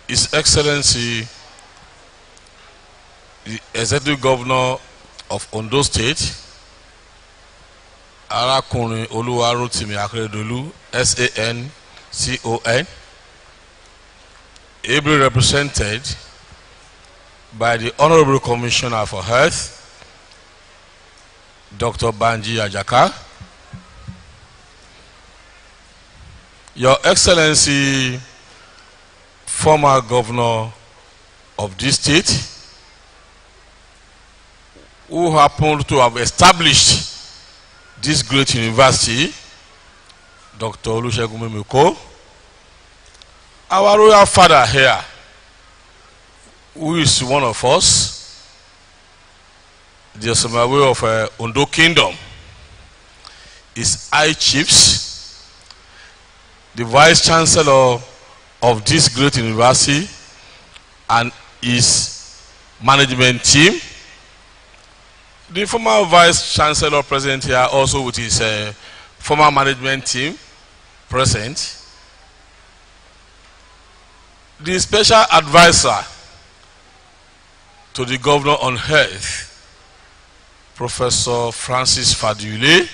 His Excellency, the Executive Governor of Ondo State, Arákùnrin Olúwarótìmí Akérédolú, SANCON, ably represented by the Honorable Commissioner for Health, Dr. Banji Ajaka, Your Excellency, former Governor of this state, who happened to have established this great university, Dr. Olusegun Mimiko, our royal father here, who is one of us, the Osamawe of Ondo Kingdom, his high chiefs, the Vice Chancellor of this great university and his management team, the former Vice Chancellor present here also with his former management team present, the special advisor to the Governor on Health, Professor Francis Fadule,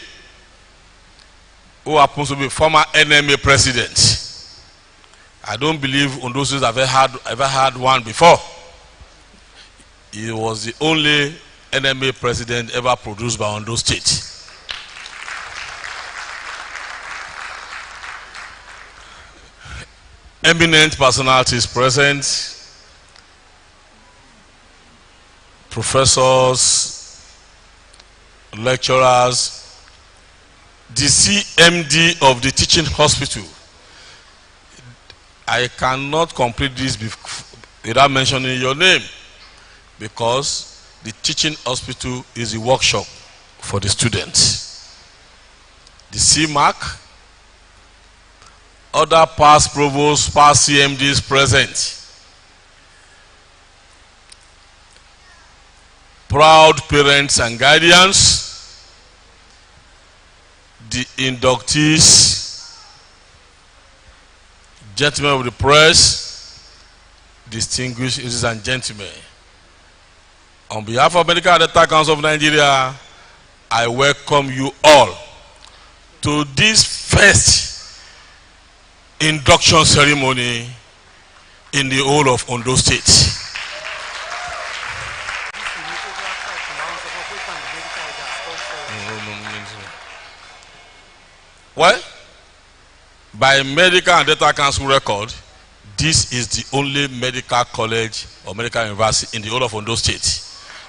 who happens to be former NMA president. I don't believe Ondo State have ever had one before. He was the only NMA president ever produced by Ondo State. Eminent personalities present, professors, lecturers, the CMD of the teaching hospital. I cannot complete this without mentioning your name, because the teaching hospital is a workshop for the students. The CMAC, other past provosts, past CMDs present, proud parents and guardians, the inductees, gentlemen of the press, distinguished ladies and gentlemen. On behalf of Medical Data Council of Nigeria, I welcome you all to this first induction ceremony in the whole of Ondo State. Well, by Medical and Data Council record, this is the only medical college or medical university in the whole of Ondo State.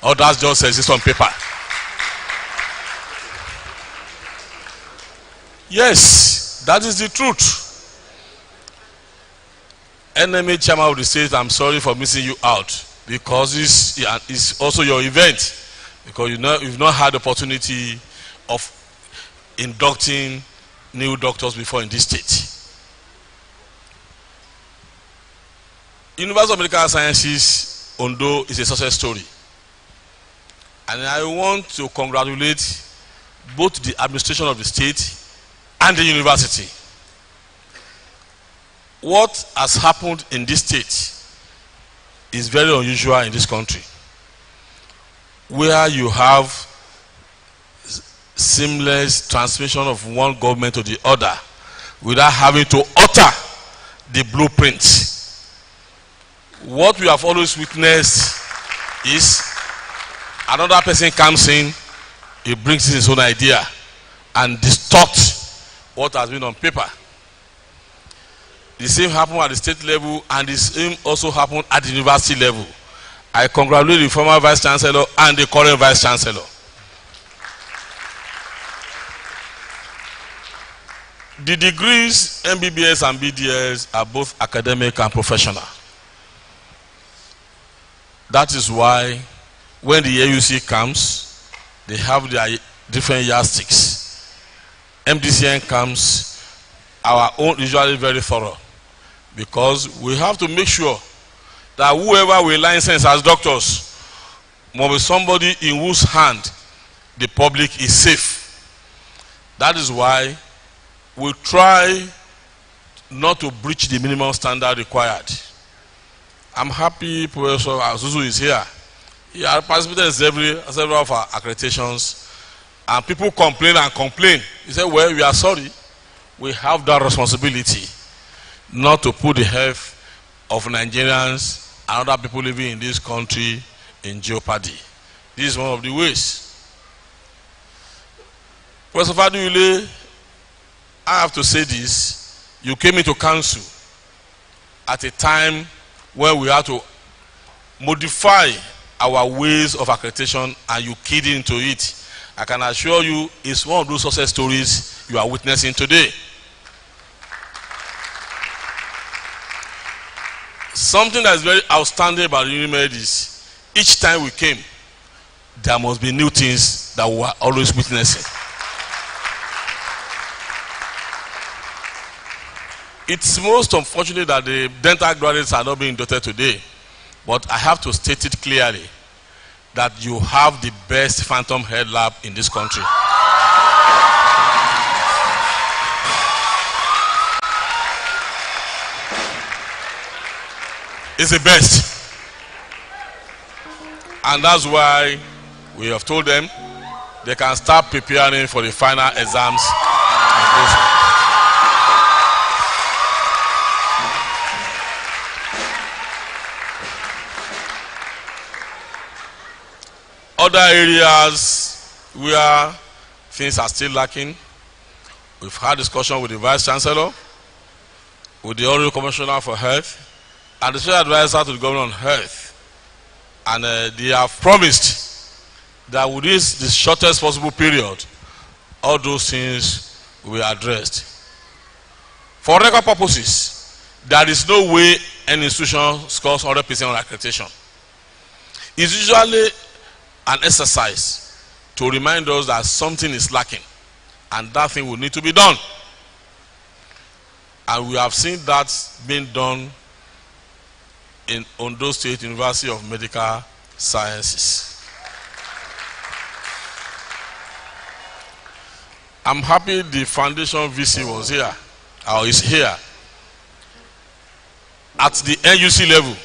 Others just exist on paper. Yes, that is the truth. NMA chairman of the state, I'm sorry for missing you out, because it's also your event, because you've not had the opportunity of inducting new doctors before in this state. University of Medical Sciences, Ondo, is a success story. And I want to congratulate both the administration of the state and the university. What has happened in this state is very unusual in this country, where you have seamless transmission of one government to the other without having to alter the blueprint. What we have always witnessed is another person comes in, he brings his own idea and distorts what has been on paper. The same happened at the state level, and the same also happened at the university level. I congratulate the former Vice Chancellor and the current Vice Chancellor. The degrees MBBS and BDS are both academic and professional. That is why when the AUC comes, they have their different yardsticks. MDCN comes, our own usually very thorough, because we have to make sure that whoever we license as doctors must be somebody in whose hand the public is safe. That is why we try not to breach the minimum standard required. I'm happy Professor Azuzu is here. He has participated in several of our accreditations, and people complain and complain. He said, well, we are sorry. We have that responsibility not to put the health of Nigerians and other people living in this country in jeopardy. This is one of the ways. Professor Faduile, I have to say this. You came into council at a time when we had to modify our ways of accreditation, and you keyed into it. I can assure you it's one of those success stories you are witnessing today. Something that is very outstanding about UNIMED is each time we came, there must be new things that we are always witnessing. It's most unfortunate that the dental graduates are not being inducted today, but I have to state it clearly that you have the best phantom head lab in this country. It's the best. And that's why we have told them they can start preparing for the final exams. Other areas where things are still lacking, we've had discussion with the Vice Chancellor, with the Honorable Commissioner for Health, and the Special Advisor to the Governor on Health. And they have promised that within the shortest possible period, all those things will be addressed. For record purposes, there is no way any institution scores 100% on accreditation. It's usually an exercise to remind us that something is lacking and that thing will need to be done. And we have seen that being done in Ondo State University of Medical Sciences. I'm happy the foundation VC was here, or is here. At the NUC level,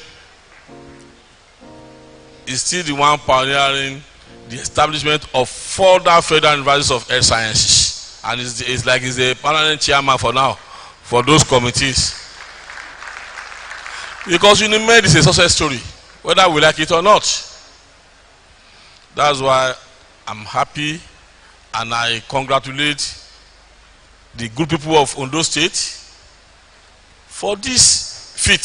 is still the one pioneering the establishment of further federal universities of health sciences, and it's like he's the permanent chairman for now for those committees, because UNIMED is a success story whether we like it or not. That's why I'm happy and I congratulate the good people of Ondo State for this feat.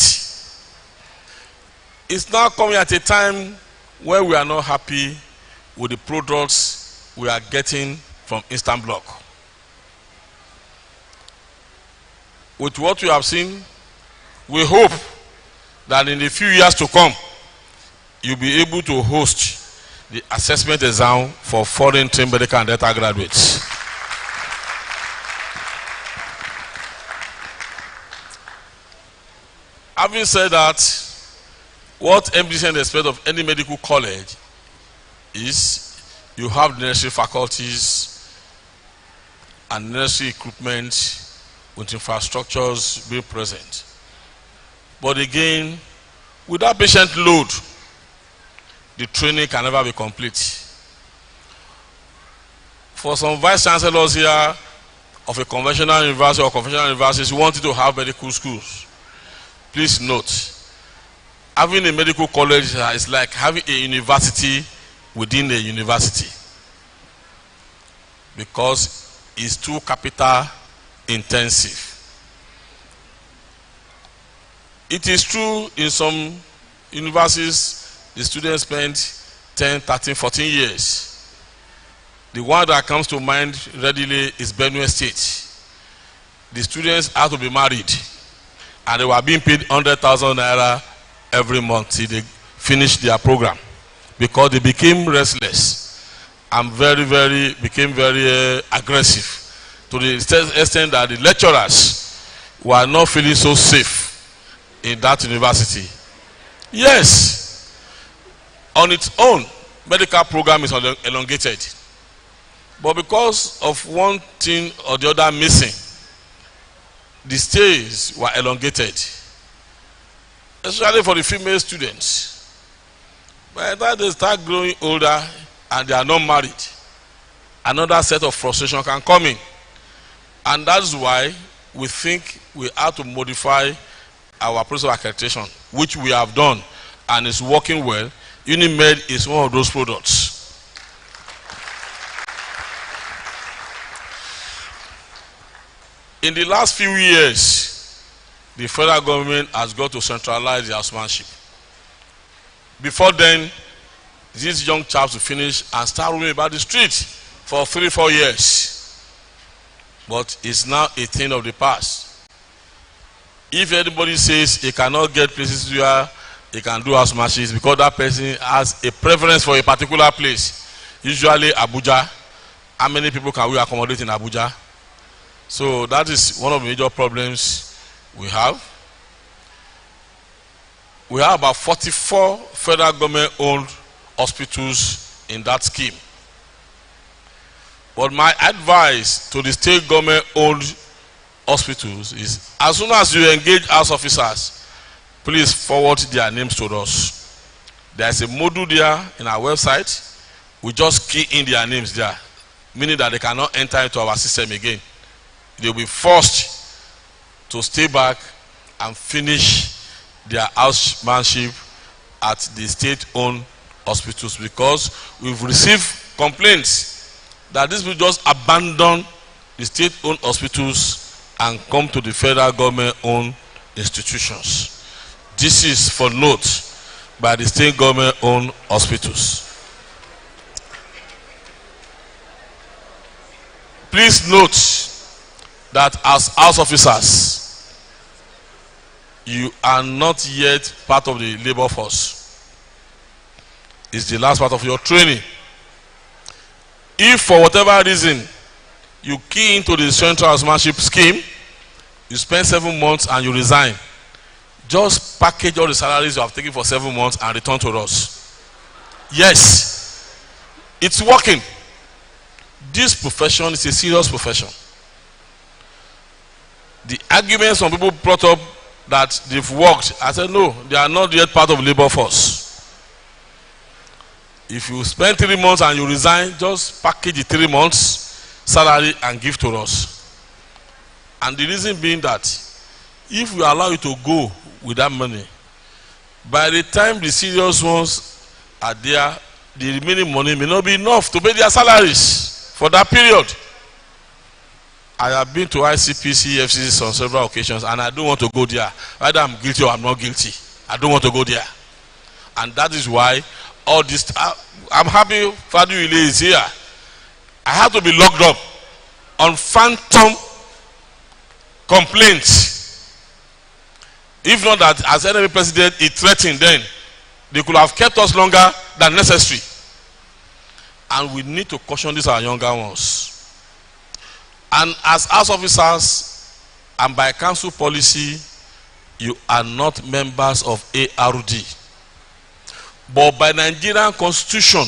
It's now coming at a time where we are not happy with the products we are getting from Instant Block. With what we have seen, we hope that in the few years to come, you'll be able to host the assessment exam for foreign trained medical and dental graduates. Having said that, what MDCN expects of any medical college is you have the necessary faculties and necessary equipment with infrastructures being present. But again, without patient load, the training can never be complete. For some vice chancellors here of a conventional university or conventional universities who wanted to have medical schools, please note, having a medical college is like having a university within a university, because it's too capital intensive. It is true in some universities the students spend 10, 13, 14 years. The one that comes to mind readily is Benue State. The students have to be married and they were being paid 100,000 naira every month till they finished their program, because they became restless and became very aggressive, to the extent that the lecturers were not feeling so safe in that university. Yes, on its own, medical program is elongated, but because of one thing or the other missing, the stays were elongated. especially for the female students. By the time they start growing older and they are not married, another set of frustration can come in. And that's why we think we have to modify our process of accreditation, which we have done and is working well. Unimed is one of those products. In the last few years, the federal government has got to centralize the housemanship. Before then, these young chaps will finish and start roaming about the street for 3-4 years. But it's now a thing of the past. If anybody says he cannot get places where he can do housemanship because that person has a preference for a particular place, usually Abuja, how many people can we accommodate in Abuja? So that is one of the major problems we have. We have about 44 federal government-owned hospitals in that scheme. But my advice to the state government-owned hospitals is, as soon as you engage house officers, please forward their names to us. There is a module there in our website. We just key in their names there, meaning that they cannot enter into our system again. They will be forced to stay back and finish their housemanship at the state-owned hospitals, because we've received complaints that these people just abandon the state-owned hospitals and come to the federal government-owned institutions. This is for note by the state government-owned hospitals. Please note that as house officers, you are not yet part of the labor force. It's the last part of your training. If for whatever reason you key into the central housemanship scheme, you spend 7 months and you resign, just package all the salaries you have taken for 7 months and return to us. Yes, it's working. This profession is a serious profession. The arguments some people brought up that they've worked, I said no, they are not yet part of labor force. If you spend 3 months and you resign, just package the 3 months salary and give to us. And the reason being that if we allow you to go with that money, by the time the serious ones are there, the remaining money may not be enough to pay their salaries for that period. I have been to ICPC, FCC on several occasions, and I don't want to go there. Either I'm guilty or I'm not guilty. I don't want to go there. And that is why all this, I'm happy Fadu Ile is here. I have to be locked up on phantom complaints. If not that, as any president, he threatened then, they could have kept us longer than necessary. And we need to caution these our younger ones. And as house officers and by council policy, you are not members of ARD. But by Nigerian constitution,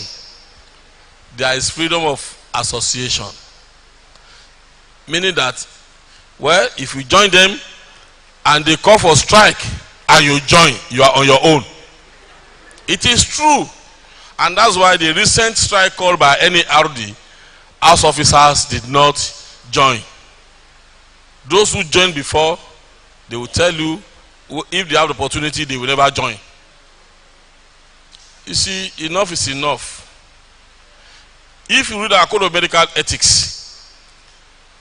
there is freedom of association. Meaning that, well, if you join them and they call for strike and you join, you are on your own. It is true. And that's why the recent strike called by any RD, house officers did not join. Those who joined before, they will tell you if they have the opportunity, they will never join. You see, enough is enough. If you read our code of medical ethics,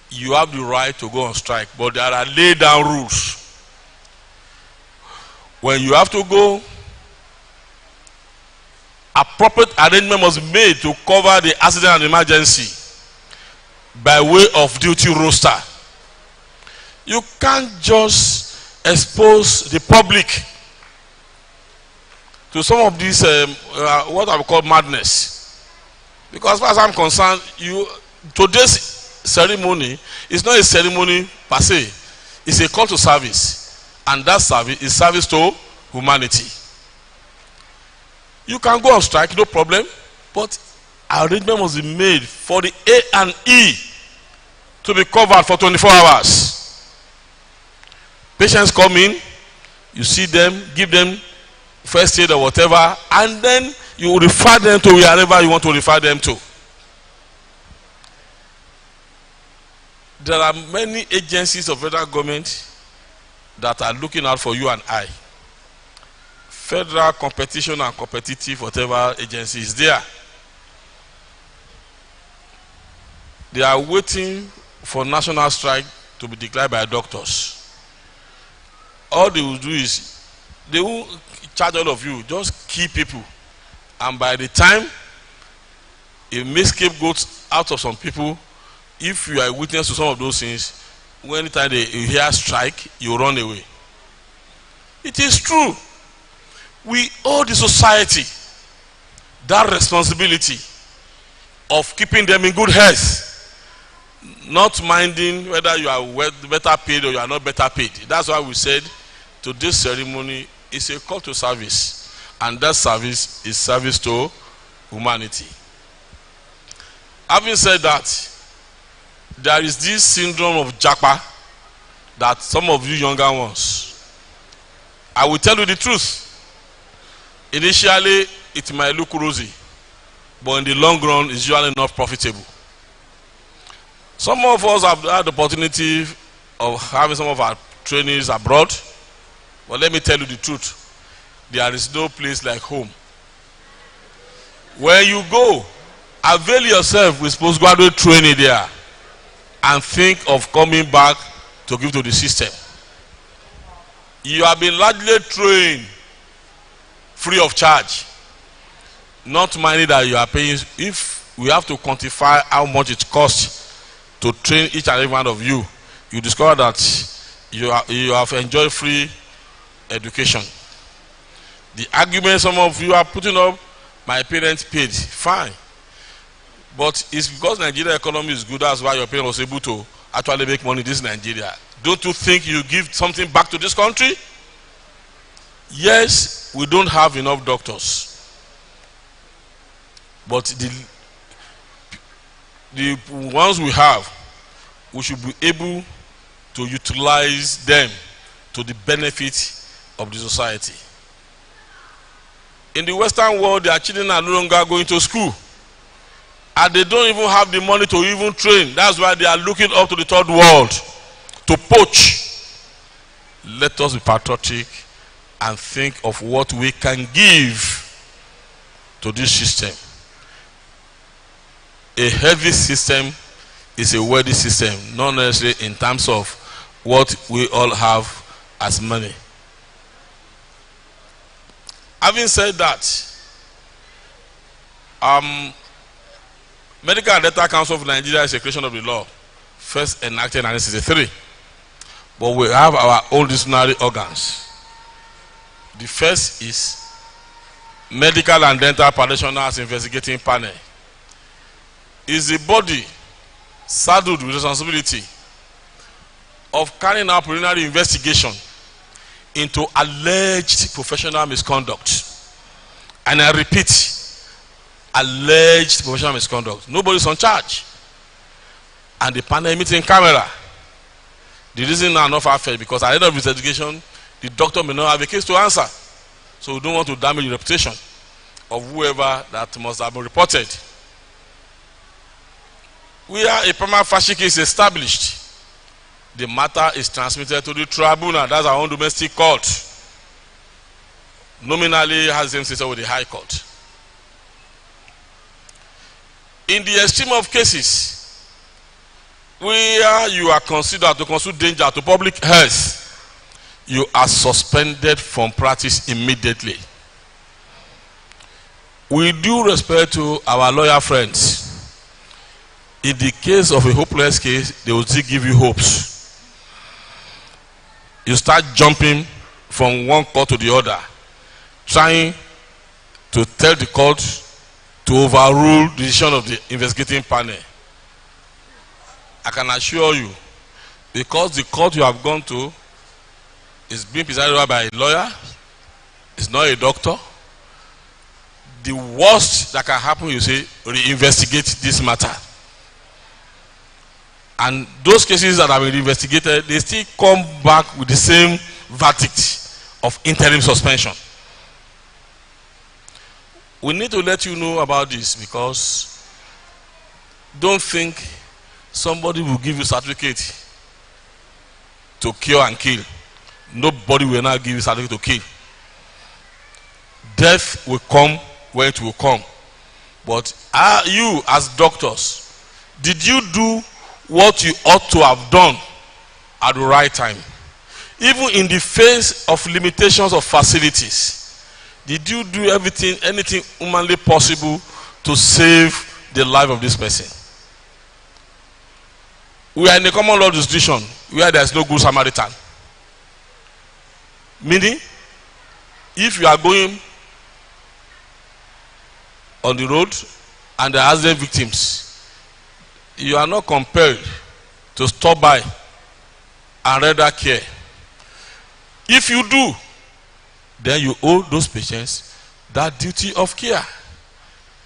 you have the right to go on strike, but there are laid down rules. When you have to go, appropriate arrangement must be made to cover the accident and emergency by way of duty roster. You can't just expose the public to some of these what I would call madness. Because as far as I'm concerned, today's ceremony is not a ceremony per se. It's a call to service. And that service is service to humanity. You can go on strike, no problem, but arrangement must be made for the A&E to be covered for 24 hours. Patients come in, you see them, give them first aid or whatever, and then you refer them to wherever you want to refer them to. There are many agencies of federal government that are looking out for you and I. Federal Competition and Competitive whatever agency is there. They are waiting for national strike to be declared by doctors. All they will do is they will charge all of you, just kill people, and by the time it makes scapegoats out of some people, if you are a witness to some of those things, anytime you hear strike, you run away. It is true. We owe the society that responsibility of keeping them in good health, not minding whether you are better paid or you are not better paid. That's why we said today's ceremony is a call to service, and that service is service to humanity. Having said that, there is this syndrome of Japa that some of you younger ones, I will tell you the truth. Initially, it might look rosy, but in the long run, it's usually not profitable. Some of us have had the opportunity of having some of our trainees abroad, but let me tell you the truth. There is no place like home. When you go, avail yourself with postgraduate training there and think of coming back to give to the system. You have been largely trained free of charge, not minding that you are paying. If we have to quantify how much it costs to train each and every one of you, you discover that you have enjoyed free education. The argument some of you are putting up, my parents paid, fine. But it's because Nigeria economy is good, that's why your parents was able to actually make money in this Nigeria. Don't you think you give something back to this country? Yes, we don't have enough doctors. But the ones we have, we should be able to utilize them to the benefit of the society. In the Western world, their children are no longer going to school, and they don't even have the money to even train. That's why they are looking up to the third world to poach. Let us be patriotic and think of what we can give to this system. A healthy system is a wealthy system, not necessarily in terms of what we all have as money. Having said that, Medical and Dental Council of Nigeria is a creation of the law, first enacted in 1963. But we have our own disciplinary organs. The first is Medical and Dental Practitioners Investigating Panel. Is the body saddled with responsibility of carrying out preliminary investigation into alleged professional misconduct. And I repeat, alleged professional misconduct. Nobody's on charge. And the panel meeting camera. The reason are not far-fetched because at the end of this investigation, the doctor may not have a case to answer. So we don't want to damage the reputation of whoever that must have been reported. We are a prima facie case established. The matter is transmitted to the tribunal. That's our own domestic court. Nominally has the same status with the High Court. In the extreme of cases where you are considered to constitute danger to public health, you are suspended from practice immediately. With due respect to our lawyer friends, in the case of a hopeless case, they will still give you hopes. You start jumping from one court to the other, trying to tell the court to overrule the decision of the investigating panel. I can assure you, because the court you have gone to is being presided over by a lawyer, it's not a doctor, the worst that can happen, you say, reinvestigate this matter. And those cases that have been investigated, they still come back with the same verdict of interim suspension. We need to let you know about this, because don't think somebody will give you certificate to cure and kill. Nobody will now give you certificate to kill. Death will come when it will come. But are you, as doctors, did you do what you ought to have done at the right time? Even in the face of limitations of facilities, did you do anything humanly possible to save the life of this person? We are in a common law jurisdiction where there is no good Samaritan. Meaning, if you are going on the road and there are accident victims, you are not compelled to stop by and render care. If you do, then you owe those patients that duty of care.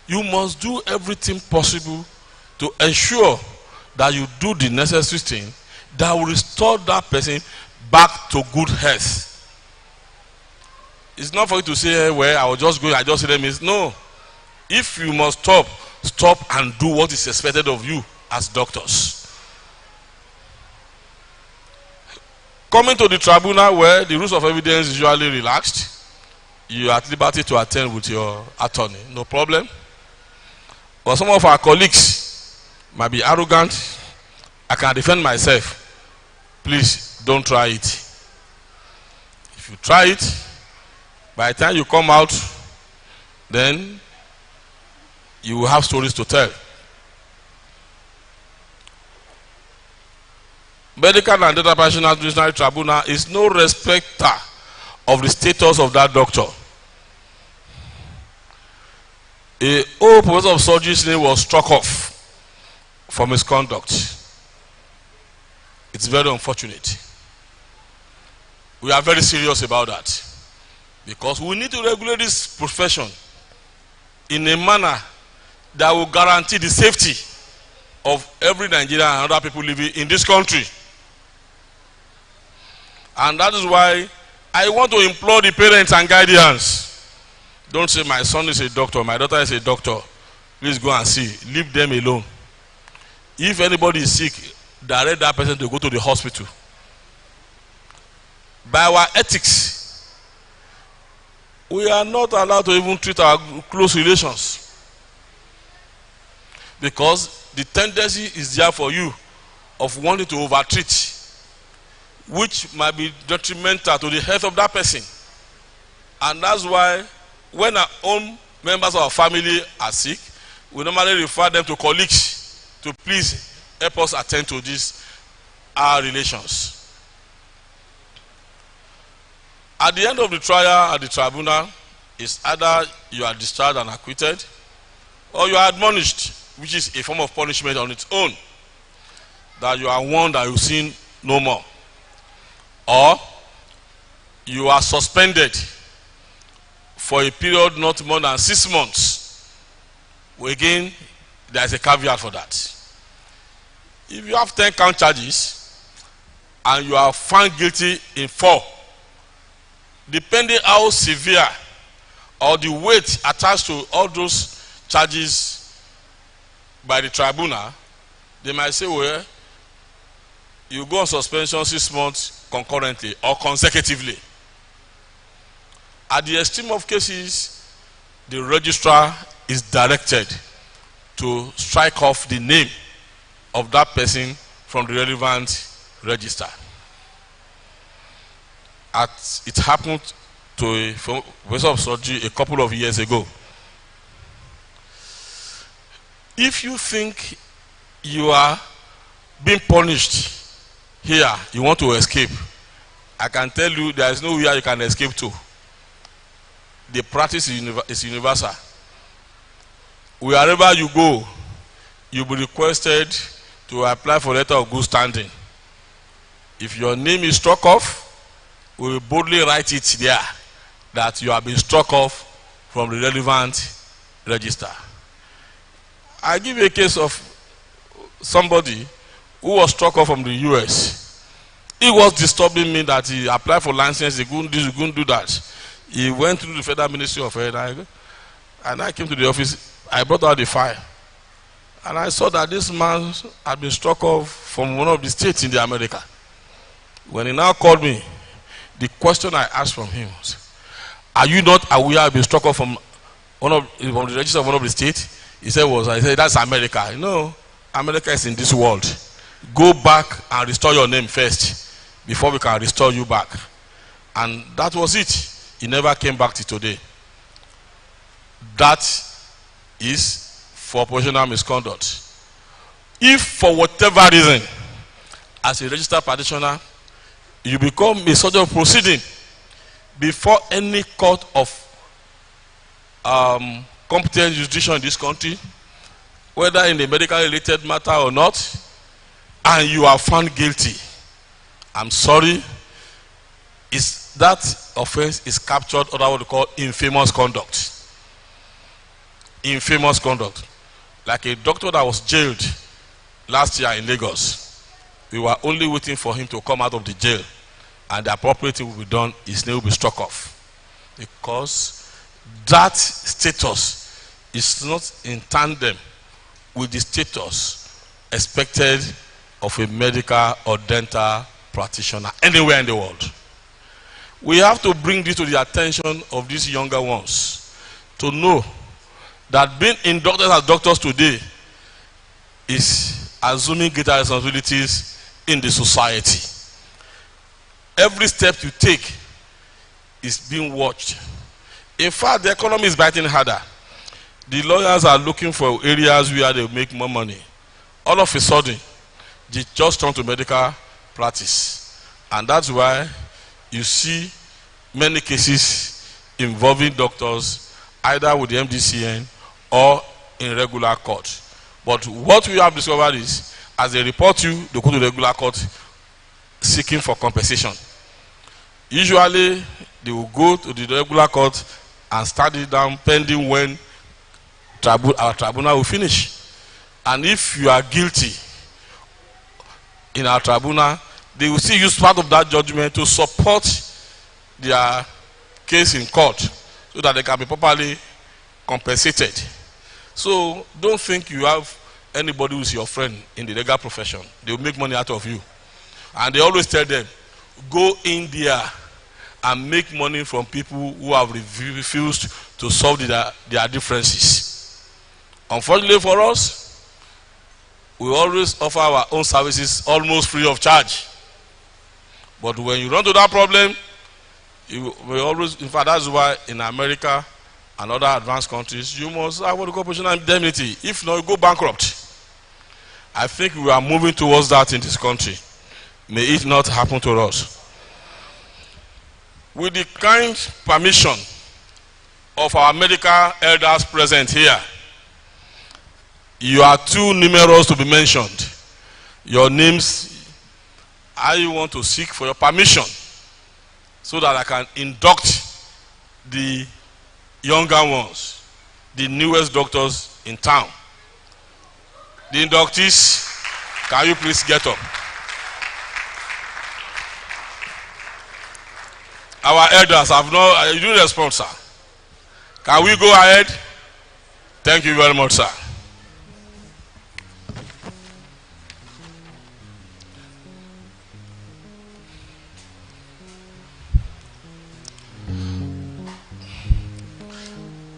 You must do everything possible to ensure that you do the necessary thing that will restore that person back to good health. It's not for you to say, well, I was just going, I just said them. No. If you must stop and do what is expected of you as doctors. Coming to the tribunal where the rules of evidence is usually relaxed, you are at liberty to attend with your attorney, no problem. But some of our colleagues might be arrogant. I can defend myself. Please don't try it. If you try it, by the time you come out, then you will have stories to tell. Medical and Data Professional Judicial Tribunal is no respecter of the status of that doctor. A old professor of surgery's name was struck off for misconduct. It's very unfortunate. We are very serious about that, because we need to regulate this profession in a manner that will guarantee the safety of every Nigerian and other people living in this country. And that is why I want to implore the parents and guardians. Don't say my son is a doctor, my daughter is a doctor. Please go and see. Leave them alone. If anybody is sick, direct that person to go to the hospital. By our ethics, we are not allowed to even treat our close relations, because the tendency is there for you of wanting to overtreat, which might be detrimental to the health of that person. And that's why when our own members of our family are sick, we normally refer them to colleagues to please help us attend to these our relations. At the end of the trial at the tribunal, it's either you are discharged and acquitted, or you are admonished, which is a form of punishment on its own, that you are warned that you sin no more, or you are suspended for a period not more than 6 months. Again, there is a caveat for that. If you have 10 count charges and you are found guilty in 4, depending how severe or the weight attached to all those charges by the tribunal, they might say, well, you go on suspension 6 months concurrently or consecutively. At the extreme of cases, the registrar is directed to strike off the name of that person from the relevant register. It happened to a professor of surgery a couple of years ago. If you think you are being punished here, you want to escape, I can tell you there is nowhere you can escape to. The practice is universal. Wherever you go, you'll be requested to apply for letter of good standing. If your name is struck off, we will boldly write it there that you have been struck off from the relevant register. I give you a case of somebody who was struck off from the US It was disturbing me that he applied for license, he couldn't do this, he couldn't do that. He went through the Federal Ministry of Health, and I came to the office. I brought out the file, and I saw that this man had been struck off from one of the states in the America. When he now called me, the question I asked from him was, "Are you not aware I've been struck off from the register of one of the states?" He said, I said, "That's America." No, America is in this world. Go back and restore your name first before we can restore you back. And that was it. He never came back to today. That is for operational misconduct. If for whatever reason, as a registered practitioner, you become a subject of proceeding before any court of competent jurisdiction in this country, whether in a medical related matter or not, and you are found guilty, I'm sorry, that offense is captured under what we call infamous conduct. Infamous conduct. Like a doctor that was jailed last year in Lagos. We were only waiting for him to come out of the jail, and the appropriate thing will be done, his name will be struck off. Because that status is not in tandem with the status expected of a medical or dental practitioner anywhere in the world. We have to bring this to the attention of these younger ones to know that being inducted as doctors today is assuming greater responsibilities in the society. Every step you take is being watched. In fact, the economy is biting harder. The lawyers are looking for areas where they make more money. All of a sudden, they just turn to medical practice. And that's why you see many cases involving doctors either with the MDCN or in regular court. But what we have discovered is, as they report you, they go to the regular court seeking for compensation. Usually, they will go to the regular court and start it down pending when our tribunal will finish. And if you are guilty in our tribunal, they will still use part of that judgment to support their case in court so that they can be properly compensated. So don't think you have anybody who is your friend in the legal profession. They will make money out of you. And they always tell them, go in there and make money from people who have refused to solve their differences. Unfortunately for us, we always offer our own services almost free of charge. But when you run to that problem, we always, in fact, that's why in America and other advanced countries, you must have what we call professional indemnity. If not, you go bankrupt. I think we are moving towards that in this country. May it not happen to us. With the kind permission of our medical elders present here, you are too numerous to be mentioned. Your names, I want to seek for your permission so that I can induct the younger ones, the newest doctors in town. The inductees, can you please get up? Our elders have no, you didn't respond, sir. Can we go ahead? Thank you very much, sir.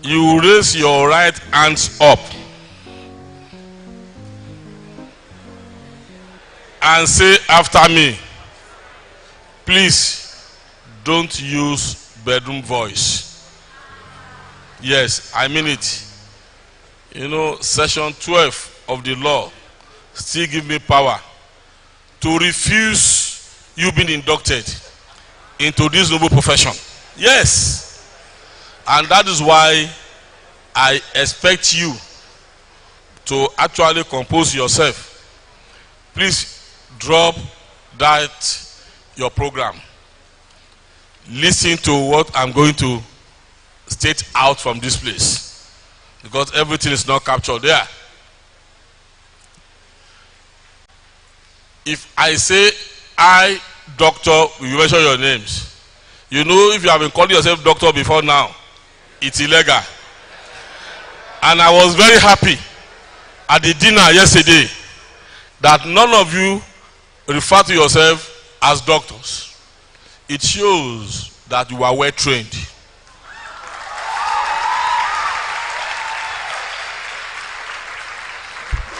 You raise your right hands up and say after me. Please don't use bedroom voice. Yes, I mean it. You know, section 12 of the law still give me power to refuse you being inducted into this noble profession. Yes. And that is why I expect you to actually compose yourself. Please drop that your program. Listen to what I'm going to state out from this place, because everything is not captured there. If I say I doctor, you mention your names. You know, if you have been calling yourself doctor before now, it's illegal. And I was very happy at the dinner yesterday that none of you refer to yourself as doctors. It shows that you are well trained.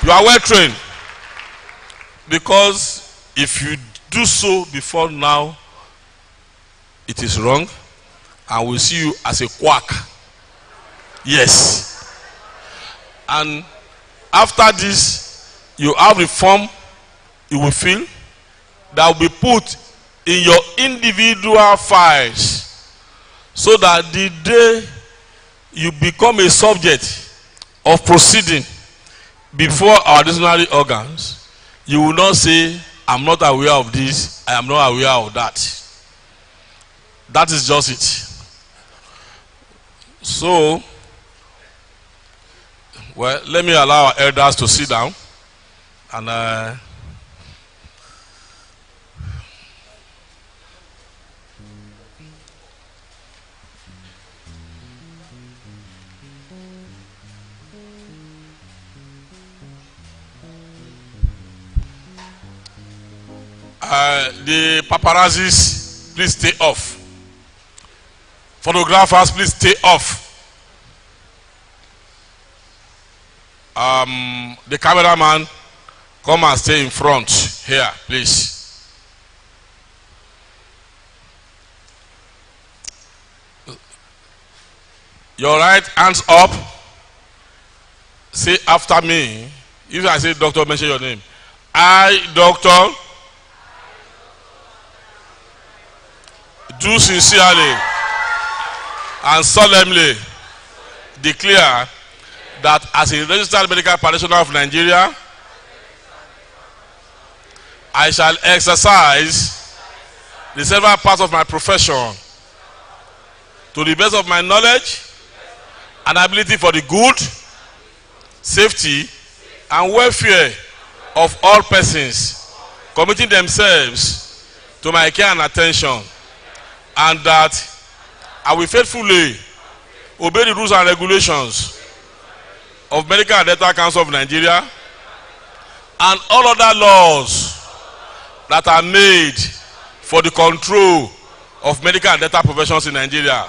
You are well trained. Because if you do so before now, it is wrong, and we see you as a quack. Yes. And after this, you have the form you will fill that will be put in your individual files, so that the day you become a subject of proceeding before our disciplinary organs, you will not say, I'm not aware of this, I am not aware of that. That is just it. So, well, let me allow our elders to sit down. And the paparazzis, please stay off. Photographers, please stay off. The cameraman, come and stay in front here, please. Your right hands up. Say after me. If I say doctor, mention your name. I, doctor, do sincerely and solemnly declare that as a registered medical practitioner of Nigeria, I shall exercise the several parts of my profession to the best of my knowledge and ability for the good, safety, and welfare of all persons committing themselves to my care and attention, and that I will faithfully obey the rules and regulations of Medical and Dental Council of Nigeria and all other laws that are made for the control of medical and dental professions in Nigeria.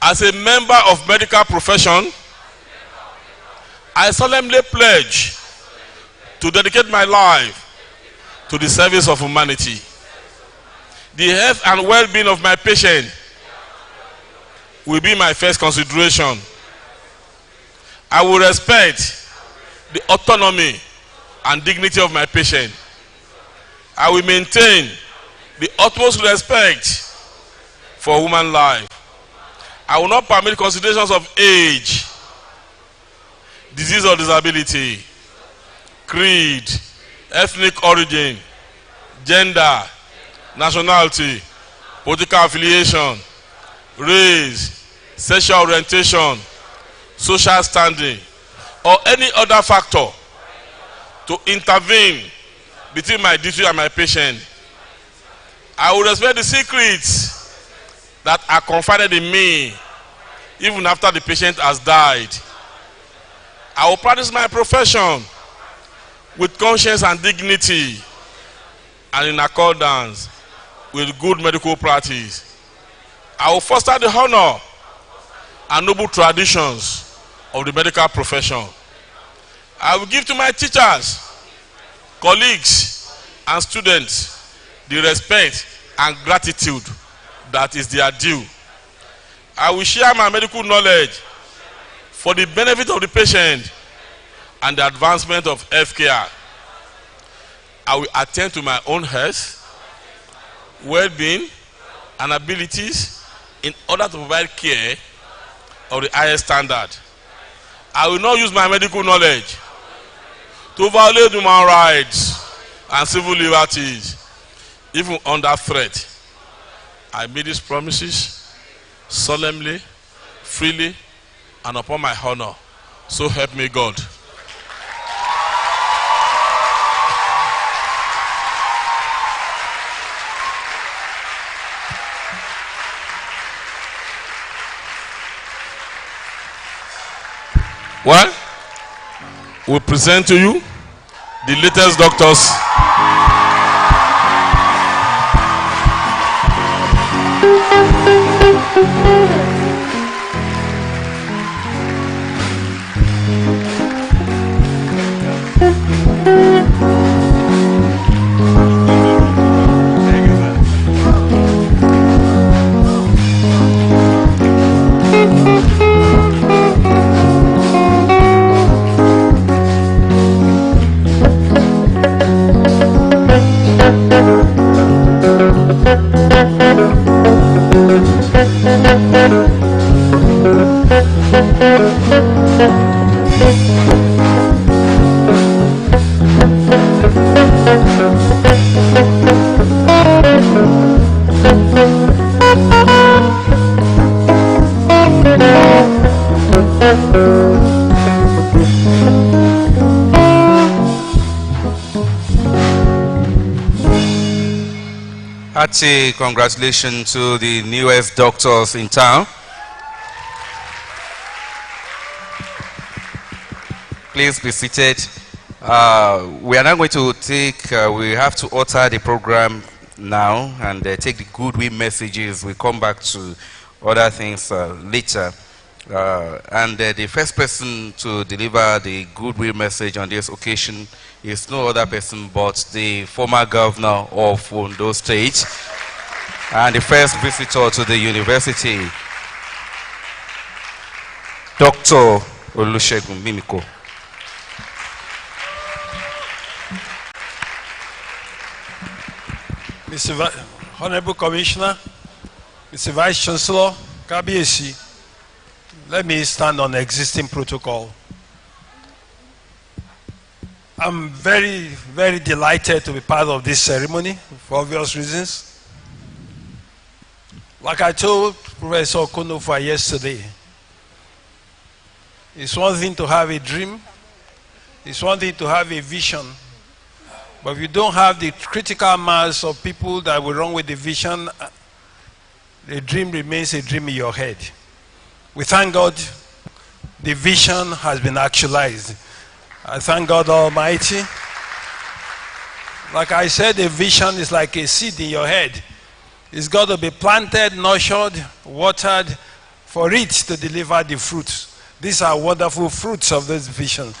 As a member of medical profession, I solemnly pledge to dedicate my life to the service of humanity. The health and well-being of my patient will be my first consideration. I will respect the autonomy and dignity of my patient. I will maintain the utmost respect for human life. I will not permit considerations of age, disease or disability, creed, ethnic origin, gender, nationality, political affiliation, race, sexual orientation, social standing, or any other factor to intervene between my duty and my patient. I will respect the secrets that are confided in me even after the patient has died. I will practice my profession with conscience and dignity and in accordance with good medical practice. I will foster the honor and noble traditions of the medical profession. I will give to my teachers, colleagues, and students the respect and gratitude that is their due. I will share my medical knowledge for the benefit of the patient and the advancement of healthcare. I will attend to my own health, well-being, and abilities in order to provide care of the highest standard. I will not use my medical knowledge to violate human rights and civil liberties, even under threat. I made these promises solemnly, freely, and upon my honor. So help me God. Well, we present to you the latest doctors. Hearty congratulations to the newest doctors in town. Please be seated. We are now going to take, we have to alter the program now and take the goodwill messages. We come back to other things later. And the first person to deliver the goodwill message on this occasion is no other person but the former governor of Ondo State and the first visitor to the university, Dr. Olusegun Mimiko. Mr. Honorable Commissioner, Mr. Vice Chancellor, Kabiesi, let me stand on existing protocol. I'm very, very delighted to be part of this ceremony for obvious reasons. Like I told Professor Okonofa yesterday, it's one thing to have a dream, it's one thing to have a vision, but if you don't have the critical mass of people that will run with the vision, the dream remains a dream in your head. We thank God the vision has been actualized. I thank God Almighty. Like I said, the vision is like a seed in your head. It's got to be planted, nurtured, watered for it to deliver the fruits. These are wonderful fruits of this vision.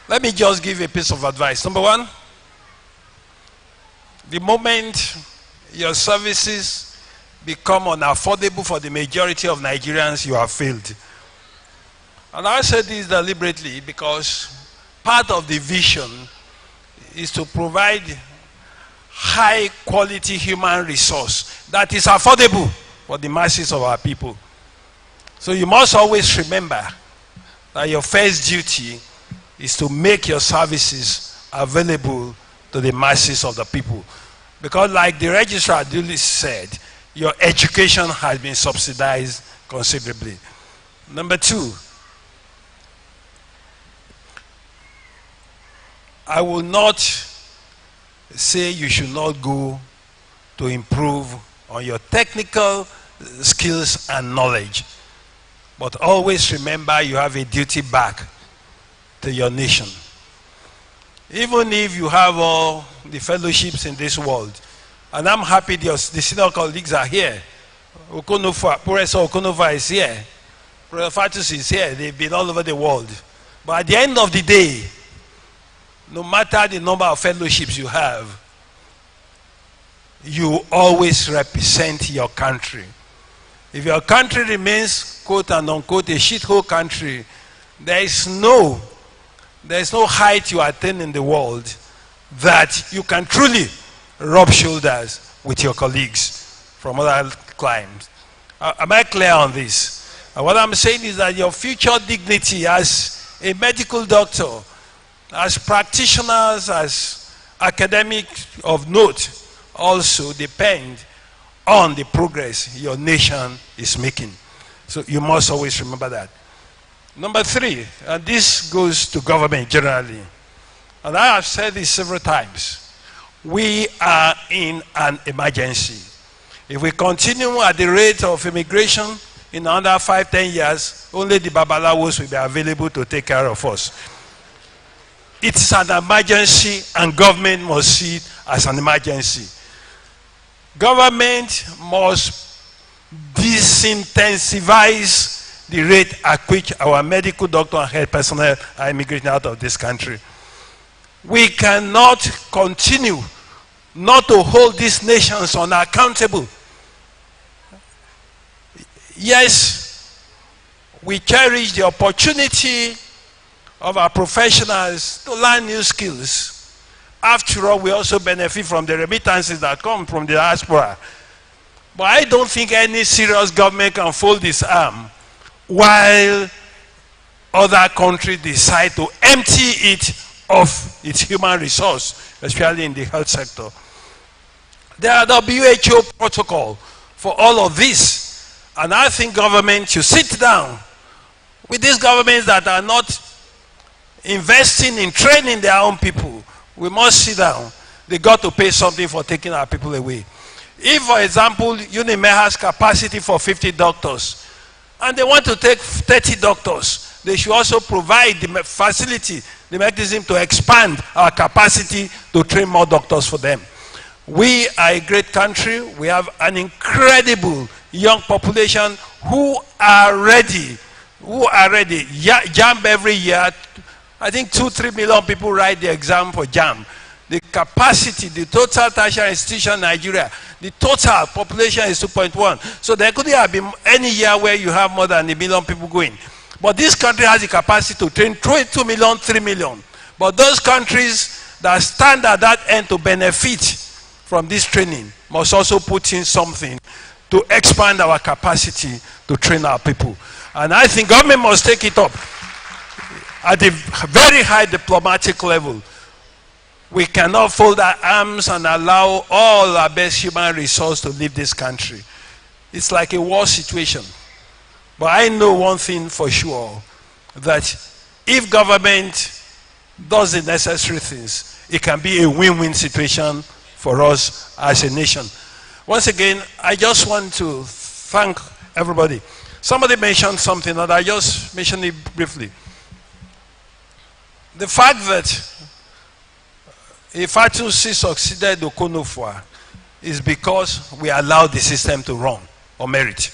Let me just give a piece of advice. Number one, the moment your services become unaffordable for the majority of Nigerians, you have failed. And I said this deliberately because part of the vision is to provide high quality human resource that is affordable for the masses of our people. So you must always remember that your first duty is to make your services available to the masses of the people. Because like the registrar duly said, your education has been subsidized considerably. Number two, I will not say you should not go to improve on your technical skills and knowledge. But always remember you have a duty back to your nation. Even if you have all the fellowships in this world, and I'm happy the senior colleagues are here. Professor Okonofa is here. Professor Fatus is here. They've been all over the world. But at the end of the day, no matter the number of fellowships you have, you always represent your country. If your country remains, quote and unquote, a shithole country, there is no height you attain in the world that you can truly rub shoulders with your colleagues from other climes. Am I clear on this? And what I'm saying is that your future dignity as a medical doctor, as practitioners, as academics of note, also depend on the progress your nation is making. So you must always remember that. Number three, and this goes to government generally, and I have said this several times, we are in an emergency. If we continue at the rate of immigration in under 5-10 years, only the Babalawos will be available to take care of us. It's an emergency and government must see it as an emergency. Government must disintensivize the rate at which our medical doctor and health personnel are immigrating out of this country. We cannot continue not to hold these nations unaccountable. Yes, we cherish the opportunity of our professionals to learn new skills. After all, we also benefit from the remittances that come from the diaspora. But I don't think any serious government can fold its arm while other countries decide to empty it of its human resource, especially in the health sector. There are WHO protocol for all of this, and I think government should sit down with these governments that are not investing in training their own people. We must sit down. They got to pay something for taking our people away. If, for example, UNIME has capacity for 50 doctors, and they want to take 30 doctors, they should also provide the facility, the mechanism to expand our capacity to train more doctors for them. We are a great country. We have an incredible young population who are ready. JAMB every year, I think 2-3 million people write the exam for JAMB. The capacity, the total tertiary institution in Nigeria, the total population is 2.1. So there couldn't have been any year where you have more than 1 million people going. But this country has the capacity to train 2 million, 3 million. But those countries that stand at that end to benefit from this training must also put in something to expand our capacity to train our people. And I think government must take it up at a very high diplomatic level. We cannot fold our arms and allow all our best human resource to leave this country. It's like a war situation. But I know one thing for sure, that if government does the necessary things, it can be a win-win situation for us as a nation. Once again, I just want to thank everybody. Somebody mentioned something, and I just mentioned it briefly. The fact that Ifatusi succeeded Okonofua is because we allowed the system to run on merit.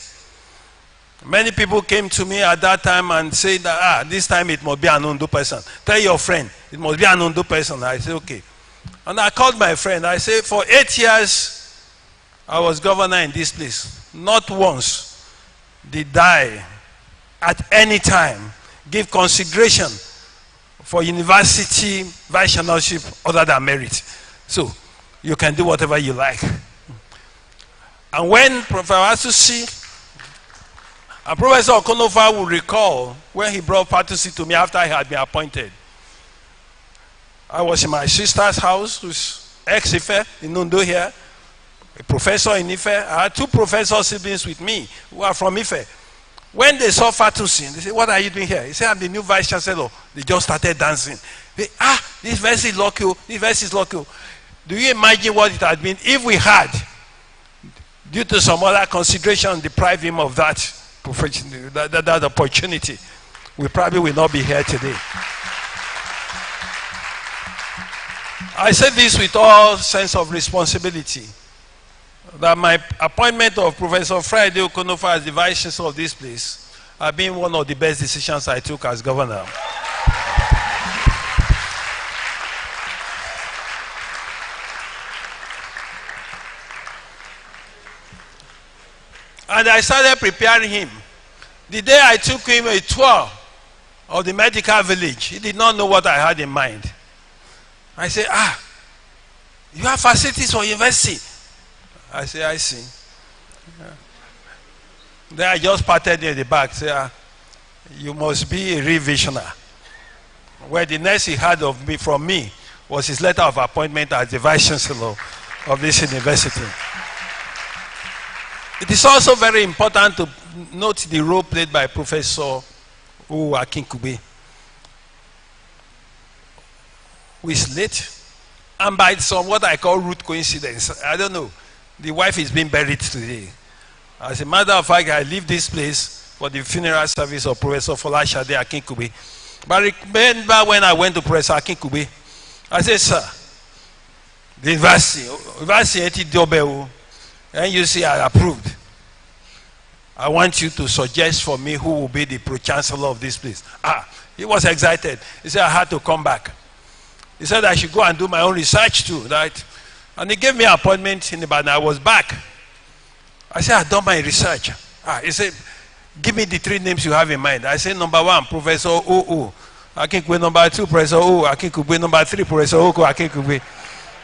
Many people came to me at that time and said that, this time it must be an Ondo person. Tell your friend, it must be an Ondo person. I said, okay. And I called my friend. I said, for 8 years, I was governor in this place. Not once did I, at any time, give consideration for university vice chancellorship other than merit. So, you can do whatever you like. And when Professor Asusi and Professor Okonofua will recall when he brought Fatusi to me after I had been appointed. I was in my sister's house, who's ex-Ife in Ondo here, a professor in Ife. I had 2 professor siblings with me who are from Ife. When they saw Fatusi, they said, what are you doing here? He said, I'm the new vice chancellor. They just started dancing. They, this verse is lucky, this verse is lucky. Do you imagine what it had been if we had, due to some other consideration, deprived him of that opportunity? We probably will not be here today. I say this with all sense of responsibility, that my appointment of Professor Friday Okonofua as the vice chancellor of this place has been one of the best decisions I took as governor. And I started preparing him. The day I took him a tour of the medical village, he did not know what I had in mind. I said, you have facilities for university. I said, I see. Then I just patted in the back, say, you must be a real visionary. Where the next he heard of me from me was his letter of appointment as the vice chancellor of this university. It is also very important to note the role played by Professor Akinkube, who is late, and by some what I call root coincidence. I don't know. The wife is being buried today. As a matter of fact, I leave this place for the funeral service of Professor Folashade Akinkube. But remember when I went to Professor Akinkube, I said, sir, the university Dobeu, and you see I approved. I want you to suggest for me who will be the pro-chancellor of this place. He was excited. He said I had to come back. He said I should go and do my own research too, right? And he gave me an appointment in Ibadan. I was back. I said, I've done my research. He said, give me the 3 names you have in mind. I said, number 1, Professor O.O. Akinkube. Number 2, Professor O. Akinkube. Number 3, Professor Oko Akinkube.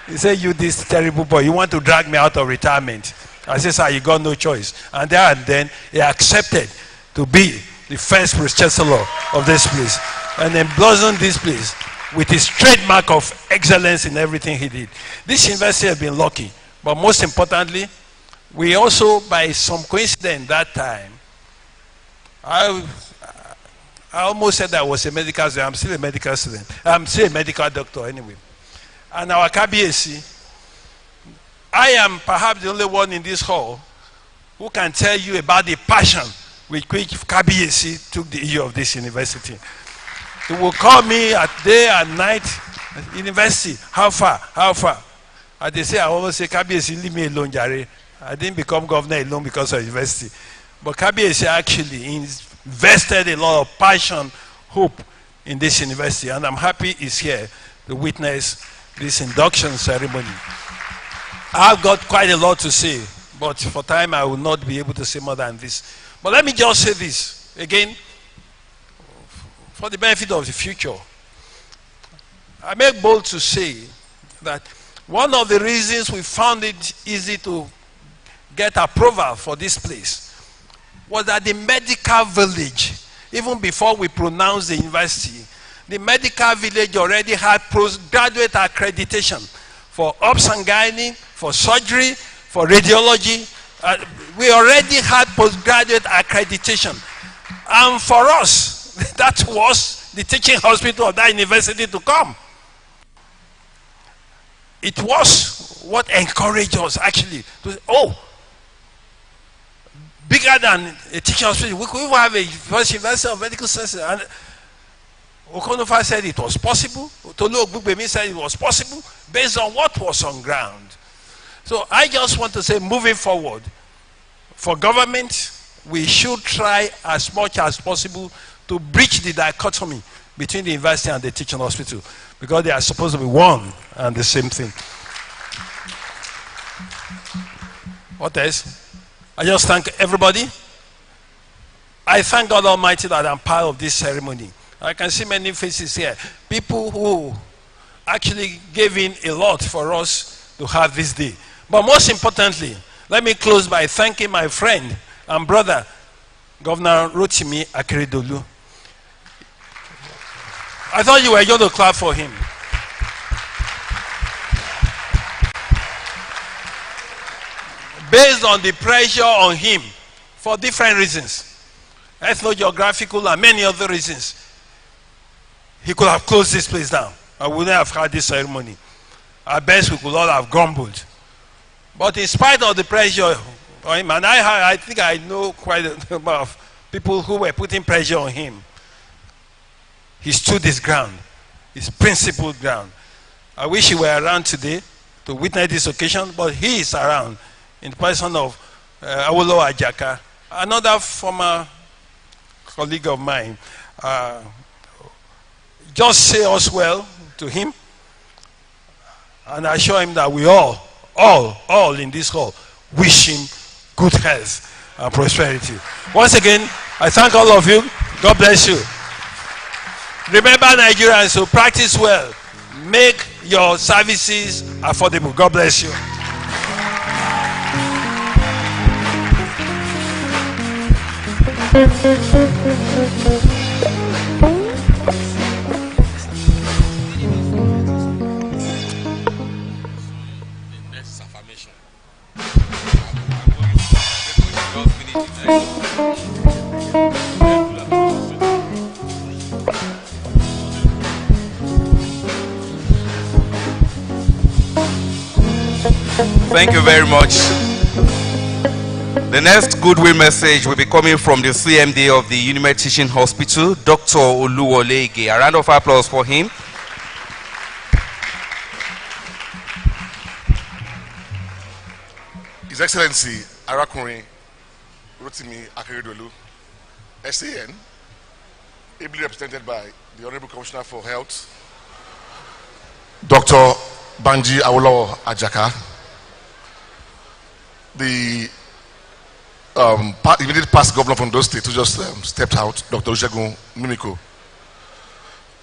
He said, you this terrible boy, you want to drag me out of retirement. I said, sir, you got no choice. And then he accepted to be the first pro-chancellor of this place and emblazoned this place with his trademark of excellence in everything he did. This university has been lucky, but most importantly, we also, by some coincidence that time, I almost said I was a medical student. I'm still a medical student. I'm still a medical doctor anyway. And our KBAC, I am perhaps the only one in this hall who can tell you about the passion with which KBAC took the issue of this university. They will call me at day and night, university, how far, how far? And they say, I almost say, KBAC, leave me alone, Jare. I didn't become governor alone because of university. But KBAC actually invested a lot of passion, hope in this university. And I'm happy it's here to witness this induction ceremony. I've got quite a lot to say, but for time I will not be able to say more than this. But let me just say this again, for the benefit of the future. I make bold to say that one of the reasons we found it easy to get approval for this place was that the medical village, even before we pronounced the university, the medical village already had postgraduate accreditation for obs and gynae, for surgery, for radiology. We already had postgraduate accreditation. And for us, that was the teaching hospital of that university to come. It was what encouraged us actually to say, oh, bigger than a teaching hospital, we could even have a first university of medical sciences. And Okonofa said it was possible. Tolu Ogbubemi said it was possible based on what was on ground. So I just want to say, moving forward, for government, we should try as much as possible to breach the dichotomy between the university and the teaching hospital, because they are supposed to be one and the same thing. What else? I just thank everybody. I thank God Almighty that I'm part of this ceremony. I can see many faces here. People who actually gave in a lot for us to have this day. But most importantly, let me close by thanking my friend and brother, Governor Rotimi Akeredolu. I thought you were going to clap for him. Based on the pressure on him, for different reasons, ethno-geographical and many other reasons, he could have closed this place down. I wouldn't have had this ceremony. At best, we could all have grumbled. But in spite of the pressure on him, and I think I know quite a number of people who were putting pressure on him, he stood his ground, his principled ground. I wish he were around today to witness this occasion, but he is around in the person of Awolowo Ajaka, another former colleague of mine. Just say us well to him, and I assure him that we all in this hall wish him good health and prosperity. Once again, I thank all of you. God bless you. Remember, Nigerians, so practice well. Make your services affordable. God bless you. Thank you very much. The next goodwill message will be coming from the CMD of the Unimed Teaching Hospital, Dr. Oluwolege. A round of applause for him. His Excellency Arakunrin Rotimi Akeredolu, SAN, ably represented by the Honorable Commissioner for Health, Dr. Banji Awolowo Ajaka, the immediate past governor from those states who just stepped out, Dr. Olusegun Mimiko,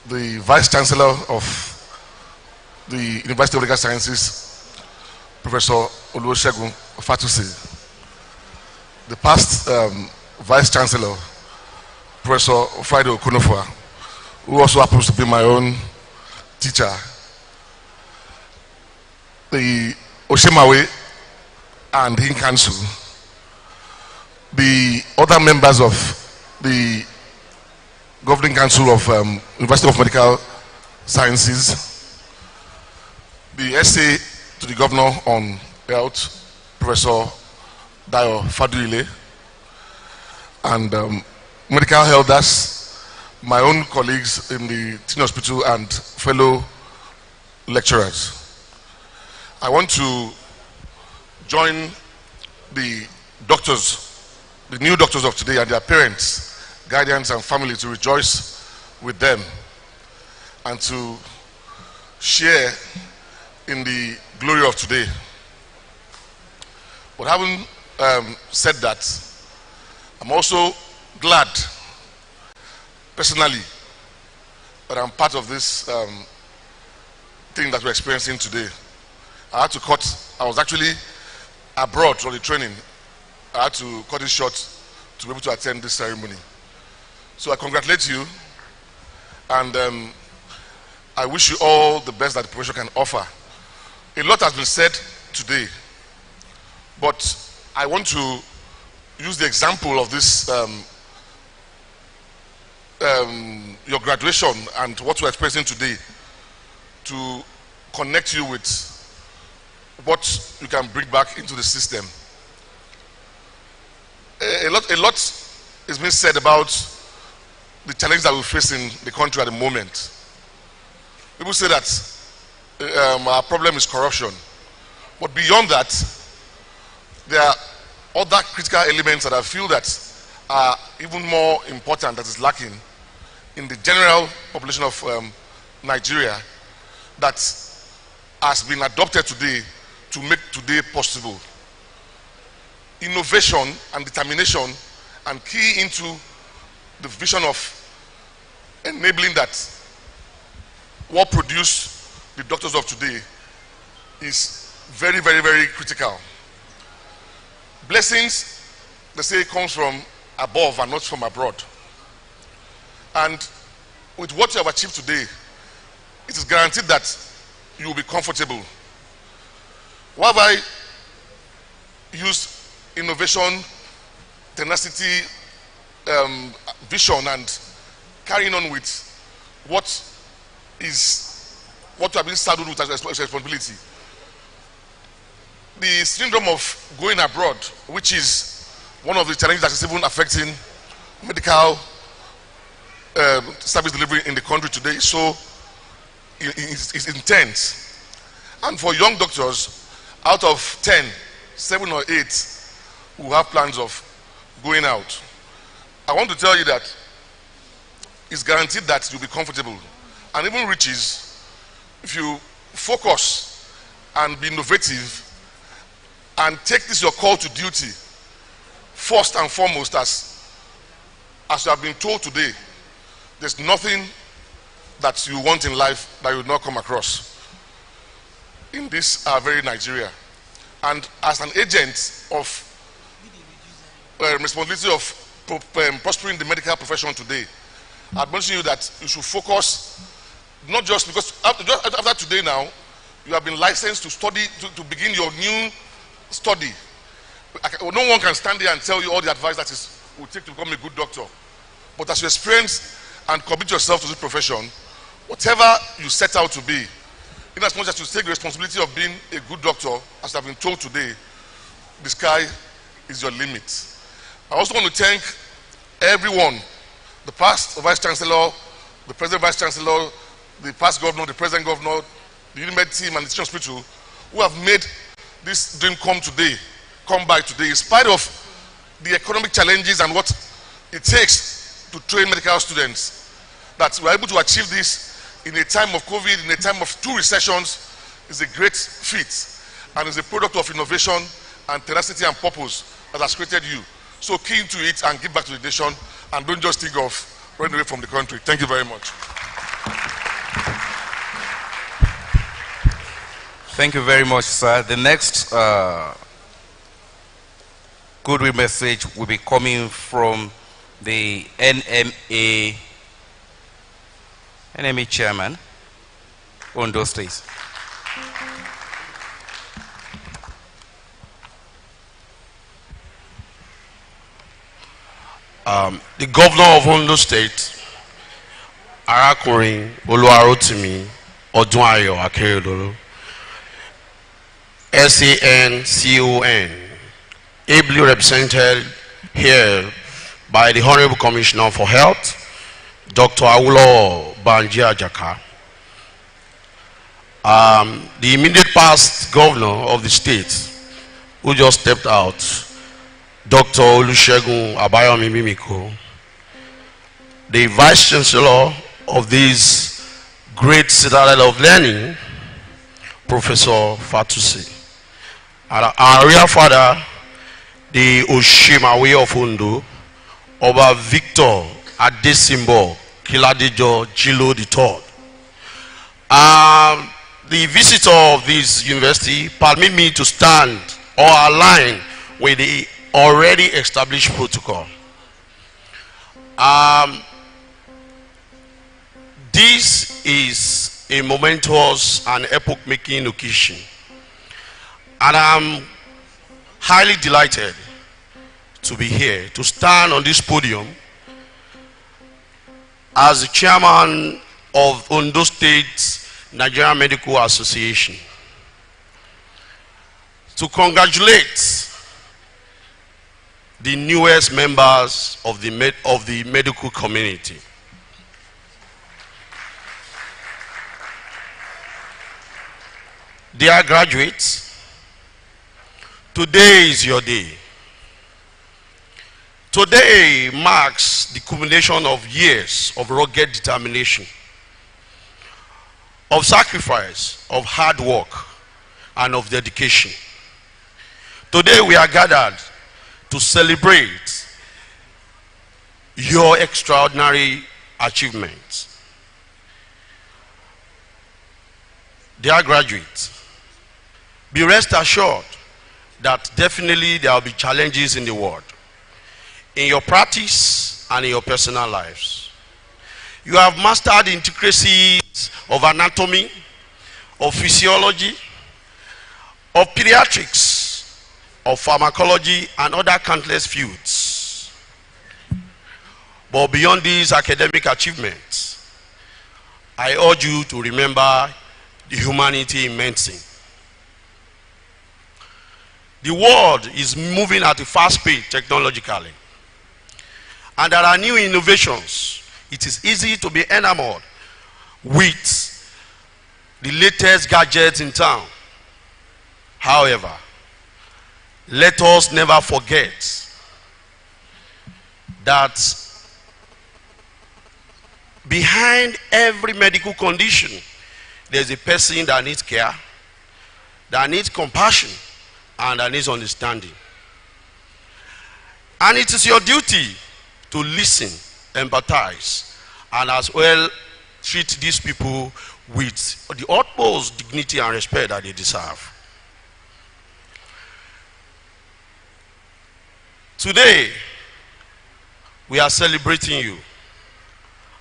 the Vice Chancellor of the University of Legal Sciences, Professor Olusegun Fatusi, the past Vice Chancellor, Professor Friday Okunofua, who also happens to be my own teacher, the Oshemawe and Hin Council, the other members of the Governing Council of University of Medical Sciences, the SA to the Governor on Health, Professor Dayo Faduile, and medical elders, my own colleagues in the teaching hospital and fellow lecturers. I want to join the doctors, the new doctors of today and their parents, guardians and family to rejoice with them and to share in the glory of today. But having said that, I'm also glad personally that I'm part of this thing that we're experiencing today. I had to cut, I was actually abroad for the training. I had to cut it short to be able to attend this ceremony. So I congratulate you, and I wish you all the best that the profession can offer. A lot has been said today, but I want to use the example of this, your graduation and what we're experiencing today to connect you with what you can bring back into the system. A lot is being said about the challenge that we face in the country at the moment. People say that our problem is corruption, but beyond that, there are other critical elements that I feel that are even more important that is lacking in the general population of Nigeria that has been adopted today to make today possible. Innovation and determination and key into the vision of enabling that what produced the doctors of today is very, very, very critical. Blessings, they say, comes from above and not from abroad. And with what you have achieved today, it is guaranteed that you will be comfortable. Why have I used innovation, tenacity, vision, and carrying on with what you have been saddled with as responsibility? The syndrome of going abroad, which is one of the challenges that is even affecting medical service delivery in the country today, so is intense. And for young doctors, out of 10, 7 or 8 who have plans of going out, I want to tell you that it's guaranteed that you'll be comfortable and even riches if you focus and be innovative and take this your call to duty first and foremost. As you have been told today, there's nothing that you want in life that you will not come across in this very Nigeria. And as an agent of responsibility of prospering the medical profession today, I advise you that you should focus, not just because after today now, you have been licensed to study, to begin your new study. No one can stand there and tell you all the advice that it will take to become a good doctor. But as you experience and commit yourself to this profession, whatever you set out to be, in as much as you take the responsibility of being a good doctor, as I've been told today, the sky is your limit. I also want to thank everyone, the past Vice Chancellor, the present Vice Chancellor, the past governor, the present governor, the Unimed team and the teaching hospital who have made this dream come by today, in spite of the economic challenges and what it takes to train medical students. That we are able to achieve this in a time of COVID, in a time of 2 recessions, is a great feat and is a product of innovation and tenacity and purpose that has created you. So key into it and give back to the nation, and don't just think of running away from the country. Thank you very much. Thank you very much, sir. The next goodwill message will be coming from the NMA chairman, Ondo State. The governor of Ondo State, Arakunrin Oluwarotimi Odunayo Akeredolu, SANCON, ably represented here by the Honorable Commissioner for Health, Dr. Awulo Banji Ajaka, the immediate past governor of the state, who just stepped out, Dr. Olusegun Abayomi Mimiko, the Vice Chancellor of this great citadel of learning, Professor Fatusi, and our real father, the Oshimawe of Ondo, Oba Victor Adesimbo Kiladejo Jilo III. The visitor of this university permit me to stand or align with the already established protocol. This is a momentous and epoch-making occasion, and I'm highly delighted to be here to stand on this podium as the chairman of Ondo State Nigerian Medical Association to congratulate the newest members of the medical community. Dear graduates, today is your day. Today marks the culmination of years of rugged determination, of sacrifice, of hard work, and of dedication. Today we are gathered to celebrate your extraordinary achievements. Dear graduates, be rest assured that definitely there will be challenges in the world, in your practice and in your personal lives. You have mastered the intricacies of anatomy, of physiology, of pediatrics, of pharmacology, and other countless fields. But beyond these academic achievements, I urge you to remember the humanity in medicine. The world is moving at a fast pace technologically, and there are new innovations. It is easy to be enamored with the latest gadgets in town. However, let us never forget that behind every medical condition, there's a person that needs care, that needs compassion, and that needs understanding. And it is your duty to listen, empathize, and as well treat these people with the utmost dignity and respect that they deserve. Today, we are celebrating you.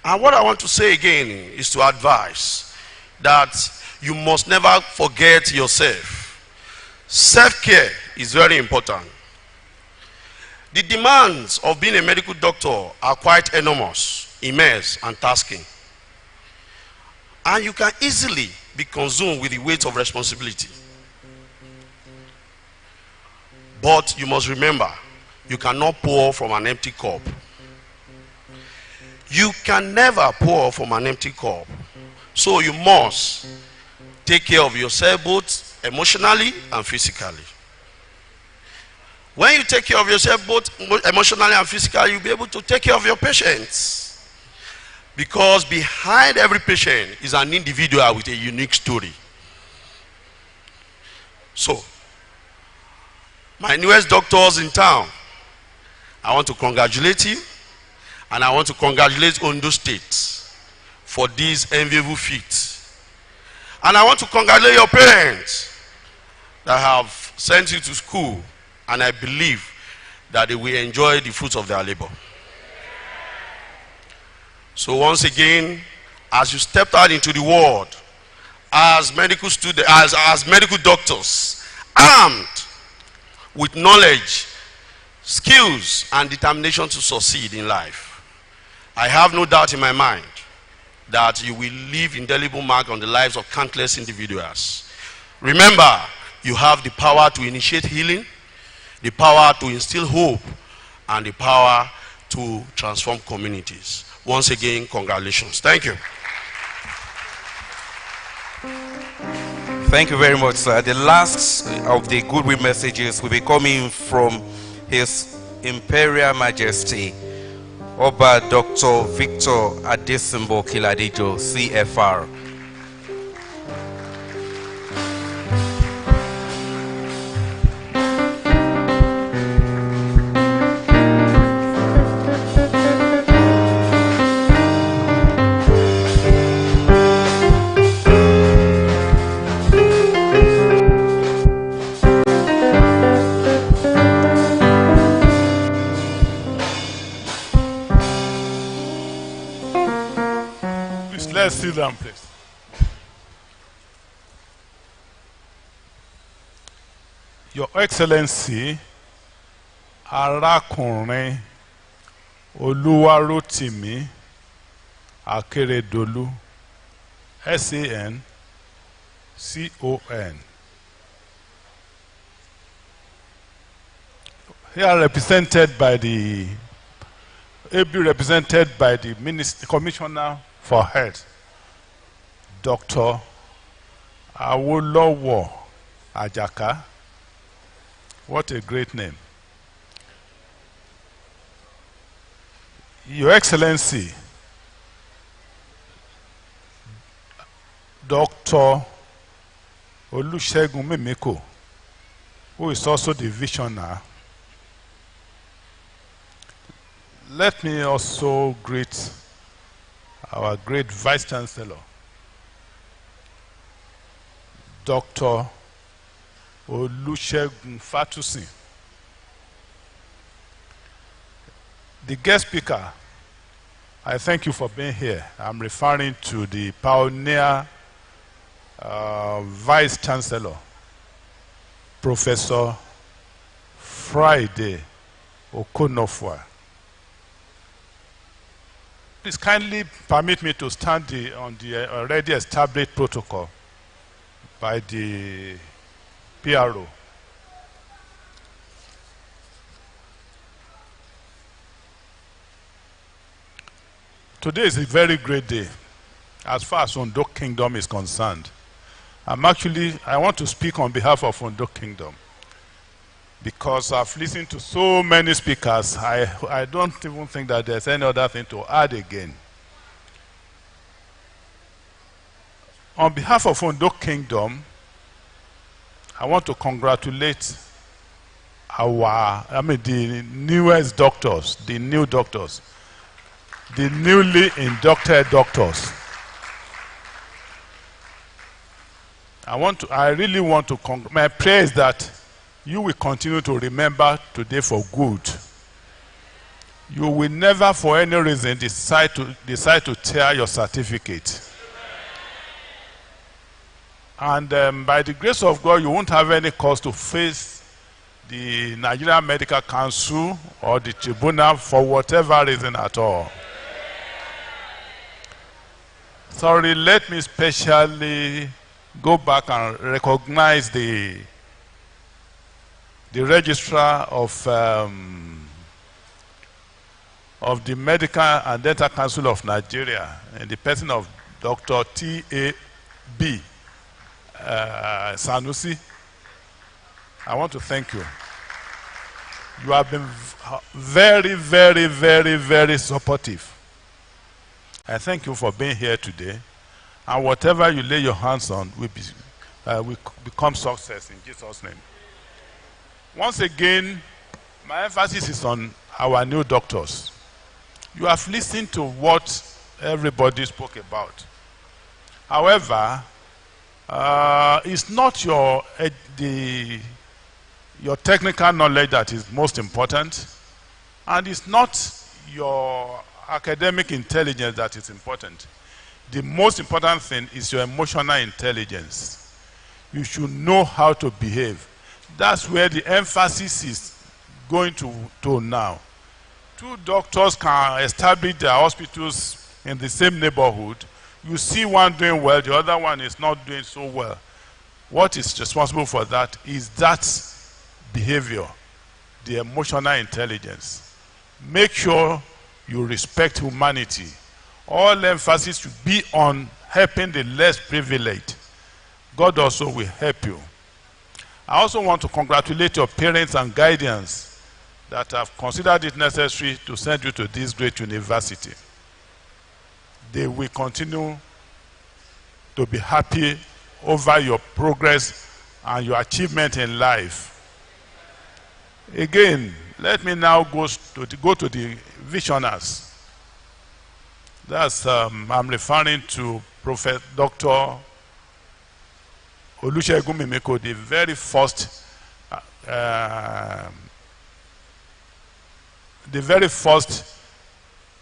And what I want to say again is to advise that you must never forget yourself. Self-care is very important. The demands of being a medical doctor are quite enormous, immense, and tasking. And you can easily be consumed with the weight of responsibility. But you must remember, you cannot pour from an empty cup. You can never pour from an empty cup. So you must take care of yourself both emotionally and physically. When you take care of yourself both emotionally and physically, you'll be able to take care of your patients. Because behind every patient is an individual with a unique story. So, my newest doctors in town, I want to congratulate you, and I want to congratulate Ondo State for this enviable feat. And I want to congratulate your parents that have sent you to school, and I believe that they will enjoy the fruits of their labor. So once again, as you stepped out into the world as medical students, as medical doctors, armed with knowledge, skills, and determination to succeed in life, I have no doubt in my mind that you will leave indelible mark on the lives of countless individuals. Remember, you have the power to initiate healing, the power to instill hope, and the power to transform communities. Once again, congratulations. Thank you. Thank you very much, sir. The last of the goodwill messages will be coming from His Imperial Majesty, Oba Dr. Victor Adesimbo Kiladijo, CFR. Let's sit down, please. Your Excellency, Arákùnrin Olúwarótìmí Akérédolú, SAN CON. Here represented by the Commissioner for Health, Dr. Awolowo Ajaka. What a great name. Your Excellency, Dr. Olusegun Mimiko, who is also the visionary. Let me also greet our great Vice Chancellor, Dr. Olusegun Fatusin. The guest speaker, I thank you for being here. I'm referring to the pioneer Vice Chancellor, Professor Friday Okonofwa. Please kindly permit me to stand on the already established protocol by the PRO. Today is a very great day as far as Ondo Kingdom is concerned. I want to speak on behalf of Ondo Kingdom because I've listened to so many speakers. I don't even think that there's any other thing to add again. On behalf of Ondo Kingdom, I want to congratulate the newest doctors, the new doctors, the newly inducted doctors. I really want to, my prayer is that you will continue to remember today for good. You will never for any reason decide to tear your certificate. And by the grace of God, you won't have any cause to face the Nigerian Medical Council or the tribunal for whatever reason at all. Sorry, let me specially go back and recognize the the registrar of the Medical and Dental Council of Nigeria, in the person of Dr. T.A.B. Sanusi. I want to thank you. You have been very, very, very, very supportive. I thank you for being here today. And whatever you lay your hands on will become success in Jesus' name. Once again, my emphasis is on our new doctors. You have listened to what everybody spoke about. However, it's not your technical knowledge that is most important, and it's not your academic intelligence that is important. The most important thing is your emotional intelligence. You should know how to behave. That's where the emphasis is going to now. Two doctors can establish their hospitals in the same neighborhood. You see one doing well, the other one is not doing so well. What is responsible for that is that behavior, the emotional intelligence. Make sure you respect humanity. All emphasis should be on helping the less privileged. God also will help you. I also want to congratulate your parents and guardians that have considered it necessary to send you to this great university. They will continue to be happy over your progress and your achievement in life. Again, let me now go to the visionaries. That's I'm referring to Prophet Dr. Olusegun Mimiko, the very first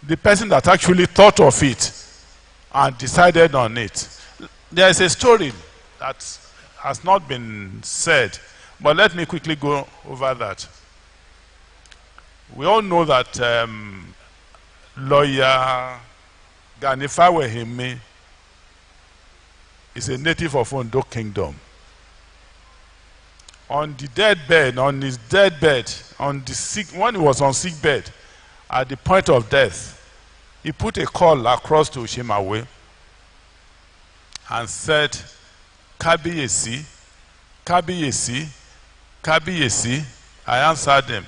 the person that actually thought of it and decided on it. There is a story that has not been said, but let me quickly go over that. We all know that lawyer Ganifawe Hime is a native of Ondo Kingdom. On his deathbed, when he was on sick bed, at the point of death, he put a call across to Shimawe and said, Kabiyesi, Kabiyesi, Kabiyesi. I answered him.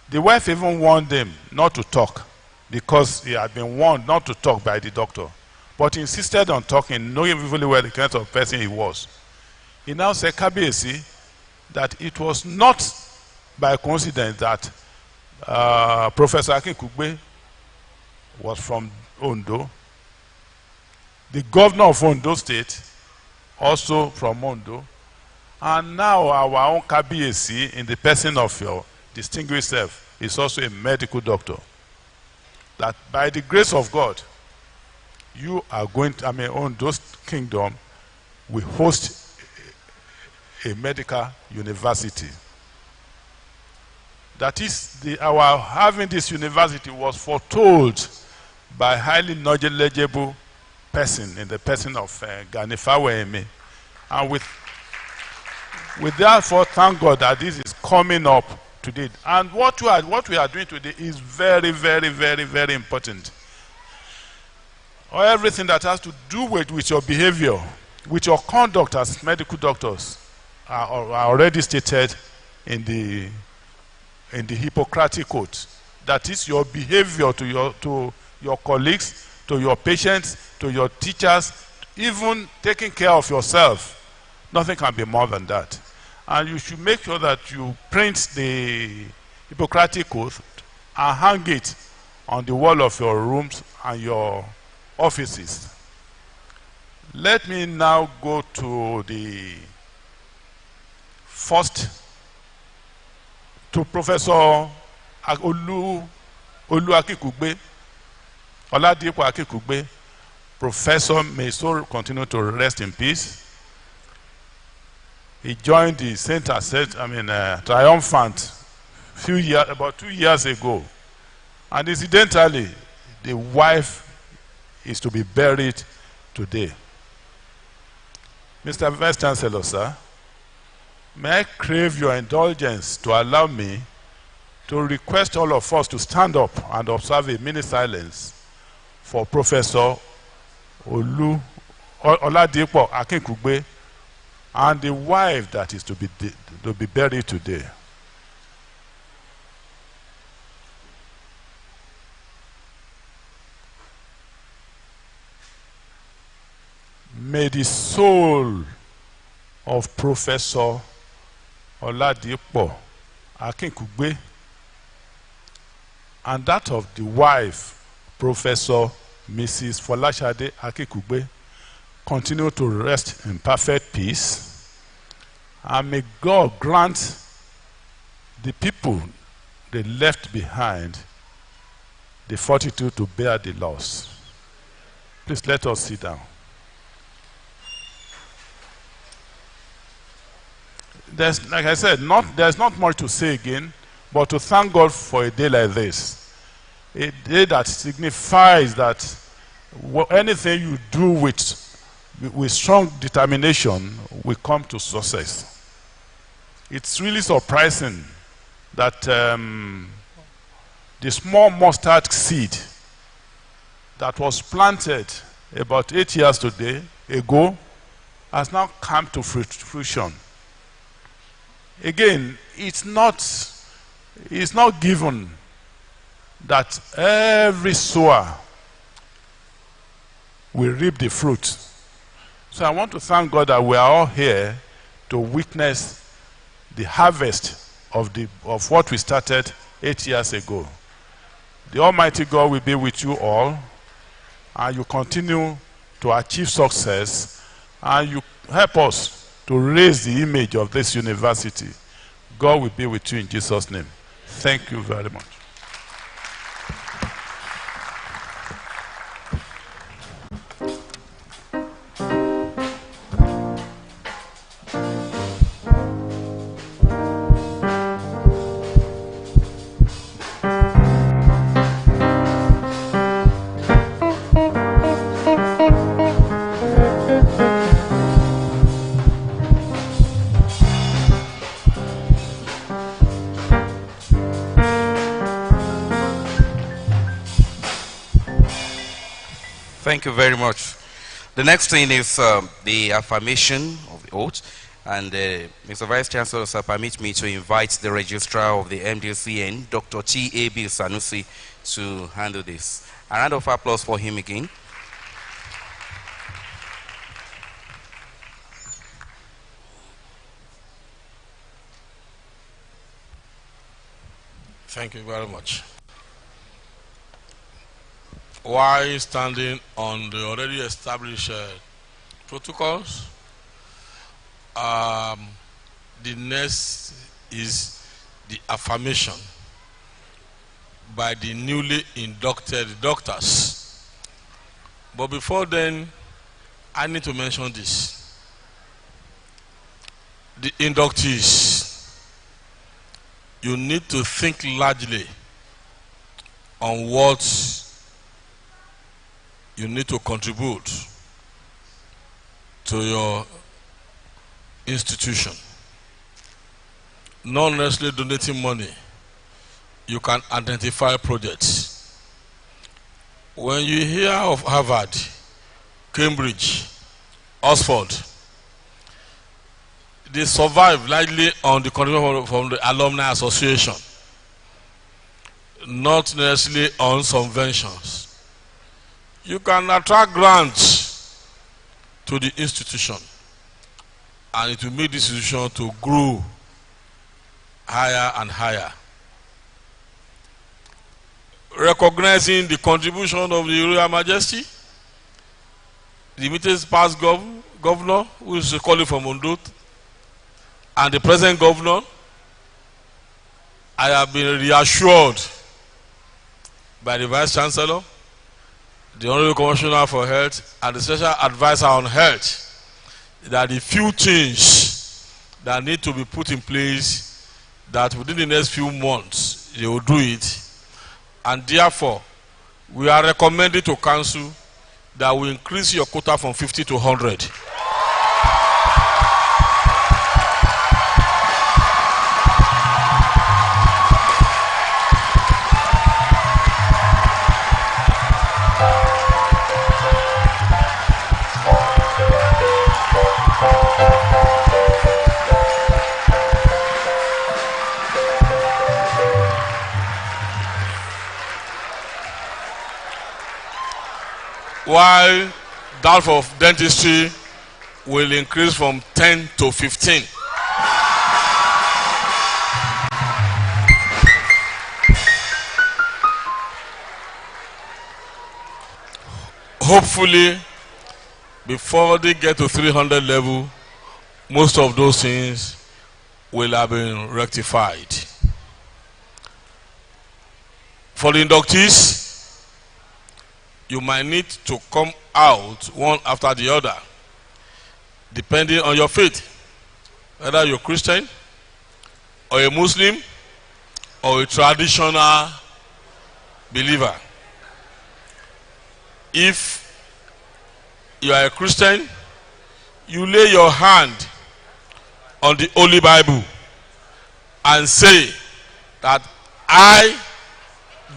The wife even warned him not to talk because he had been warned not to talk by the doctor. But he insisted on talking, knowing really well the kind of person he was. He now said, Kabiyesi, that it was not by coincidence that Professor Akin-Kugbe was from Ondo. The governor of Ondo State, also from Ondo. And now our own Kabiyesi, in the person of your distinguished self, is also a medical doctor. That by the grace of God, you are going to, Ondo Kingdom will host a medical university. That is, our having this university was foretold by a highly knowledgeable person in the person of Ganifawe Hime. And we therefore thank God that this is coming up today. And what we are doing today is very, very, very, very important. Everything that has to do with your behavior, with your conduct as medical doctors, are already stated in the Hippocratic Code. That is your behavior to your colleagues, to your patients, to your teachers, even taking care of yourself. Nothing can be more than that. And you should make sure that you print the Hippocratic Code and hang it on the wall of your rooms and your offices. Let me now go to the first, to Professor Oladipo Akin-Kugbe. Professor, may so continue to rest in peace. He joined the Center, Triumphant about 2 years ago. And incidentally, the wife is to be buried today. Mr. Vice Chancellor, sir, may I crave your indulgence to allow me to request all of us to stand up and observe a minute silence for Professor Oladipo Akinkugbe and the wife that is to be buried today. May the soul of Professor Oladipo Akinkugbe and that of the wife, Professor Mrs. Folashade Akinkugbe, continue to rest in perfect peace, and may God grant the people they left behind the fortitude to bear the loss. Please let us sit down. There's, like I said, there's not much to say again, but to thank God for a day like this. A day that signifies that anything you do with strong determination will come to success. It's really surprising that the small mustard seed that was planted about 8 years ago has now come to fruition. Again, it's not given that every sower will reap the fruit. So I want to thank God that we are all here to witness the harvest of what we started 8 years ago. The Almighty God will be with you all, and you continue to achieve success, and you help us to raise the image of this university. God will be with you in Jesus' name. Thank you very much. Thank you very much. The next thing is the affirmation of the oath. And Mr. Vice Chancellor, sir, permit me to invite the Registrar of the MDCN, Dr. T.A.B. Sanusi, to handle this. A round of applause for him again. Thank you very much. While standing on the already established protocols, the next is the affirmation by the newly inducted doctors. But before then, I need to mention this. The inductees, you need to think largely on what you need to contribute to your institution. Not necessarily donating money. You can identify projects. When you hear of Harvard, Cambridge, Oxford, they survive largely on the contribution from the Alumni Association, not necessarily on subventions. You can attract grants to the institution, and it will make the institution to grow higher and higher. Recognizing the contribution of the Royal Majesty, the immediate past governor, who is calling from Ondo, and the present governor, I have been reassured by the Vice Chancellor, the Honorable Commissioner for Health, and the Special Advisor on Health, that the few things that need to be put in place, that within the next few months they will do it. And therefore, we are recommending to Council that we increase your quota from 50 to 100. while that of dentistry will increase from 10 to 15. Hopefully, before they get to 300 level, most of those things will have been rectified. For the inductees, you might need to come out one after the other, depending on your faith. Whether you're Christian, or a Muslim, or a traditional believer. If you are a Christian, you lay your hand on the Holy Bible and say that I,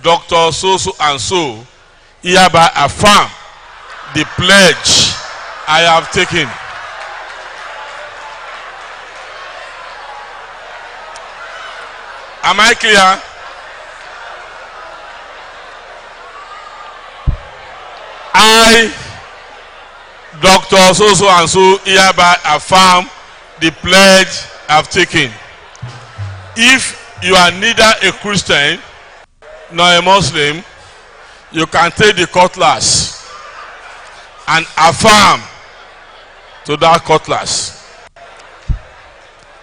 Dr. So and so, hereby affirm the pledge I have taken. Am I clear? I, Dr. So and so, hereby affirm the pledge I've taken. If you are neither a Christian nor a Muslim, you can take the cutlass and affirm to that cutlass.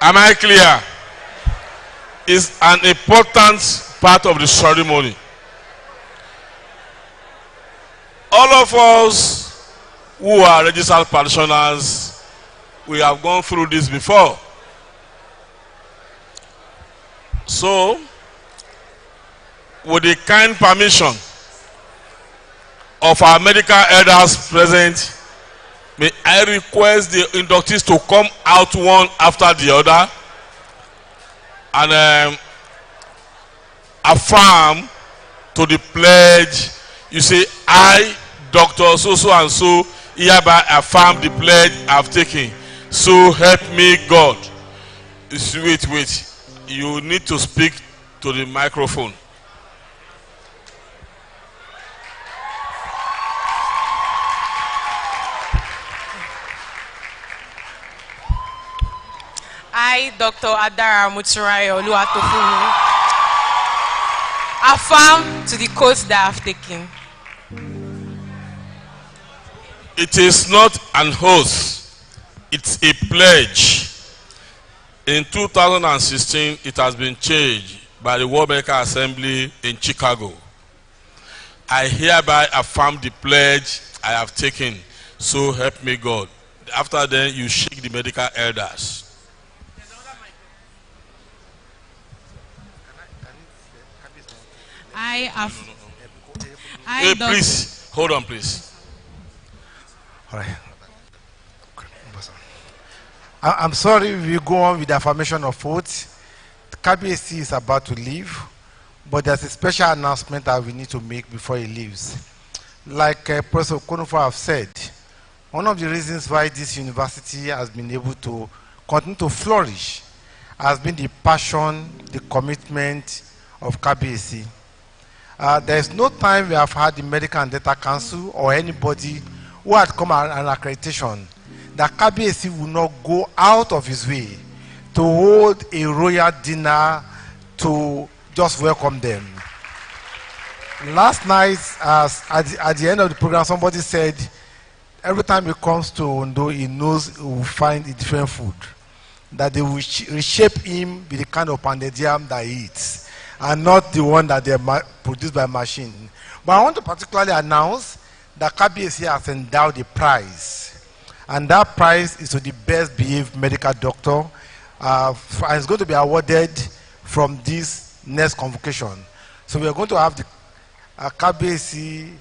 Am I clear? It's an important part of the ceremony. All of us who are registered practitioners, we have gone through this before. So, with the kind permission of our medical elders present, may I request the inductees to come out one after the other and affirm to the pledge. You say, I, Dr. So and so, hereby affirm the pledge I've taken. So help me God. Wait. You need to speak to the microphone. I, Dr. Adara Muturayo Oluwatofumi, affirm to the course that I've taken. It is not an oath, it's a pledge. In 2016, it has been changed by the World Medical Assembly in Chicago. I hereby affirm the pledge I have taken. So help me God. After then, you shake the medical elders. Hey, please, hold on, please. All right. I'm sorry we go on with the affirmation of oath. KBAC is about to leave, but there's a special announcement that we need to make before he leaves. Like Professor Konofo have said, one of the reasons why this university has been able to continue to flourish has been the passion, the commitment of KBAC. There is no time we have had the Medical and Dental Council or anybody who had come an accreditation that KBAC will not go out of his way to hold a royal dinner to just welcome them. Last night, at the end of the program, somebody said, every time he comes to Ondo, he knows he will find a different food, that they will reshape him with the kind of pounded yam that he eats, and not the one that they produced by machine. But I want to particularly announce that KBAC has endowed a prize. And that prize is to the best behaved medical doctor. And it's going to be awarded from this next convocation. So we are going to have the KBAC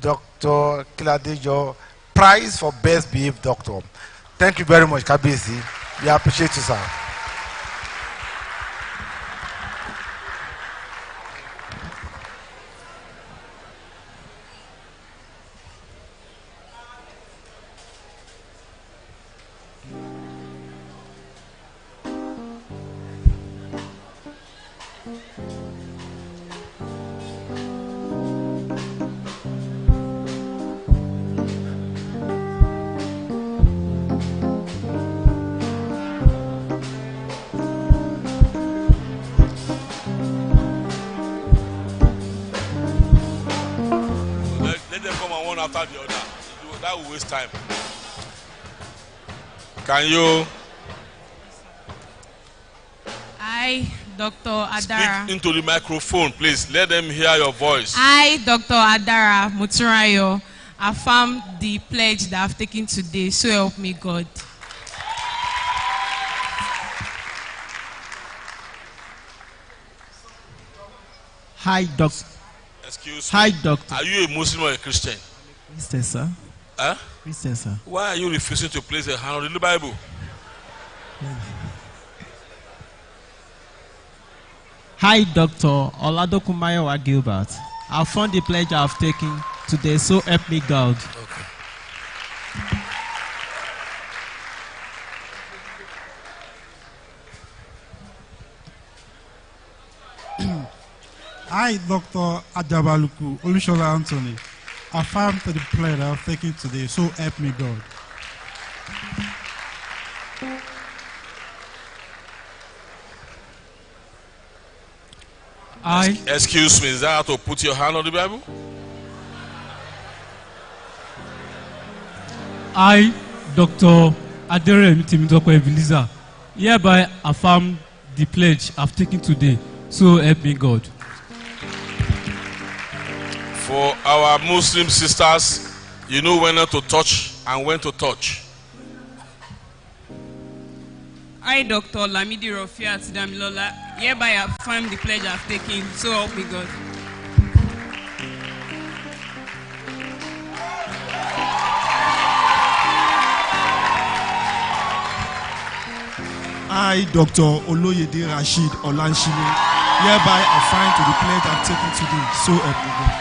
Dr. Kiladejo prize for best behaved doctor. Thank you very much, KBAC. We appreciate you, sir. one after the other. That will waste time. Can you I, Dr. Adara. speak into the microphone, please? Let them hear your voice. I, Dr. Adara Muturayo, affirm the pledge that I've taken today. So help me God. Hi, Doctor. Excuse me. Hi, Doctor. Are you a Muslim or a Christian? Christian, sir. Huh? Christian, sir. Why are you refusing to place a hand on the Bible? Hi, Dr. Oladokumayowa Gilbert. I found the pledge I've taken today, so help me God. Okay. I, Dr. Adabaluku Olushola Anthony, affirm to the pledge I've taken today, so help me God. Excuse me, is that how to put your hand on the Bible? I, Dr. Adere Timidoko Ebenezer, hereby affirm the pledge I've taken today, so help me God. For our Muslim sisters, you know when not to touch and when to touch. I, Dr. Lamidi Rofiat Damilola, hereby affirm the pledge I've taken. So help me God. I, Dr. Oloyede Rashid Olanshile, hereby affirm to the pledge I've taken today, so help me God.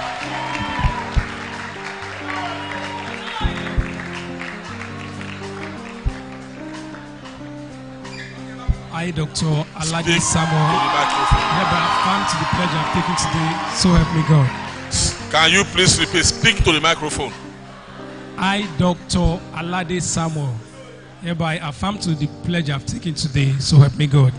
I, Dr. Alade Samuel, hereby affirm to the pledge I've taken today, so help me God. Can you please repeat? Speak to the microphone. I, Dr. Alade Samuel, hereby affirm to the pledge I've taken today, so help me God.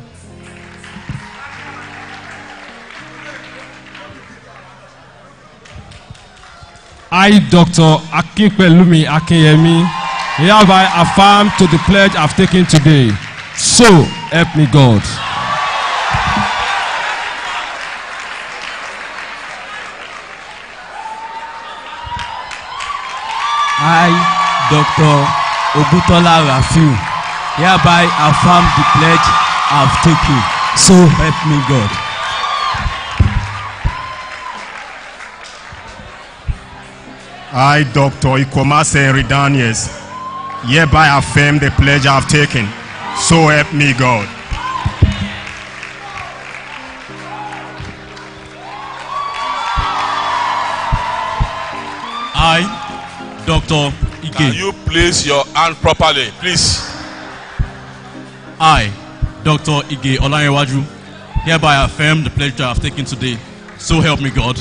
I, Dr. Akinpelumi Akinyemi, hereby affirm to the pledge I've taken today, so help me God. I, Dr. Ogutola Rafiu, hereby affirm the pledge I've taken, so help me God. I, Dr. Ikomase Ridanies, hereby affirm the pledge I've taken, so help me God. I, Dr. Ige. Can you place your hand properly, please? I, Dr. Ige Olayewaju, hereby affirm the pledge I've taken today, so help me God.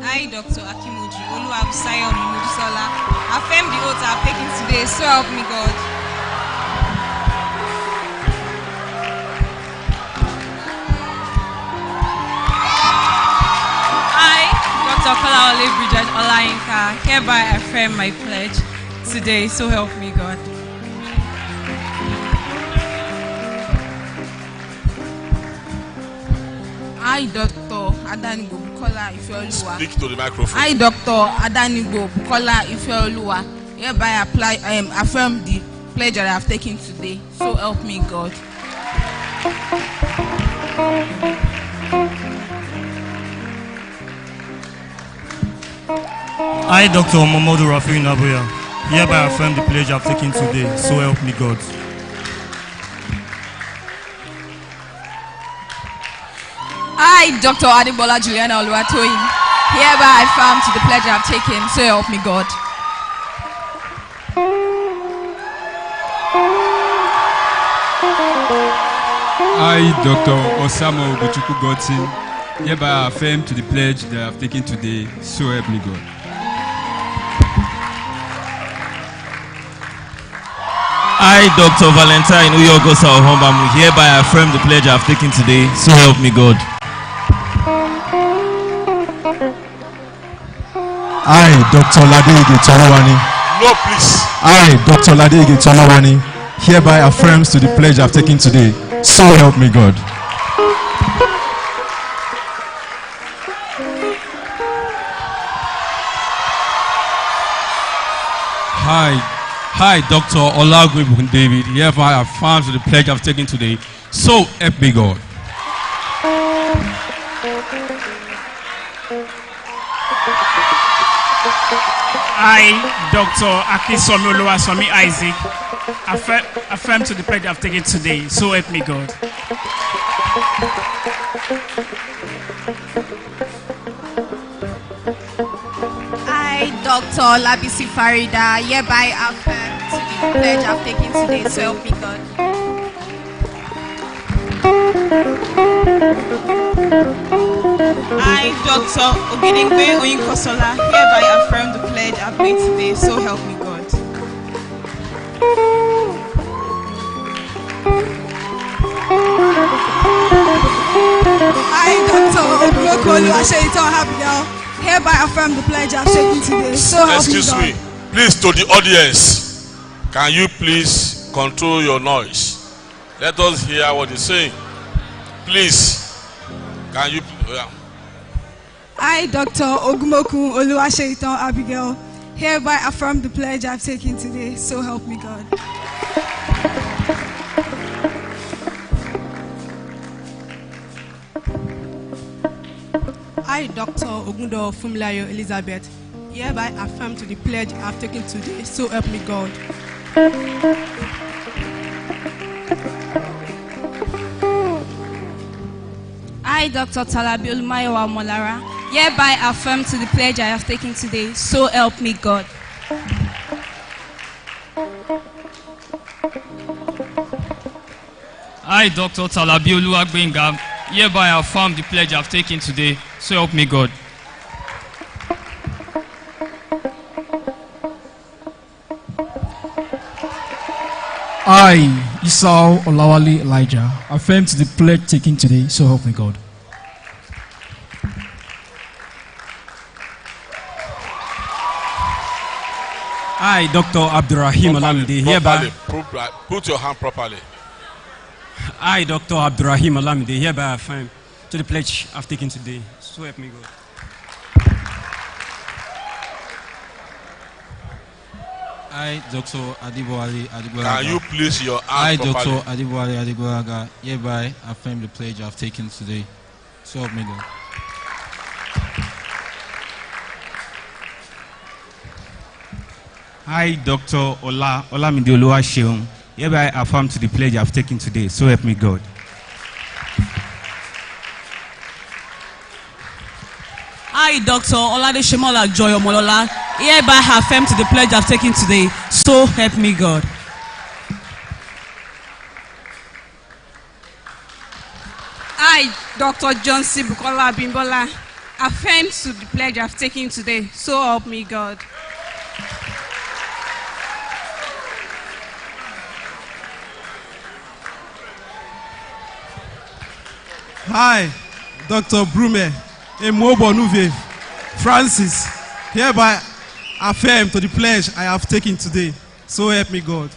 I, Dr. Akimuji Oluwabusayo Mimudisola, affirm the oath I've taken today, so help me God. I, Dr. Kolaole Bridget Olayinka, hereby affirm my pledge today, so help me God. I, Dr. Adanigo Bukola Ifeoluwa. Speak to the microphone. I, Dr. Adanigo Bukola Ifeoluwa, hereby affirm the pledge that I have taken today. So help me God. I, Dr. Momodu Rafi Nabuya, hereby affirm the pledge I've taken today, so help me God. I, Dr. Adibola Juliana Oluwatoyin, hereby affirm to the pledge I've taken, so help me God. I, Dr. Osama Ogochukwu Godson, hereby affirm to the pledge that I've taken today, so help me God. I, Dr. Valentine Uyogosa Ohombamu, hereby affirm the pledge I have taken today. So help me God. I, Dr. Ladege Tolawani. No, please. I, Dr. Ladege Tolawani, hereby affirms to the pledge I've taken today. So help me God. Hi, Dr. Olagwebun David, hereby affirm to the pledge I've taken today. So help me God. I, Dr. Akisomi Oluwasomi Isaac, affirm to the pledge I've taken today. So help me God. I, Dr. Labisi Farida, hereby affirm to the pledge I've taken today. So help me God. I, Dr. Ogedengbe Oyinkosola, hereby affirm the pledge I've made today. So help me God. I, Dr. Ogunmoko Oluwaseyitan Abigail, hereby affirm the pledge I've taken today. So help me Excuse God. me. Please, to the audience, can you please control your noise? Let us hear what he's saying. Please, can you? Yeah. I, Dr. Ogunmoko Oluwaseyitan Abigail, hereby affirm the pledge I've taken today. So help me God. I, Dr. Ogundo Fumilayo Elizabeth, hereby affirm to the pledge I've taken today. So help me God. I, Dr. Talabi Olumayowa Molara, hereby affirm to the pledge I have taken today. So help me God. I, Dr. Talabi Oluwagbenga, hereby affirm the pledge I've taken today. So help me God. I, Esau Olawale Elijah, affirm to the pledge taken today. So help me God. I, Dr. Abdurrahim Olamide, hereby. Put your hand properly. I, Dr. Abdurrahim Olamide, hereby affirm to the pledge I've taken today. So help me God. I, Dr. Adibowale Adigboraga. Can you place your I, hand properly? Dr. Adibowale Adigboraga, hereby affirm the pledge I've taken today. So help me God. I, Dr. Olamide Oluwaseun, hereby affirm to the pledge I've taken today. So help me God. I, Dr. Oladeshemola Joy Omolola, hereby affirm to the pledge I've taken today. So help me God. I, Dr. John C. Bukola Bimbola, affirm to the pledge I've taken today. So help me God. Hi, Dr. Brume Emobonuve Francis, hereby affirm to the pledge I have taken today. So help me God.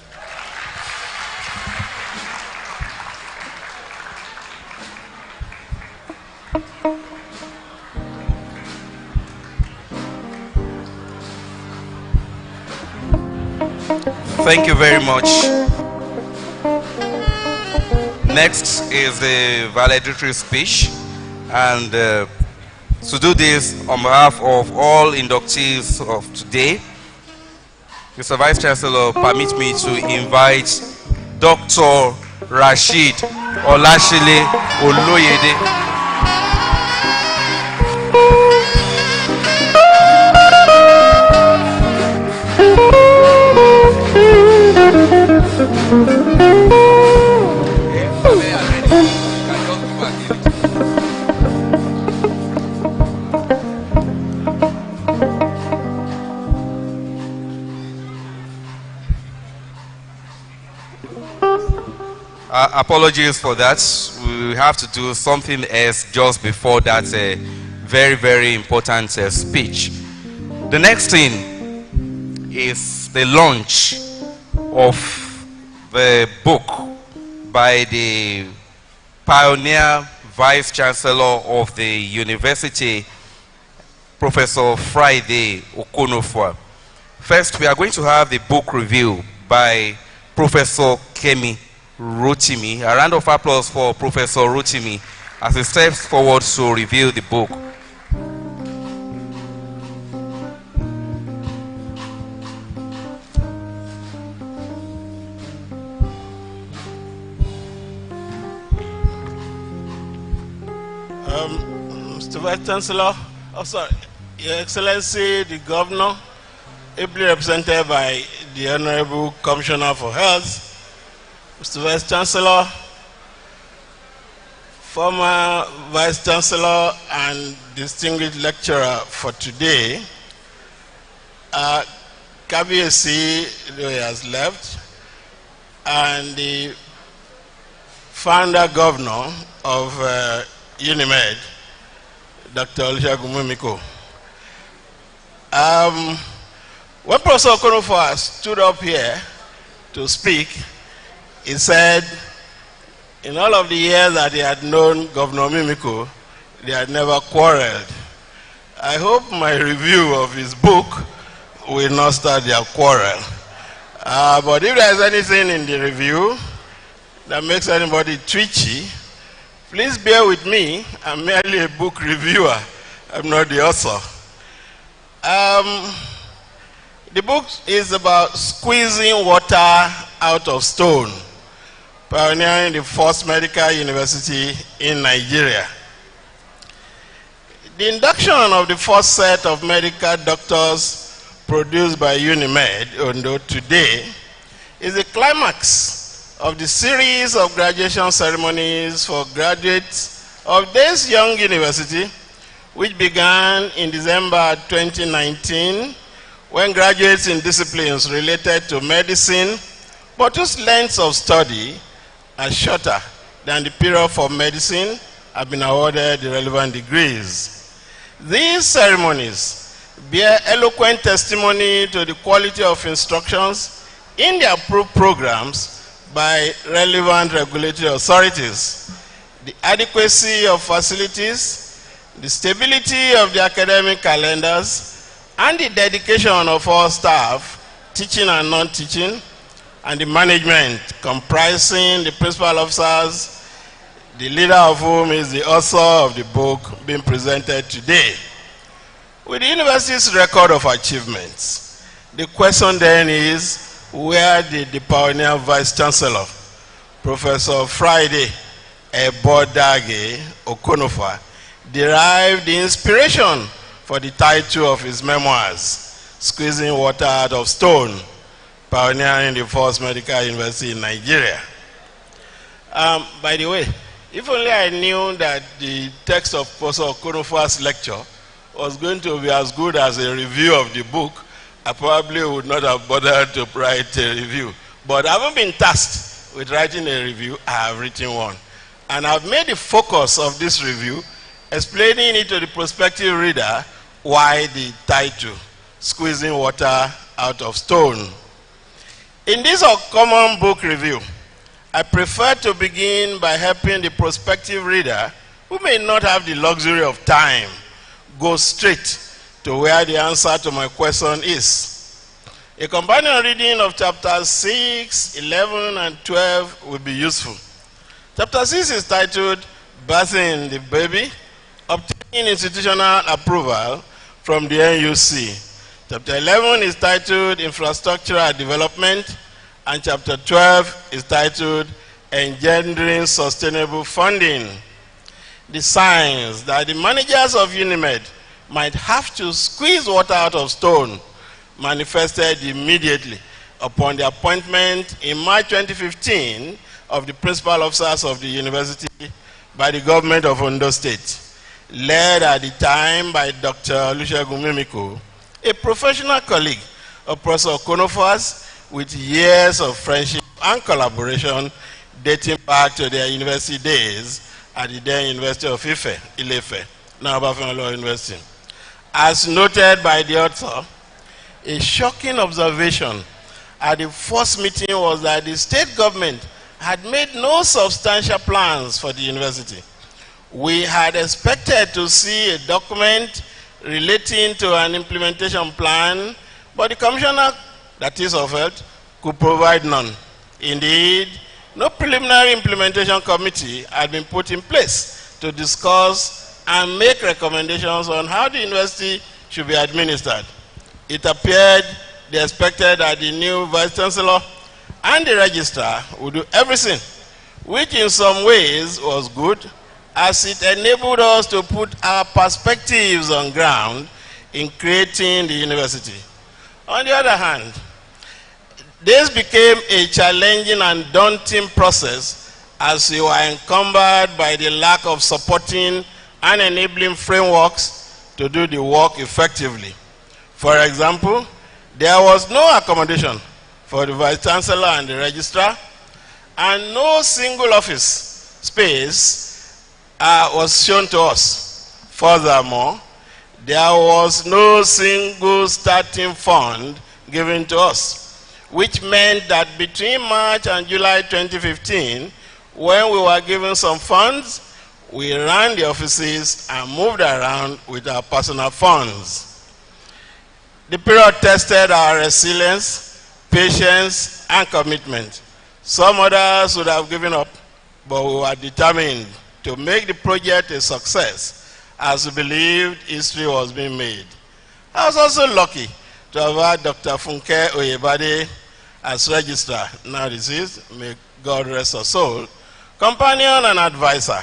Thank you very much. Next is the valedictory speech, and to do this on behalf of all inductees of today, Mr. Vice Chancellor, permit me to invite Dr. Rashid Olashile Oloyede. Apologies for that. We have to do something else just before that very, very important speech. The next thing is the launch of the book by the pioneer Vice Chancellor of the University, Professor Friday Okonofwa. First, we are going to have the book review by Professor Kemi Rotimi. A round of applause for Professor Rotimi as he steps forward to review the book. Mr. Vice Chancellor, Your Excellency, the Governor, ably represented by the Honorable Commissioner for Health, Mr. Vice Chancellor, former Vice Chancellor and distinguished lecturer for today, KBSC, though he has left, and the founder governor of UNIMED, Dr. Olusegun Mimiko. When Professor Okonofwa stood up here to speak, he said, in all of the years that he had known Governor Mimiko, they had never quarreled. I hope my review of his book will not start their quarrel. But if there is anything in the review that makes anybody twitchy, please bear with me. I'm merely a book reviewer. I'm not the author. The book is about squeezing water out of stone, pioneering the first medical university in Nigeria. The induction of the first set of medical doctors produced by UNIMED, Ondo, today is the climax of the series of graduation ceremonies for graduates of this young university, which began in December 2019, when graduates in disciplines related to medicine, but whose lengths of study are shorter than the period for medicine, have been awarded the relevant degrees. These ceremonies bear eloquent testimony to the quality of instructions in the approved programs by relevant regulatory authorities, the adequacy of facilities, the stability of the academic calendars, and the dedication of all staff, teaching and non-teaching, and the management comprising the principal officers, the leader of whom is the author of the book being presented today. With the university's record of achievements, the question then is, where did the pioneer Vice Chancellor, Professor Friday Ebodage Okonofwa, derive the inspiration for the title of his memoirs, Squeezing Water Out of Stone, pioneering the first medical university in Nigeria? By the way, if only I knew that the text of Professor Okonofwa's lecture was going to be as good as a review of the book, I probably would not have bothered to write a review. But having been tasked with writing a review, I have written one. And I've made the focus of this review explaining it to the prospective reader why the title, Squeezing Water Out of Stone. In this common book review, I prefer to begin by helping the prospective reader who may not have the luxury of time go straight to where the answer to my question is. A companion reading of chapters 6, 11, and 12 will be useful. Chapter 6 is titled Birthing the Baby, Obtaining Institutional Approval from the NUC. Chapter 11 is titled Infrastructural Development, and chapter 12 is titled Engendering Sustainable Funding. The signs that the managers of UNIMED might have to squeeze water out of stone manifested immediately upon the appointment in March 2015 of the principal officers of the university by the government of Ondo State, led at the time by Dr. Olusegun Mimiko, a professional colleague of Professor Okonofwa's with years of friendship and collaboration dating back to their university days at the then University of Ife, now Obafemi University. As noted by the author, a shocking observation at the first meeting was that the state government had made no substantial plans for the university. We had expected to see a document relating to an implementation plan, but the commissioner, that is of health, could provide none. Indeed, no preliminary implementation committee had been put in place to discuss and make recommendations on how the university should be administered. It appeared they expected that the new vice chancellor and the registrar would do everything, which in some ways was good, as it enabled us to put our perspectives on ground in creating the university. On the other hand, this became a challenging and daunting process as we were encumbered by the lack of supporting and enabling frameworks to do the work effectively. For example, there was no accommodation for the vice chancellor and the registrar, and no single office space was shown to us. Furthermore, there was no single starting fund given to us, which meant that between March and July 2015, when we were given some funds, we ran the offices and moved around with our personal funds. The period tested our resilience, patience, and commitment. Some others would have given up, but we were determined to make the project a success, as we believed history was being made. I was also lucky to have had Dr. Funke Oyebade as registrar, now deceased, may God rest her soul, companion and advisor.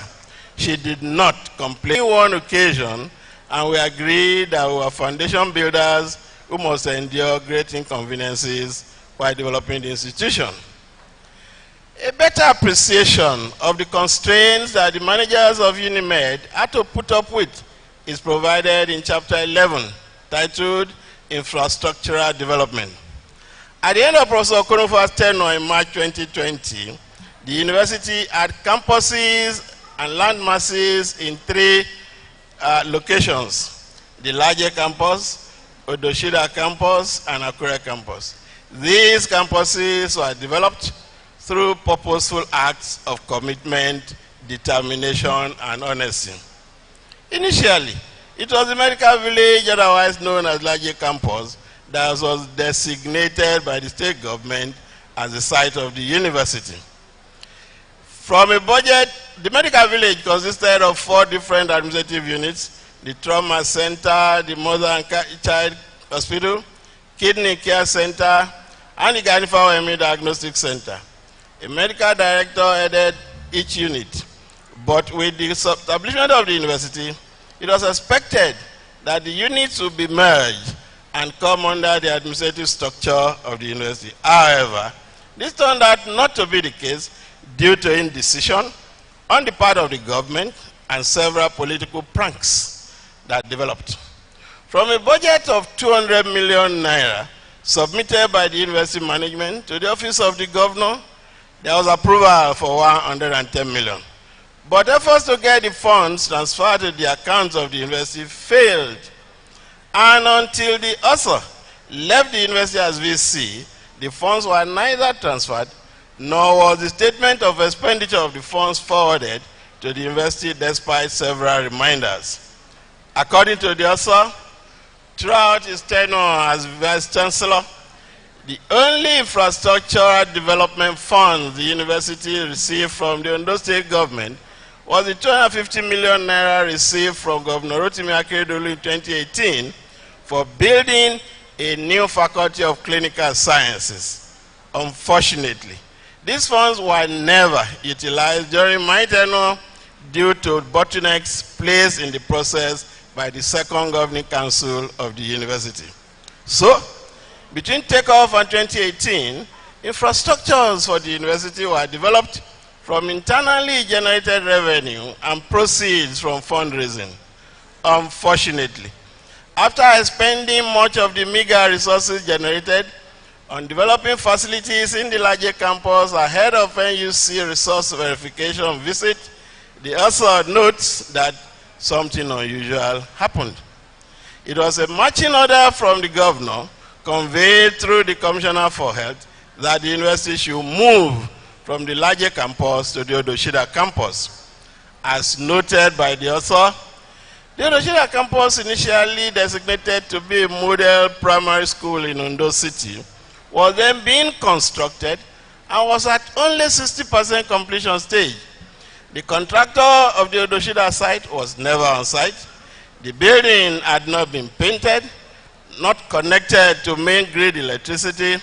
She did not complain on one occasion, and we agreed that we were foundation builders who must endure great inconveniences while developing the institution. A better appreciation of the constraints that the managers of UNIMED had to put up with is provided in Chapter 11, titled Infrastructural Development. At the end of Professor Okonofo's tenure in March 2020, the university had campuses and land masses in 3 locations: the larger campus, Odoshida campus, and Akure campus. These campuses were developed through purposeful acts of commitment, determination, and honesty. Initially, it was the medical village, otherwise known as Laje campus, that was designated by the state government as the site of the university. From a budget, the medical village consisted of 4 different administrative units: the trauma center, the mother and child hospital, kidney care center, and the Ganifa diagnostic center. A medical director headed each unit, but with the establishment of the university, it was expected that the units would be merged and come under the administrative structure of the university. However, this turned out not to be the case due to indecision on the part of the government and several political pranks that developed. From a budget of 200 million naira submitted by the university management to the office of the governor, there was approval for 110 million. But efforts to get the funds transferred to the accounts of the university failed. And until the author left the university as VC, the funds were neither transferred, nor was the statement of expenditure of the funds forwarded to the university despite several reminders. According to the author, throughout his tenure as Vice Chancellor, the only infrastructural development funds the university received from the Ondo State government was the 250 million naira received from Governor Rotimi Akeredolu in 2018 for building a new faculty of clinical sciences. Unfortunately, these funds were never utilized during my tenure due to bottlenecks placed in the process by the second governing council of the university. So, between takeoff and 2018, infrastructures for the university were developed from internally generated revenue and proceeds from fundraising. Unfortunately, after spending much of the meager resources generated, on developing facilities in the larger campus ahead of NUC resource verification visit, the author notes that something unusual happened. It was a marching order from the governor conveyed through the Commissioner for Health that the university should move from the larger campus to the Odoshida campus. As noted by the author, the Odoshida campus, initially designated to be a model primary school in Ondo City, was then being constructed and was at only 60% completion stage. The contractor of the Odoshida site was never on site. The building had not been painted, not connected to main grid electricity.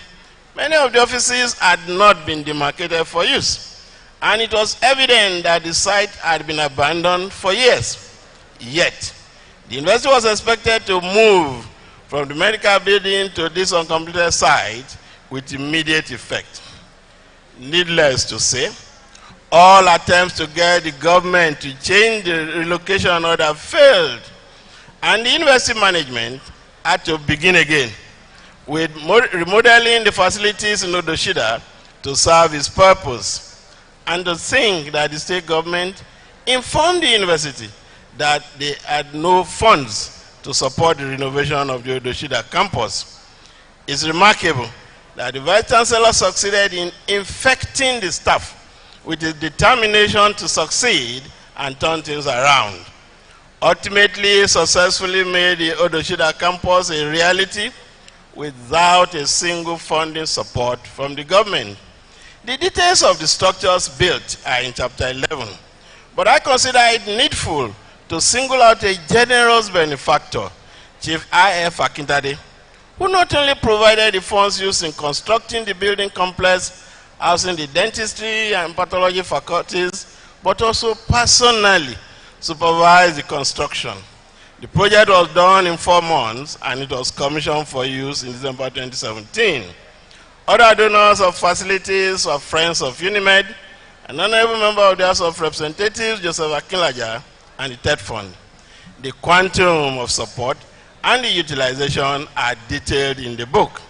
Many of the offices had not been demarcated for use, and it was evident that the site had been abandoned for years. Yet, the university was expected to move from the medical building to this uncompleted site with immediate effect. Needless to say, all attempts to get the government to change the relocation order failed, and the university management had to begin again with remodeling the facilities in Odoshida to serve its purpose. And to think that the state government informed the university that they had no funds to support the renovation of the Odoshida campus. It's remarkable that the Vice Chancellor succeeded in infecting the staff with his determination to succeed and turn things around. Ultimately, successfully made the Odoshida campus a reality without a single funding support from the government. The details of the structures built are in chapter 11, but I consider it needful to single out a generous benefactor, Chief I.F. Akintade, who not only provided the funds used in constructing the building complex, housing the dentistry and pathology faculties, but also personally supervised the construction. The project was done in 4 months, and it was commissioned for use in December 2017. Other donors of facilities were Friends of Unimed, an honorable member of the House of Representatives, Joseph Akinlaja, and the TED Fund. The quantum of support and the utilization are detailed in the book.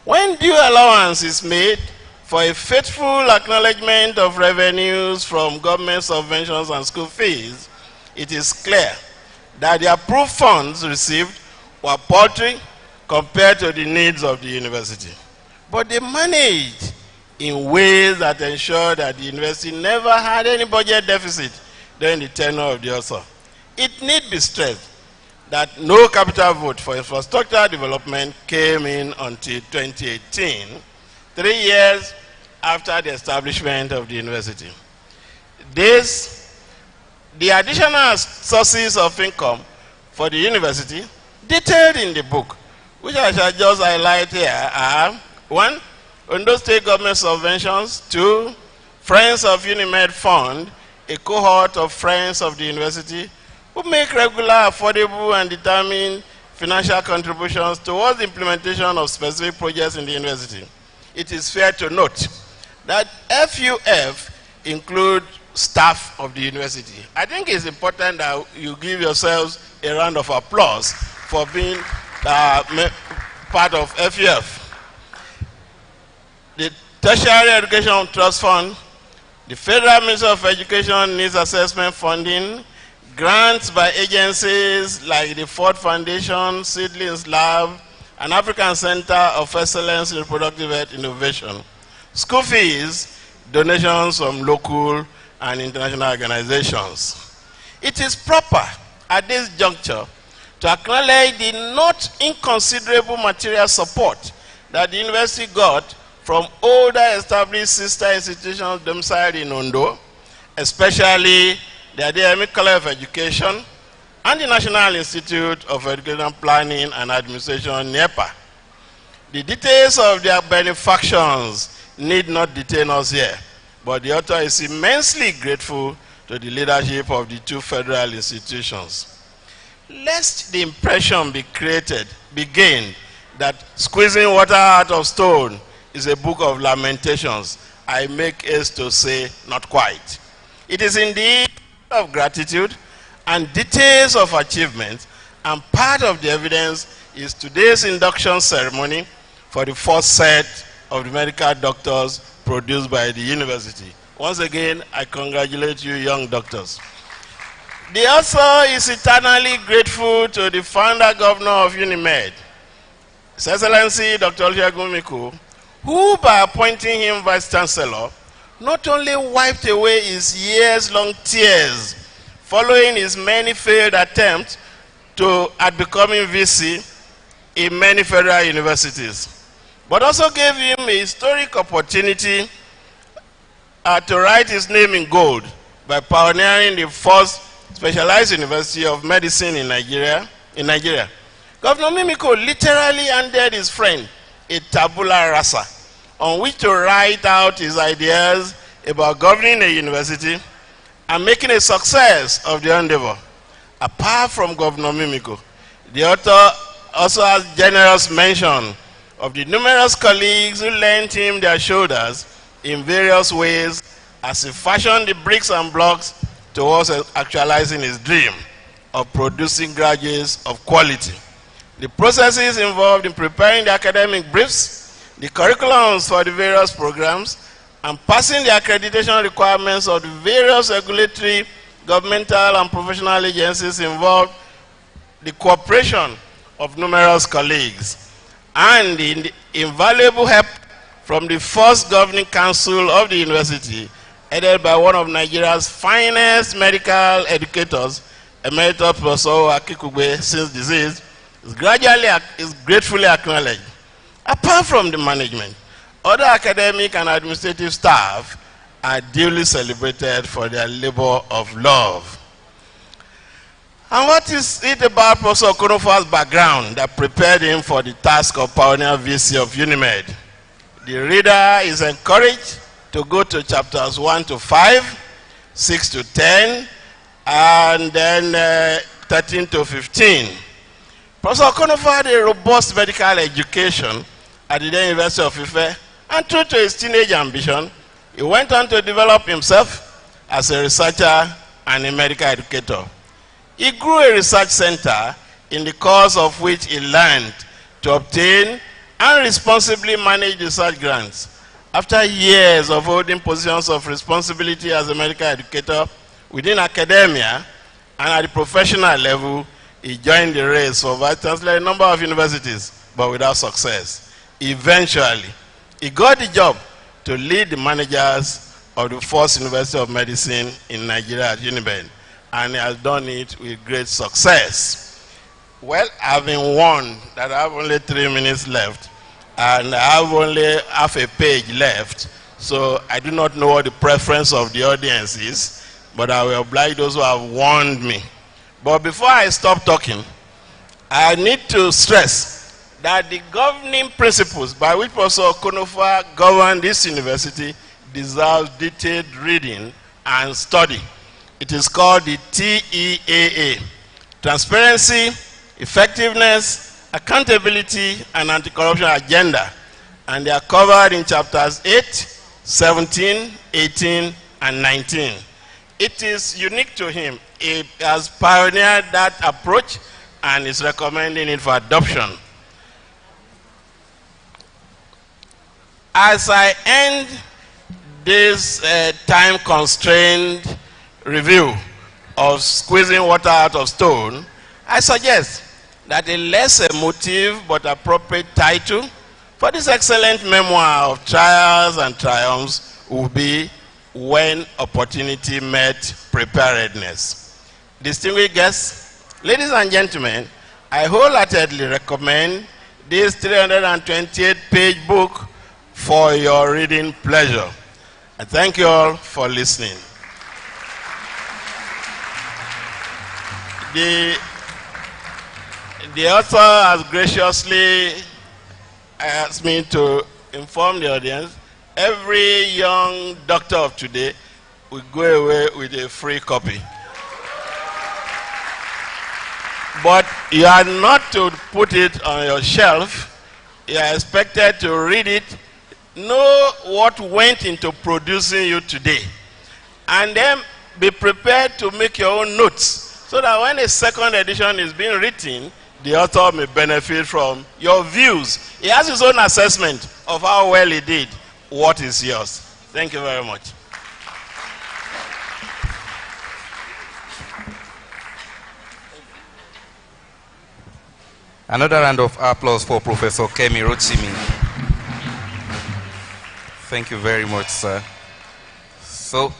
When due allowance is made for a faithful acknowledgement of revenues from government subventions and school fees, it is clear that the approved funds received were paltry compared to the needs of the university. But they managed in ways that ensured that the university never had any budget deficit during the tenure of the author. It need be stressed that no capital vote for infrastructure development came in until 2018, 3 years after the establishment of the university. The additional sources of income for the university, detailed in the book, which I shall just highlight here, are 1, Ondo State government subventions; 2, Friends of Unimed Fund, a cohort of friends of the university who make regular, affordable, and determined financial contributions towards the implementation of specific projects in the university. It is fair to note that FUF include staff of the university. I think it's important that you give yourselves a round of applause for being part of FUF. The Tertiary Education Trust Fund, the Federal Ministry of Education Needs Assessment Funding, grants by agencies like the Ford Foundation, Seedlings Lab, and African Center of Excellence in Reproductive Health Innovation. School fees, donations from local and international organizations. It is proper at this juncture to acknowledge the not inconsiderable material support that the university got from older established sister institutions domiciled in Ondo, especially the Academic College of Education and the National Institute of Education Planning and Administration, NEPA. The details of their benefactions need not detain us here, but the author is immensely grateful to the leadership of the 2 federal institutions. Lest the impression be gained that squeezing water out of stone is a book of lamentations, I make haste to say not quite. It is indeed of gratitude and details of achievements, and part of the evidence is today's induction ceremony, for the first set of the medical doctors produced by the university. Once again, I congratulate you, young doctors. The author is eternally grateful to the founder governor of UNIMED, His Excellency Dr. Olusegun Miko, who by appointing him vice chancellor, not only wiped away his years-long tears following his many failed attempts at becoming VC in many federal universities, but also gave him a historic opportunity to write his name in gold by pioneering the first specialized university of medicine in Nigeria. Governor Mimiko literally handed his friend a tabula rasa on which to write out his ideas about governing a university and making a success of the endeavor. Apart from Governor Mimiko, the author also has generous mention of the numerous colleagues who lent him their shoulders in various ways as he fashioned the bricks and blocks towards actualizing his dream of producing graduates of quality. The processes involved in preparing the academic briefs, the curriculums for the various programs, and passing the accreditation requirements of the various regulatory, governmental, and professional agencies involved the cooperation of numerous colleagues, and the invaluable help from the first governing council of the university, headed by one of Nigeria's finest medical educators, Emeritus Professor Akikugbe, since deceased, is gratefully acknowledged. Apart from the management, other academic and administrative staff are duly celebrated for their labor of love. And what is it about Professor Okonofa's background that prepared him for the task of pioneer VC of UNIMED? The reader is encouraged to go to chapters 1 to 5, 6 to 10, and then 13 to 15. Professor Okonofa had a robust medical education at the University of Ife, and true to his teenage ambition, he went on to develop himself as a researcher and a medical educator. He grew a research center in the course of which he learned to obtain and responsibly manage research grants. After years of holding positions of responsibility as a medical educator within academia and at the professional level, he joined the race for vice chancellor at a number of universities, but without success. Eventually, he got the job to lead the managers of the first University of Medicine in Nigeria at UNIMED, and he has done it with great success. Well, I've been warned that I have only 3 minutes left, and I have only half a page left, so I do not know what the preference of the audience is, but I will oblige those who have warned me. But before I stop talking, I need to stress that the governing principles by which Professor Okonofa governed this university deserves detailed reading and study. It is called the TEAA: Transparency, Effectiveness, Accountability, and Anti-Corruption Agenda. And they are covered in chapters 8, 17, 18, and 19. It is unique to him. He has pioneered that approach and is recommending it for adoption. As I end this time-constrained review of squeezing water out of stone, I suggest that a less emotive but appropriate title for this excellent memoir of trials and triumphs will be When Opportunity Met Preparedness. Distinguished guests, ladies and gentlemen, I wholeheartedly recommend this 328-page book for your reading pleasure. I thank you all for listening. The author has graciously asked me to inform the audience every young doctor of today will go away with a free copy. But you are not to put it on your shelf. You are expected to read it, know what went into producing you today, and then be prepared to make your own notes so that when a second edition is being written, the author may benefit from your views. He has his own assessment of how well he did. What is yours? Thank you very much. Another round of applause for Professor Kemi Rotimi. Thank you very much, sir. So,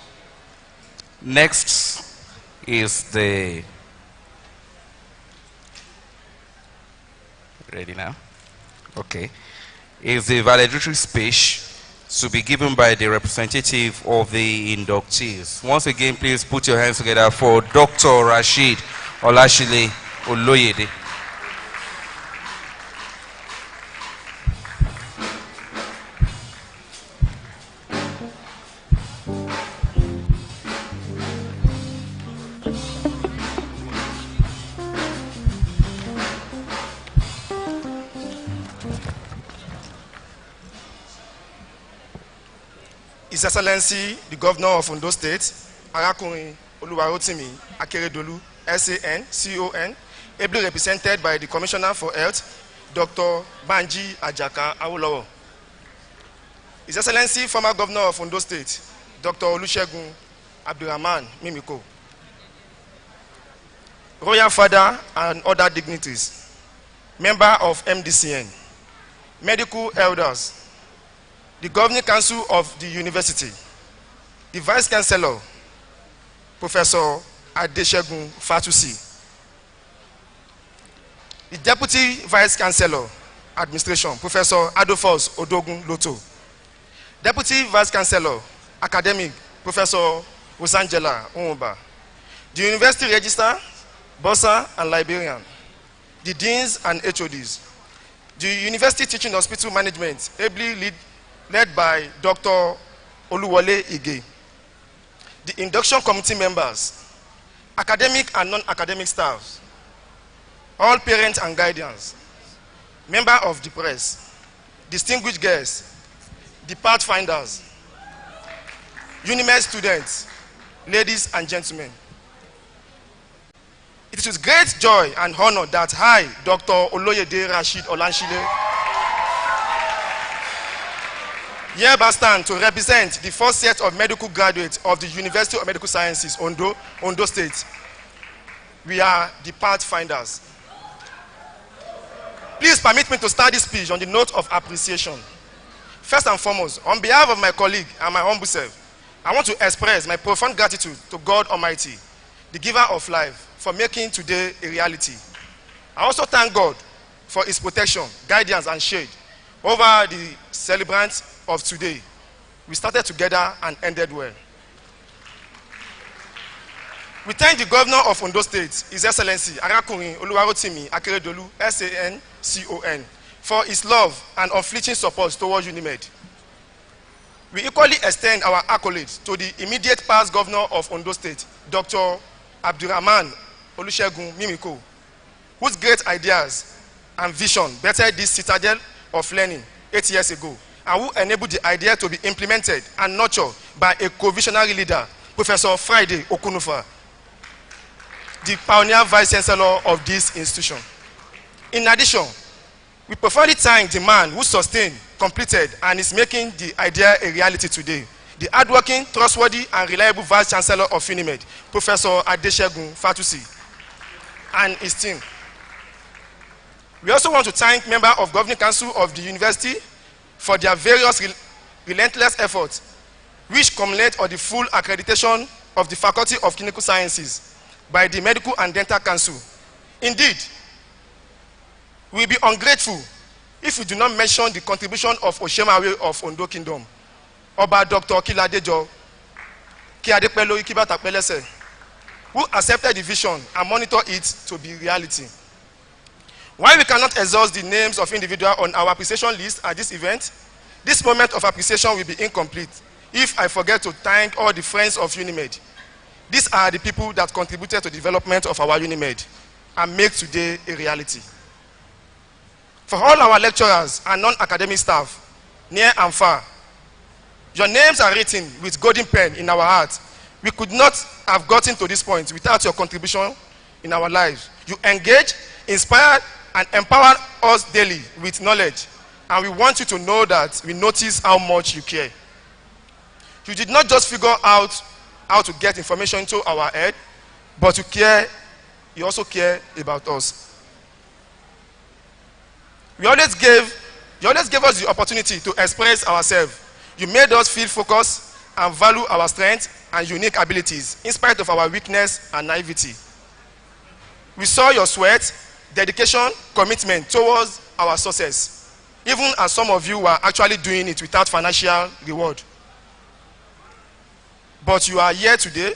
next is the... Ready now? Okay. Is the valedictory speech to be given by the representative of the inductees. Once again, please put your hands together for Dr. Rashid Olashile Oloyede. His Excellency, the Governor of Ondo State, Arakunrin Oluwarotimi Akeredolu, SAN, CON, ably represented by the Commissioner for Health, Dr. Banji Ajaka Awolowo. His Excellency, former Governor of Ondo State, Dr. Olusegun Abdulrahman Mimiko. Royal Father and other dignitaries, member of MDCN, medical elders, the Governing Council of the University, the Vice Chancellor, Professor Adeshegun Fatusi, the Deputy Vice Chancellor, Administration, Professor Adolphus Odogun Loto, Deputy Vice Chancellor, Academic, Professor Rosangela Onwuba, the University Registrar, Bossa and Librarian, the Deans and HODs, the University Teaching Hospital Management, ably led by Dr. Oluwole Ige, the induction committee members, academic and non-academic staff, all parents and guardians, member of the press, distinguished guests, the pathfinders, UNIMED students, ladies and gentlemen. It is with great joy and honor that I, Dr. Oloyede Rashid Olanshile, hereby stand to represent the first set of medical graduates of the University of Medical Sciences, Ondo State. We are the pathfinders. Please permit me to start this speech on the note of appreciation. First and foremost, on behalf of my colleague and my humble self, I want to express my profound gratitude to God Almighty, the giver of life, for making today a reality. I also thank God for his protection, guidance, and shade over the celebrants of today. We started together and ended well. We thank the Governor of Ondo State, His Excellency Arakunrin Oluwarotimi Akeredolu, SAN, CON, for his love and unflinching support towards UNIMED. We equally extend our accolades to the immediate past Governor of Ondo State, Dr. Abdulrahman Olusegun Mimiko, whose great ideas and vision bettered this citadel of learning 8 years ago, and who enabled the idea to be implemented and nurtured by a co-visionary leader, Professor Friday Okunufa, the pioneer Vice Chancellor of this institution. In addition, we profoundly thank the man who sustained, completed, and is making the idea a reality today, the hardworking, trustworthy, and reliable Vice Chancellor of UNIMED, Professor Adeshegun Fatusi, and his team. We also want to thank members of Governing Council of the University for their various relentless efforts, which culminate on the full accreditation of the Faculty of Clinical Sciences by the Medical and Dental Council. Indeed, we will be ungrateful if we do not mention the contribution of Oshemawe of Ondo Kingdom, Oba Dr. Kiladejo Kiadepelo Ikibata Pelese, who accepted the vision and monitor it to be reality. While we cannot exhaust the names of individuals on our appreciation list at this event, this moment of appreciation will be incomplete if I forget to thank all the friends of UNIMED. These are the people that contributed to the development of our UNIMED and make today a reality. For all our lecturers and non-academic staff, near and far, your names are written with golden pen in our hearts. We could not have gotten to this point without your contribution in our lives. You engaged, inspired, and empower us daily with knowledge. And we want you to know that we notice how much you care. You did not just figure out how to get information into our head, but you also care about us. You always gave us the opportunity to express ourselves. You made us feel focused and value our strengths and unique abilities in spite of our weakness and naivety. We saw your sweat, dedication, commitment towards our success, even as some of you were actually doing it without financial reward. But you are here today.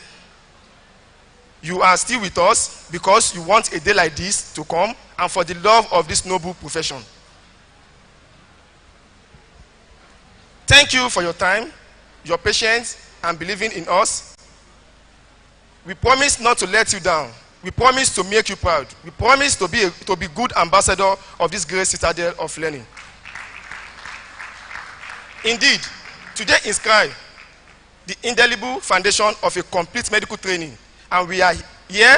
You are still with us because you want a day like this to come and for the love of this noble profession. Thank you for your time, your patience, and believing in us. We promise not to let you down. We promise to make you proud. We promise to be good ambassador of this great citadel of learning. Indeed, today inscribes the indelible foundation of a complete medical training, and we are here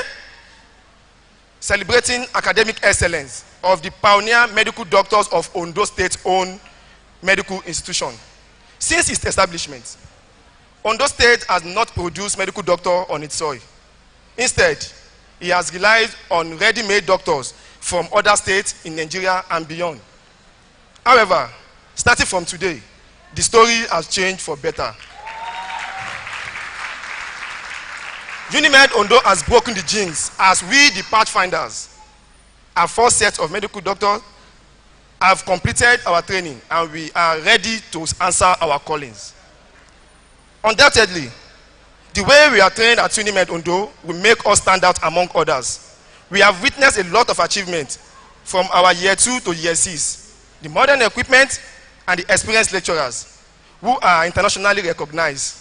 celebrating academic excellence of the pioneer medical doctors of Ondo State-owned medical institution. Since its establishment, Ondo State has not produced medical doctors on its soil. Instead, it has relied on ready-made doctors from other states in Nigeria and beyond. However, starting from today, the story has changed for better. Unimed Ondo has broken the jinx as we, the pathfinders, our first set of medical doctors, have completed our training and we are ready to answer our callings. Undoubtedly, the way we are trained at Unimed Ondo will make us stand out among others. We have witnessed a lot of achievement from our year 2 to year 6. The modern equipment and the experienced lecturers who are internationally recognized.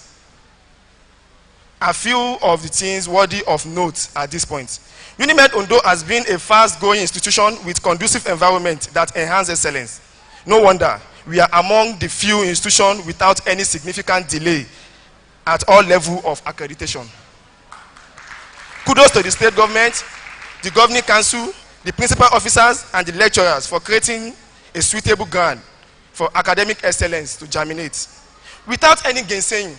A few of the things worthy of note at this point. Unimed Ondo has been a fast-growing institution with conducive environment that enhances excellence. No wonder we are among the few institutions without any significant delay at all levels of accreditation. Kudos to the state government, the governing council, the principal officers, and the lecturers for creating a suitable ground for academic excellence to germinate. Without any gainsaying,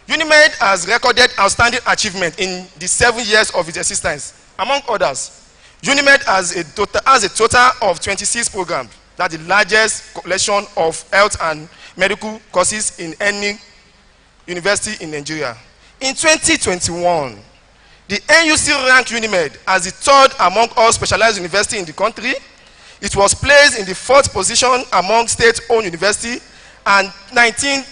Unimed has recorded outstanding achievement in the 7 years of its existence. Among others, Unimed has a total of 26 programs, that's the largest collection of health and medical courses in any university in Nigeria. In 2021, the NUC ranked Unimed as the 3rd among all specialized universities in the country. It was placed in the 4th position among state-owned universities and 19th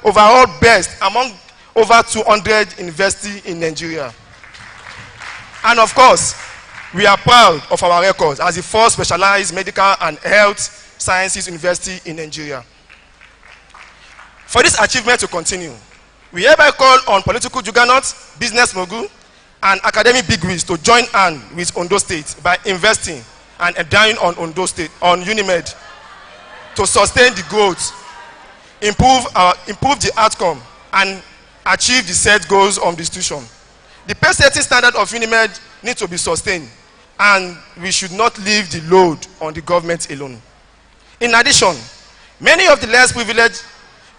overall best among over 200 universities in Nigeria. And of course, we are proud of our records as the 4th specialized medical and health sciences university in Nigeria. For this achievement to continue, we hereby call on political juggernauts, business mogul, and academic bigwigs to join hands with Ondo State by investing and endowing on Ondo State, on Unimed, to sustain the growth, improve the outcome, and achieve the set goals of the institution. The pace-setting standard of Unimed needs to be sustained, and we should not leave the load on the government alone. In addition, many of the less privileged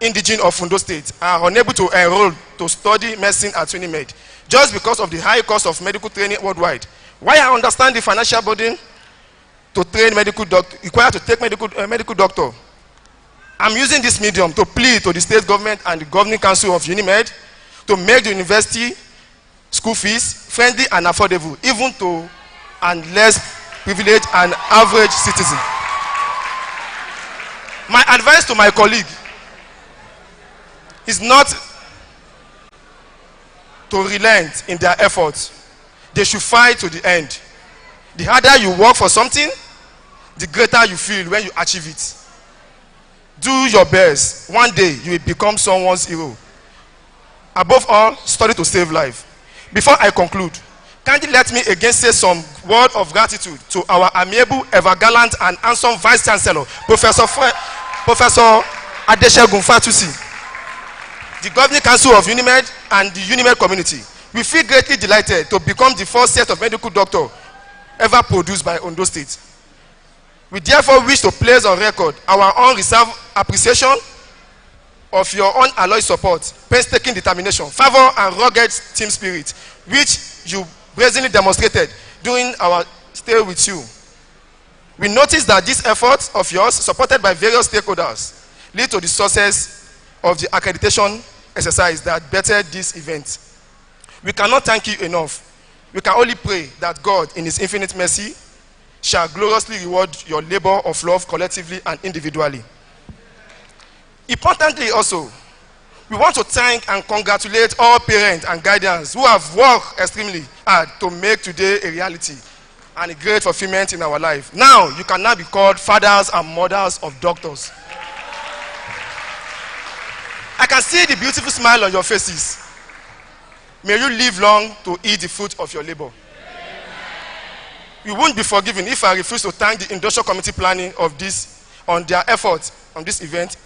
indigenes of Ondo State are unable to enroll to study medicine at Unimed just because of the high cost of medical training worldwide. While I understand the financial burden to train medical doctor, required to take medical doctor, I'm using this medium to plead to the state government and the governing council of Unimed to make the university school fees friendly and affordable, even to and less privileged and average citizen. My advice to my colleague is not to relent in their efforts. They should fight to the end. The harder you work for something, the greater you feel when you achieve it. Do your best. One day you will become someone's hero. Above all, study to save life. Before I conclude, kindly let me again say some word of gratitude to our amiable, ever-gallant, and handsome Vice Chancellor, Professor Adeshegun Fatusi, the Governing Council of Unimed, and the Unimed community. We feel greatly delighted to become the 1st set of medical doctors ever produced by Ondo State. We therefore wish to place on record our unreserved appreciation of your unalloyed support, painstaking determination, fervor, and rugged team spirit, which you brazenly demonstrated during our stay with you. We notice that these efforts of yours, supported by various stakeholders, lead to the success of the accreditation exercise that bettered this event. We cannot thank you enough. We can only pray that God, in His infinite mercy, shall gloriously reward your labor of love collectively and individually. Importantly also, we want to thank and congratulate all parents and guardians who have worked extremely hard to make today a reality and a great fulfillment in our life. Now, you can now be called fathers and mothers of doctors. I can see the beautiful smile on your faces. May you live long to eat the fruit of your labor. You won't be forgiven if I refuse to thank the Induction Committee planning of this on their efforts on this event.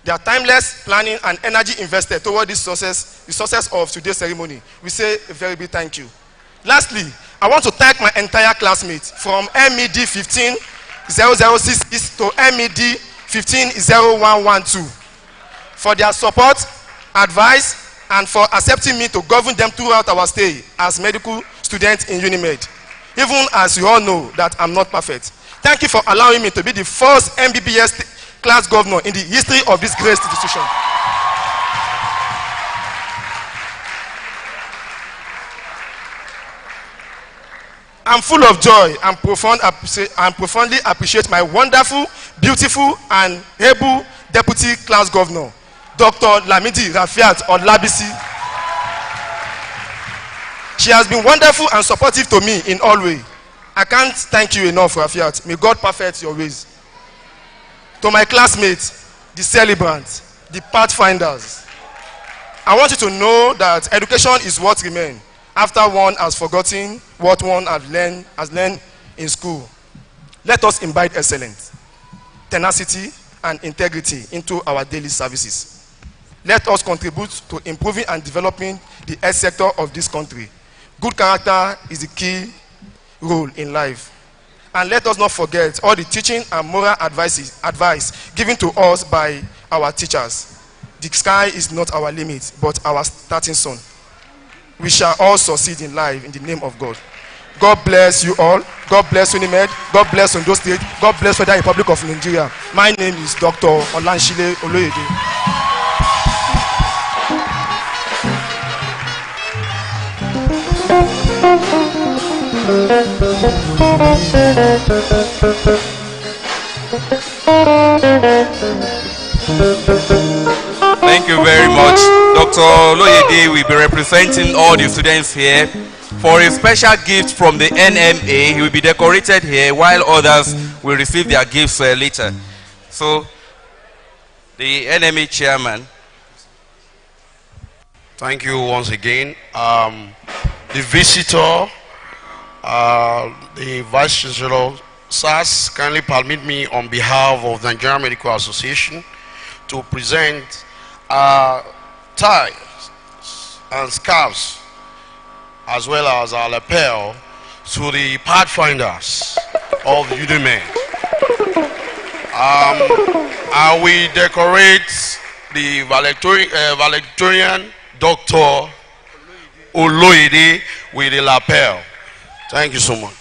Their timeless planning and energy invested toward this success, the success of today's ceremony. We say a very big thank you. Lastly, I want to thank my entire classmates from MED 15-0066 to MED 15-0112 for their support, advice, and for accepting me to govern them throughout our stay as medical students in UNIMED. Even as you all know that I'm not perfect. Thank you for allowing me to be the first MBBS class governor in the history of this great institution. I'm full of joy and profoundly appreciate my wonderful, beautiful, and able deputy class governor, Dr. Lamidi Rafiat Olabisi. She has been wonderful and supportive to me in all ways. I can't thank you enough, Rafiat. May God perfect your ways. To my classmates, the celebrants, the pathfinders, I want you to know that education is what remains after one has forgotten what one has learned in school. Let us imbibe excellence, tenacity, and integrity into our daily services. Let us contribute to improving and developing the health sector of this country. Good character is the key role in life. And let us not forget all the teaching and moral advice given to us by our teachers. The sky is not our limit, but our starting sun. We shall all succeed in life in the name of God. God bless you all. God bless UNIMED. God bless Ondo State. God bless Federal Republic of Nigeria. My name is Dr. Olanshile Oloyede. Thank you very much. Dr. Oloyede will be representing all the students here. For a special gift from the NMA, he will be decorated here while others will receive their gifts later. So, the NMA chairman. Thank you once again. The visitor, the Vice Chancellor, SAS, kindly permit me on behalf of the Nigerian Medical Association to present ties and scarves as well as our lapel to the pathfinders of UNIMED. I will decorate the valedictorian Dr. Oloyede with a lapel. Thank you so much.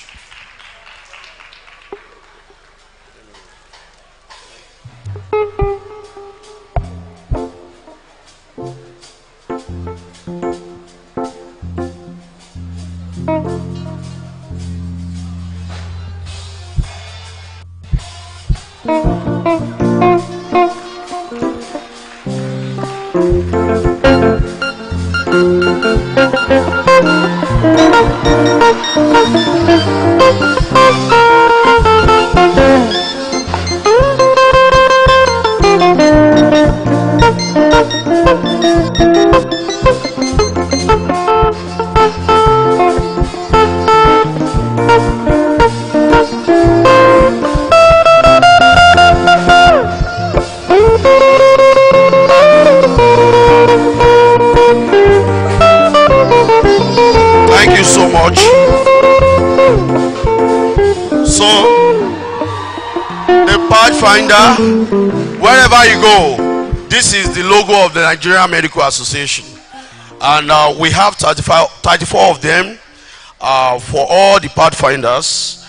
Sir, wherever you go, this is the logo of the Nigerian Medical Association. And we have 34 of them for all the pathfinders.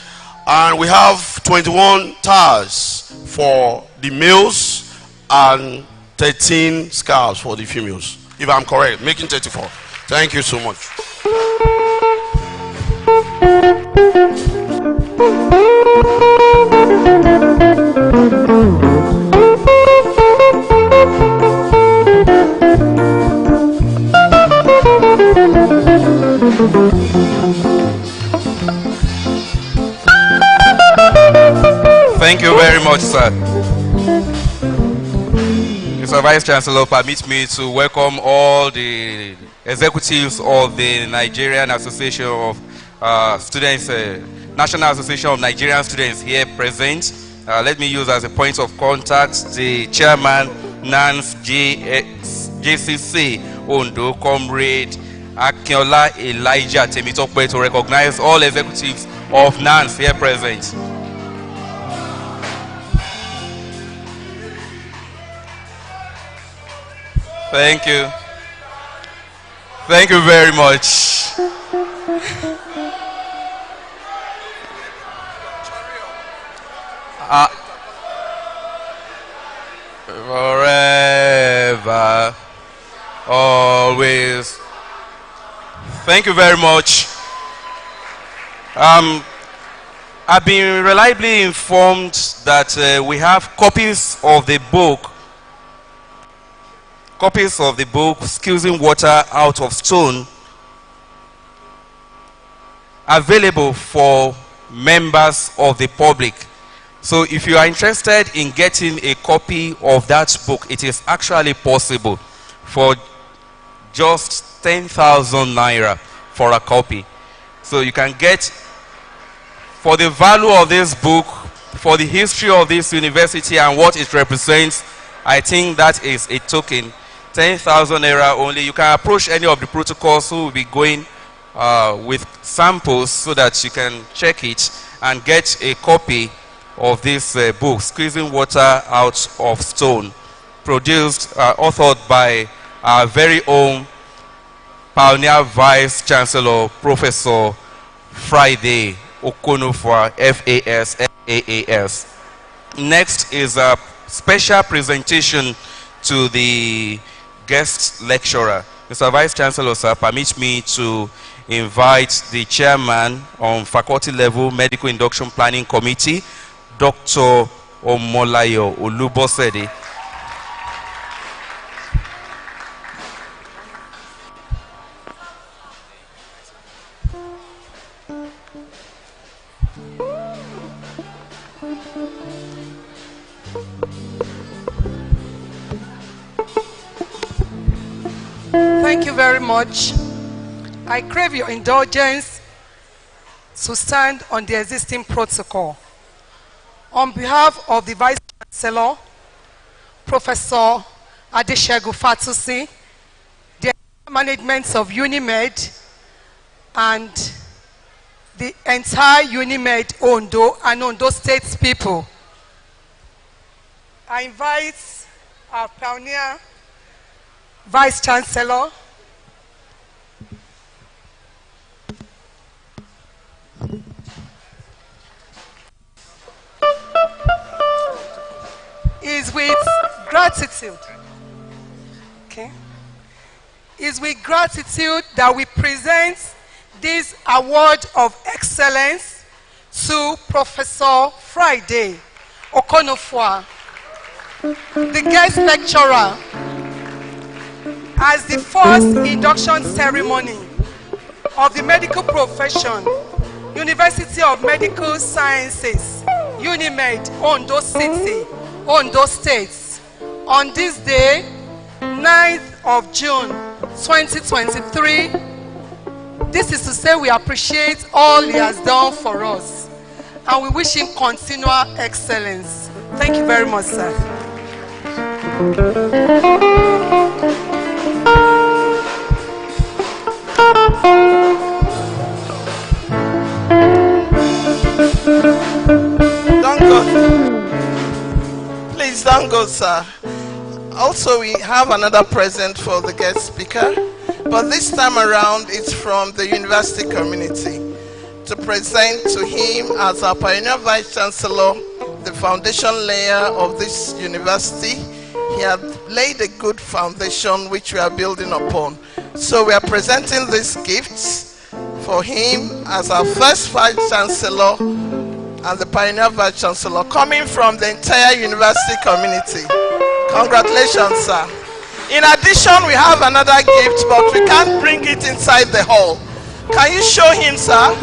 And we have 21 tires for the males and 13 scarves for the females. If I'm correct, making 34. Thank you so much. Thank you very much, sir. Mr. Vice Chancellor, permit me to welcome all the executives of the Nigerian Association of Students, National Association of Nigerian Students here present. Let me use as a point of contact the chairman, NANS JCC Ondo, Comrade Akinola Elijah Temitokwe, to recognize all executives of NANS here present. Thank you. Thank you very much. Forever, always. Thank you very much. I've been reliably informed that we have copies of the book Squeezing Water Out of Stone available for members of the public. So if you are interested in getting a copy of that book, it is actually possible for just 10,000 naira for a copy. So you can get, for the value of this book, for the history of this university and what it represents, I think that is a token. 10,000 naira only. You can approach any of the protocols who will be going with samples so that you can check it and get a copy of this book, Squeezing Water Out of Stone, produced, authored by our very own pioneer Vice Chancellor, Professor Friday Okonofwa, FAS. Next is a special presentation to the guest lecturer. Mr. Vice Chancellor, sir, permit me to invite the chairman on faculty level Medical Induction Planning Committee, Dr. Omolayo Olubosede. Thank you very much. I crave your indulgence to stand on the existing protocol. On behalf of the Vice Chancellor, Professor Adeshegun Fatusi, the management of UNIMED, and the entire UNIMED Ondo and Ondo State people, I invite our pioneer Vice Chancellor, is with gratitude. Okay. Is with gratitude that we present this award of excellence to Professor Friday Okonofwa, the guest lecturer, as the first induction ceremony of the medical profession, University of Medical Sciences, UNIMED, Ondo City, Ondo State, on this day, 9th of June, 2023. This is to say we appreciate all he has done for us, and we wish him continual excellence. Thank you very much, sir. so, sir. Also, we have another present for the guest speaker, but this time around it's from the university community to present to him as our pioneer vice chancellor the foundation layer of this university. He had laid a good foundation which we are building upon. So we are presenting these gifts for him as our first vice chancellor and the pioneer vice chancellor, coming from the entire university community. Congratulations, sir. In addition, we have another gift, but we can't bring it inside the hall. Can you show him, sir?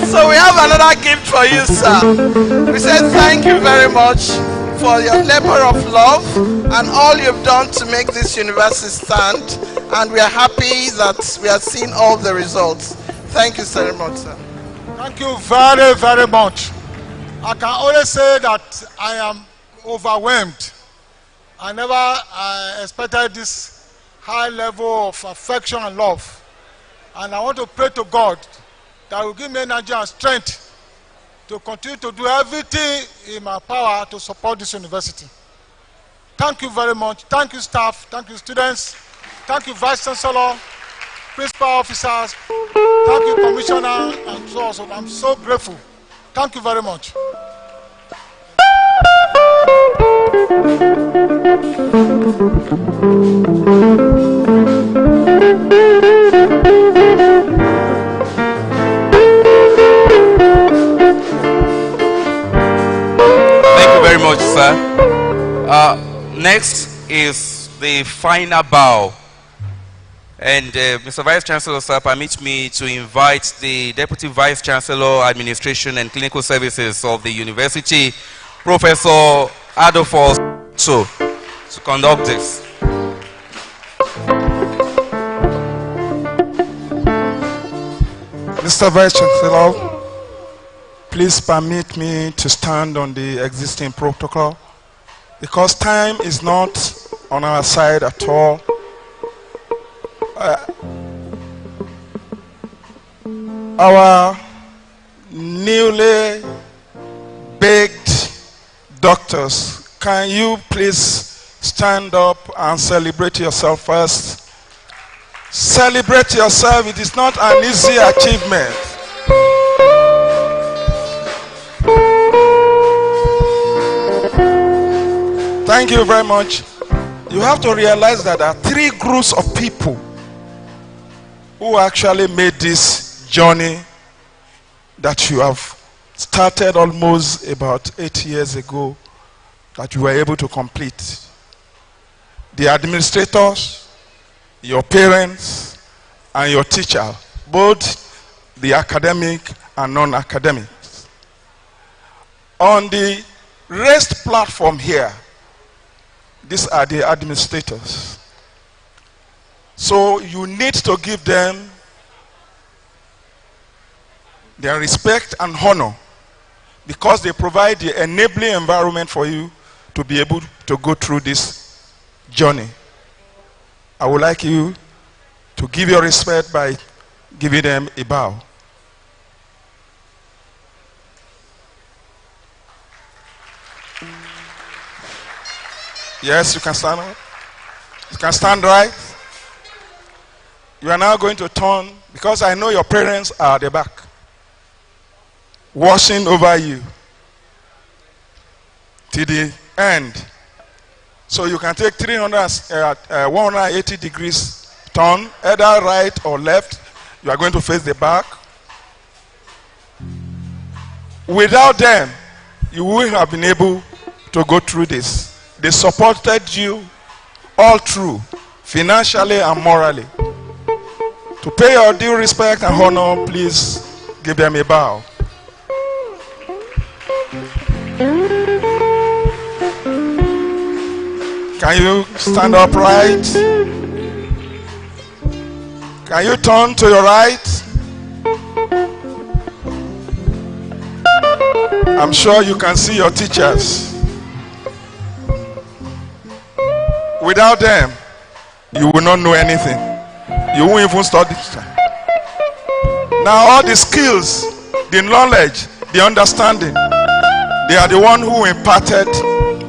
So we have another gift for you, sir. We say thank you very much for your labor of love and all you've done to make this university stand. And we are happy that we are seeing all the results. Thank you very much, sir. Thank you very, very much. I can only say that I am overwhelmed. I never expected this high level of affection and love. And I want to pray to God that will give me energy and strength to continue to do everything in my power to support this university. Thank you very much. Thank you, staff. Thank you, students. Thank you, Vice Chancellor, principal officers. Thank you, Commissioner, and so on. So I'm so grateful. Thank you very much. Thank you very much, sir. Next is the final bow. And Mr. Vice Chancellor, sir, permit me to invite the Deputy Vice Chancellor, Administration and Clinical Services of the University, Professor Adolphus, to conduct this. Mr. Vice Chancellor, please permit me to stand on the existing protocol because time is not on our side at all. Our newly baked doctors, can you please stand up and celebrate yourself first? Celebrate yourself. It is not an easy achievement. Thank you very much. You have to realize that there are three groups of people who actually made this journey that you have started almost about 8 years ago, that you were able to complete. The administrators, your parents, and your teacher, both the academic and non-academic. On the raised platform here, these are the administrators. So you need to give them their respect and honor because they provide the enabling environment for you to be able to go through this journey. I would like you to give your respect by giving them a bow. Yes, you can stand up. You can stand right. You are now going to turn, because I know your parents are at the back, watching over you to the end. So you can take 180 degrees turn, either right or left. You are going to face the back. Without them, you wouldn't have been able to go through this. They supported you all through, financially and morally. To pay your due respect and honor, please give them a bow. Can you stand upright? Can you turn to your right? I'm sure you can see your teachers. Without them, you will not know anything. You won't even study. Now all the skills, the knowledge, the understanding They are the one who imparted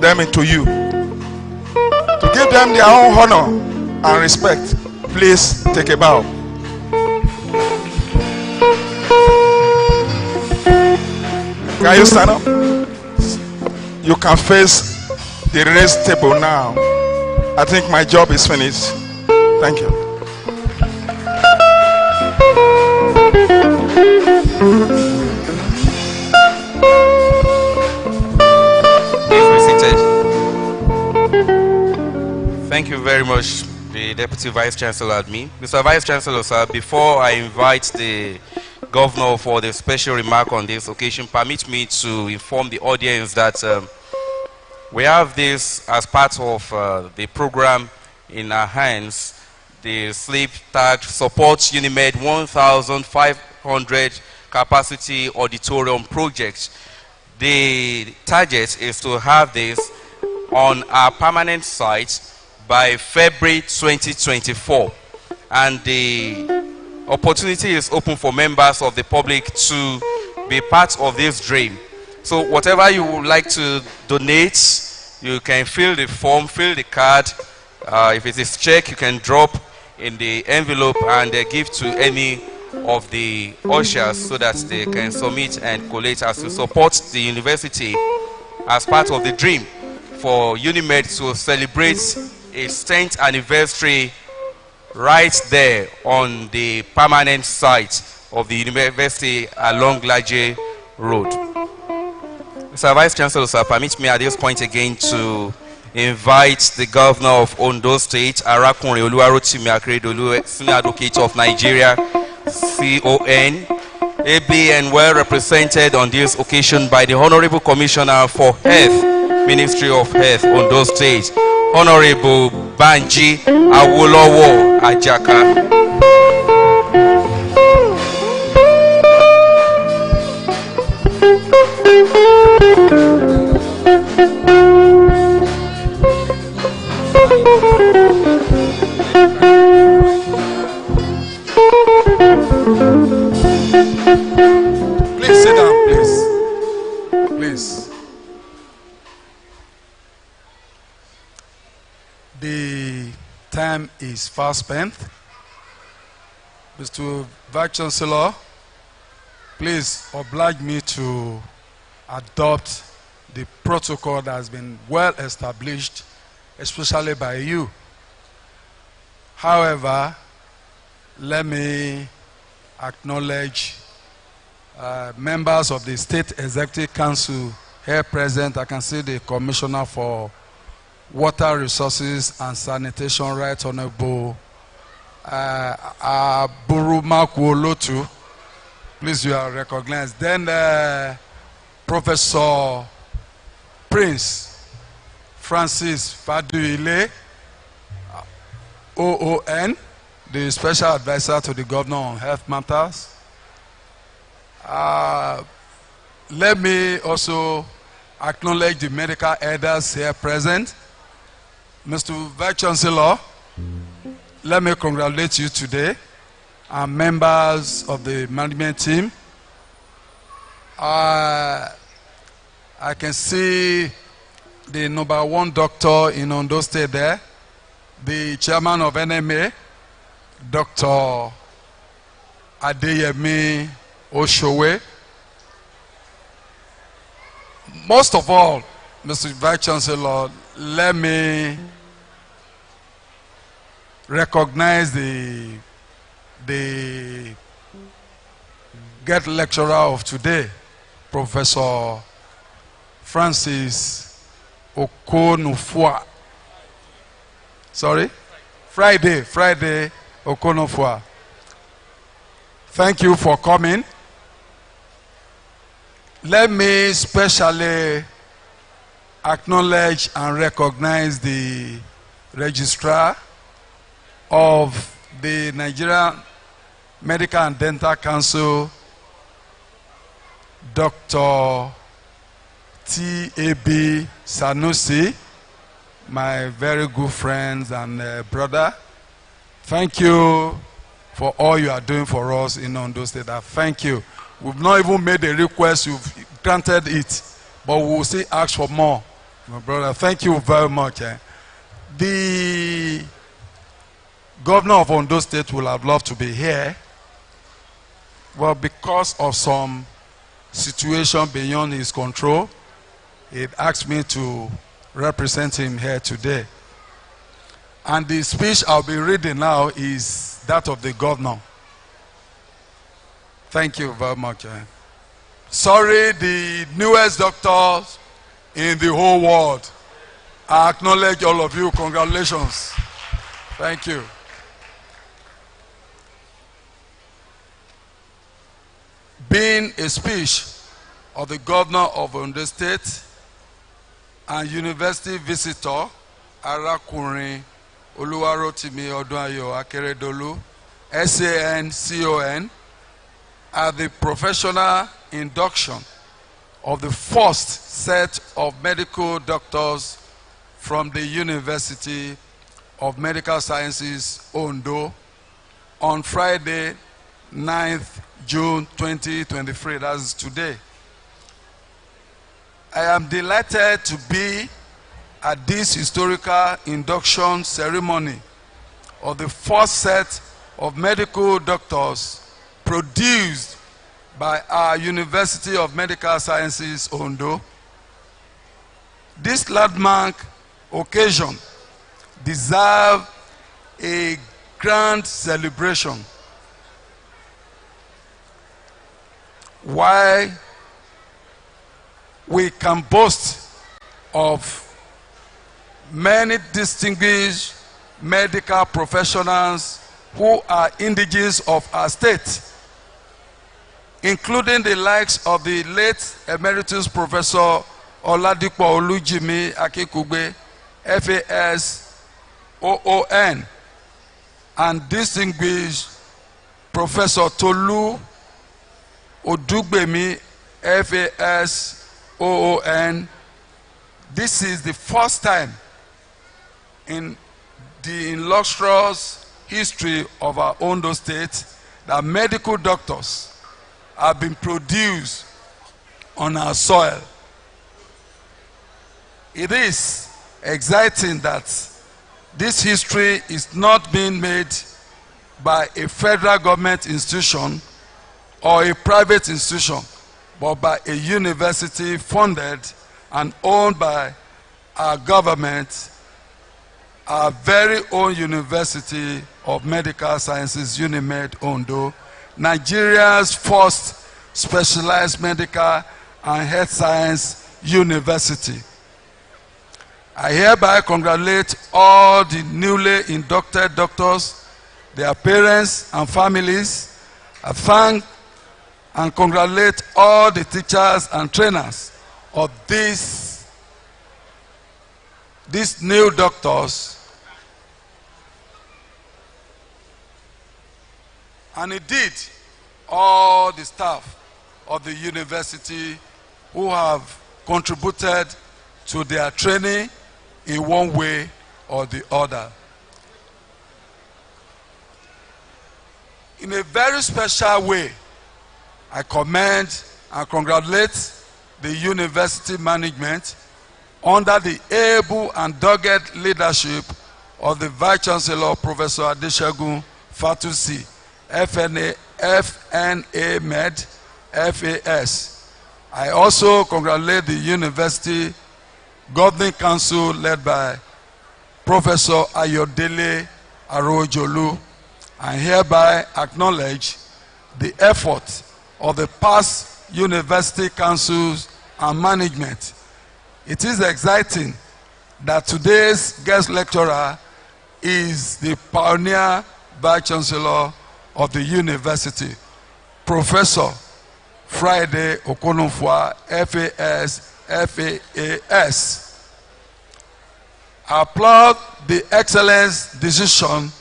them into you. To give them their own honor and respect, please take a bow. Can you stand up? You can face the raised table now. I think my job is finished. Thank you. Please be seated. Thank you very much, the Deputy Vice Chancellor Admin. Mr. Vice Chancellor, sir, before I invite the Governor for the special remark on this occasion, permit me to inform the audience that we have this as part of the program in our hands, the Sleep Tag Support Unimed 1,500 Capacity Auditorium Project. The target is to have this on our permanent site by February 2024. And the opportunity is open for members of the public to be part of this dream. So whatever you would like to donate, you can fill the form, fill the card. If it is check, you can drop in the envelope and give to any of the ushers so that they can submit and collate as to support the university as part of the dream for Unimed to celebrate its 10th anniversary right there on the permanent site of the university along Laje Road. Mr. Vice Chancellor, sir, permit me at this point again to invite the Governor of Ondo State, Arakunrin Oluwarotimi Akeredolu, Senior Advocate of Nigeria, CON, ably and well represented on this occasion by the Honorable Commissioner for Health, Ministry of Health, Ondo State, Honorable Banji Awolowo Ajaka. Please sit down, please. Please. The time is fast spent. Mr. Vice Chancellor, please oblige me to adopt the protocol that has been well established, especially by you. However, let me acknowledge members of the State Executive Council here present. I can see the Commissioner for Water Resources and Sanitation, Right Honorable Burumaku. Please, you are recognized. Then Professor Prince Francis Faduile, OON, the Special Advisor to the Governor on Health Matters. Let me also acknowledge the medical elders here present. Mr. Vice Chancellor, let me congratulate you today and members of the management team. I can see the #1 doctor in Ondo State there, the chairman of NMA, Dr. Adeyemi Oshowe. Most of all, Mr. Vice Chancellor, let me recognize the guest lecturer of today, Professor Francis Okonofua. Sorry? Friday Okonofua. Thank you for coming. Let me specially acknowledge and recognize the registrar of the Nigerian Medical and Dental Council, Dr. T.A.B. Sanusi, my very good friends and brother. Thank you for all you are doing for us in Ondo State. Thank you. We've not even made a request, you've granted it. but we will still ask for more. My brother, thank you very much. The governor of Ondo State will have loved to be here, but because of some situation beyond his control, he asked me to represent him here today. And the speech I'll be reading now is that of the governor. Thank you very much. Sorry, the newest doctors in the whole world. I acknowledge all of you. Congratulations. Thank you. Being a speech of the governor of Ondo State and university visitor, Arakunrin Oluwarotimi Odunayo Akeredolu, SAN-CON, at the professional induction of the first set of medical doctors from the University of Medical Sciences, Ondo, on Friday, 9th June 2023, that is today. I am delighted to be at this historical induction ceremony of the first set of medical doctors produced by our University of Medical Sciences, Ondo. This landmark occasion deserves a grand celebration. Why we can boast of many distinguished medical professionals who are indigenous of our state, including the likes of the late Emeritus Professor Oladipo Olujimi Akikugbe, FAS, OON, and distinguished Professor Tolu Odugbemi, FAS, OON. This is the first time in the illustrious history of our Ondo State that medical doctors have been produced on our soil. It is exciting that this history is not being made by a federal government institution or a private institution, but by a university funded and owned by our government, our very own University of Medical Sciences, UNIMED Ondo, Nigeria's first specialized medical and health science university. I hereby congratulate all the newly inducted doctors, their parents and families. I thank and congratulate all the teachers and trainers of these new doctors, and indeed all the staff of the university who have contributed to their training in one way or the other. In a very special way, I commend and congratulate the university management under the able and dogged leadership of the Vice Chancellor, Professor Adesegun Fatusi, FNA Med, FAS. I also congratulate the University Governing Council led by Professor Ayodele Arojolu, and hereby acknowledge the effort of the past university councils and management. It is exciting that today's guest lecturer is the pioneer Vice Chancellor of the university, Professor Friday Okonofwa, FAS. I applaud the excellent decision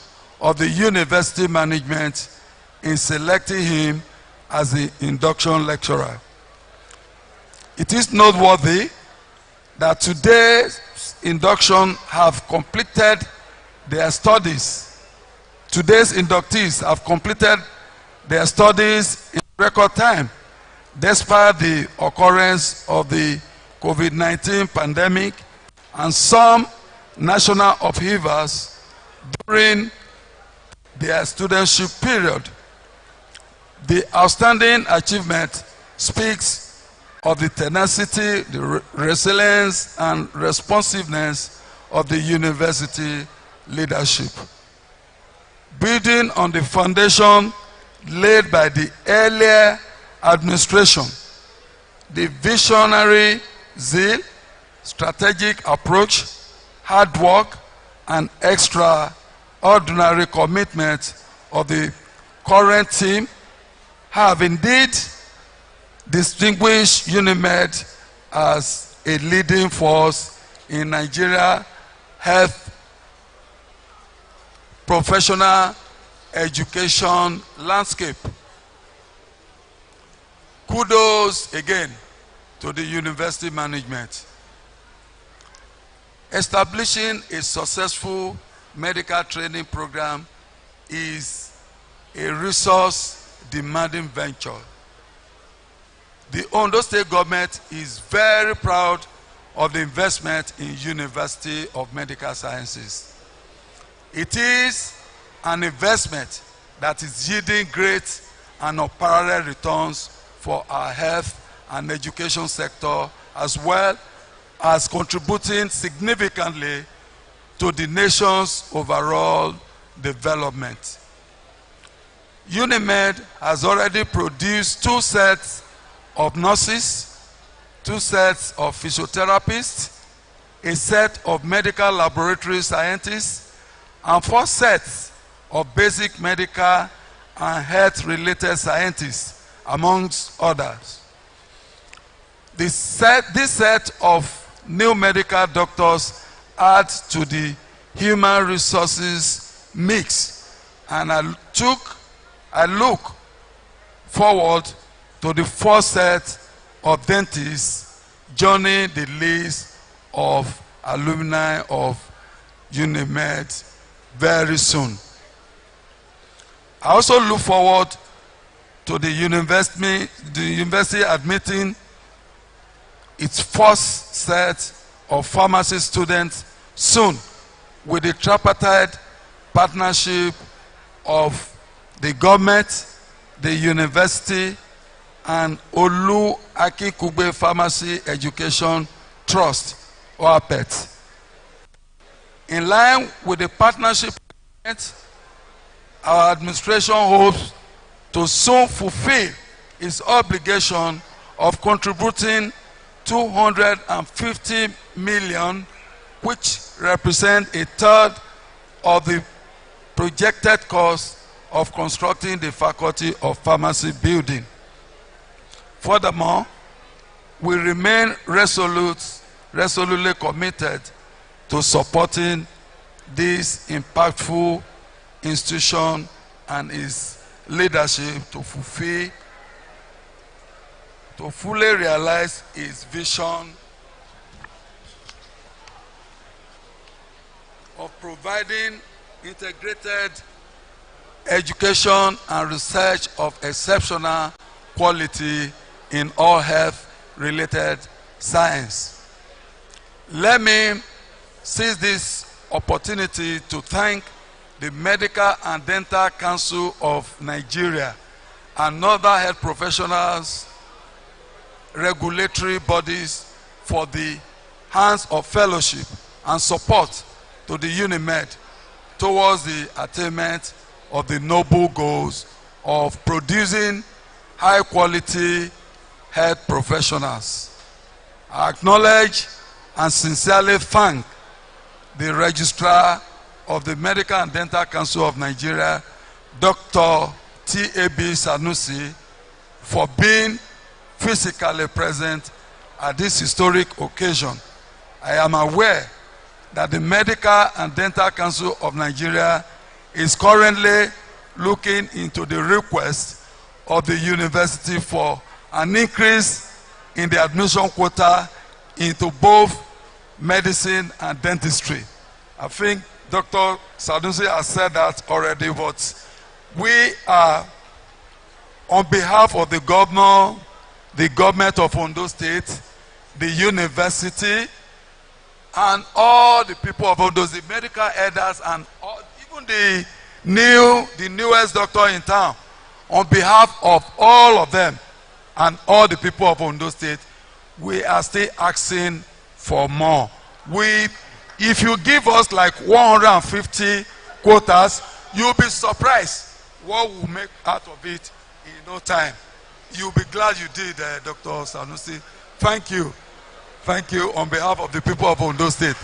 of the university management in selecting him as the induction lecturer. It is noteworthy that today's induction have completed their studies. Today's inductees have completed their studies in record time, despite the occurrence of the COVID-19 pandemic, and some national upheavals during their studentship period. The outstanding achievement speaks of the tenacity, the resilience, and responsiveness of the university leadership. Building on the foundation laid by the earlier administration, the visionary zeal, strategic approach, hard work, and extraordinary commitment of the current team have indeed distinguished UNIMED as a leading force in Nigeria health professional education landscape. Kudos again to the university management. Establishing a successful medical training program is a resource-demanding venture. The Ondo State government is very proud of the investment in University of Medical Sciences. It is an investment that is yielding great and unparalleled returns for our health and education sector, as well as contributing significantly to the nation's overall development. UNIMED has already produced 2 sets of nurses, 2 sets of physiotherapists, a set of medical laboratory scientists, and 4 sets of basic medical and health-related scientists, amongst others. This set of new medical doctors adds to the human resources mix, and I look forward to the 4 set of dentists joining the list of alumni of UNIMED very soon. I also look forward to the university admitting its first set of pharmacy students soon, with the tripartite partnership of the government, the university, and Olu Akikugbe Pharmacy Education Trust, or APET. In line with the partnership agreement, our administration hopes to soon fulfill its obligation of contributing 250 million, which represent a third of the projected cost of constructing the Faculty of Pharmacy building. Furthermore, we remain resolutely committed to supporting this impactful institution and its leadership to fully realize its vision of providing integrated education and research of exceptional quality in all health-related science. Let me seize this opportunity to thank the Medical and Dental Council of Nigeria and other health professionals, regulatory bodies for the hands of fellowship and support to the UNIMED towards the attainment of the noble goals of producing high-quality health professionals. I acknowledge and sincerely thank the Registrar of the Medical and Dental Council of Nigeria, Dr. T.A.B. Sanusi, for being physically present at this historic occasion. I am aware that the Medical and Dental Council of Nigeria is currently looking into the request of the university for an increase in the admission quota into both medicine and dentistry. I think Dr. Sanusi has said that already, but we are, on behalf of the governor, the government of Ondo State, the university, and all the people of Ondo, the medical elders, and all, even the newest doctor in town, on behalf of all of them and all the people of Ondo State, we are still asking for more. If you give us like 150 quotas, you'll be surprised what we'll make out of it in no time. You'll be glad you did, Dr. Sanusi. Thank you. Thank you on behalf of the people of Ondo State.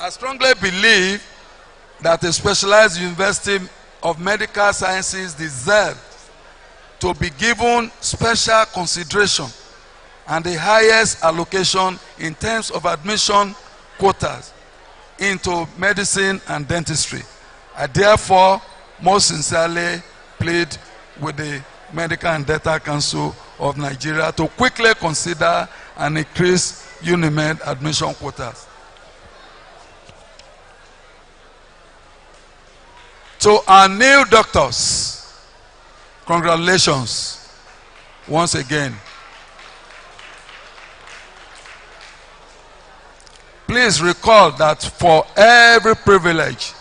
I strongly believe that a specialized university of medical sciences deserves to be given special consideration and the highest allocation in terms of admission quotas into medicine and dentistry. I therefore most sincerely plead with the Medical and Dental Council of Nigeria to quickly consider and increase UNIMED admission quotas. To our new doctors, congratulations once again. Please recall that for every privilege,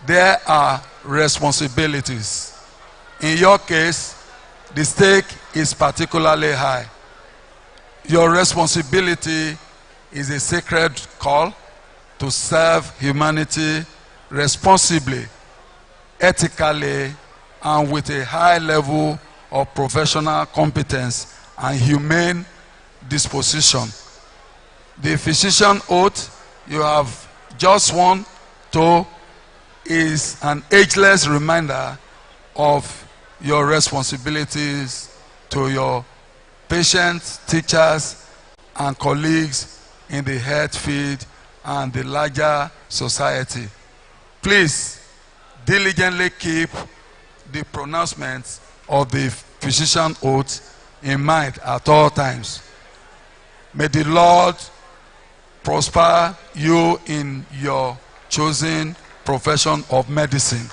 there are responsibilities. In your case, the stake is particularly high. Your responsibility is a sacred call to serve humanity responsibly, ethically, and with a high level of professional competence and humane disposition. The physician oath you have just sworn to is an ageless reminder of your responsibilities to your patients, teachers, and colleagues in the health field and the larger society. Please diligently keep the pronouncements of the physician oath in mind at all times. May the Lord prosper you in your chosen profession of medicine.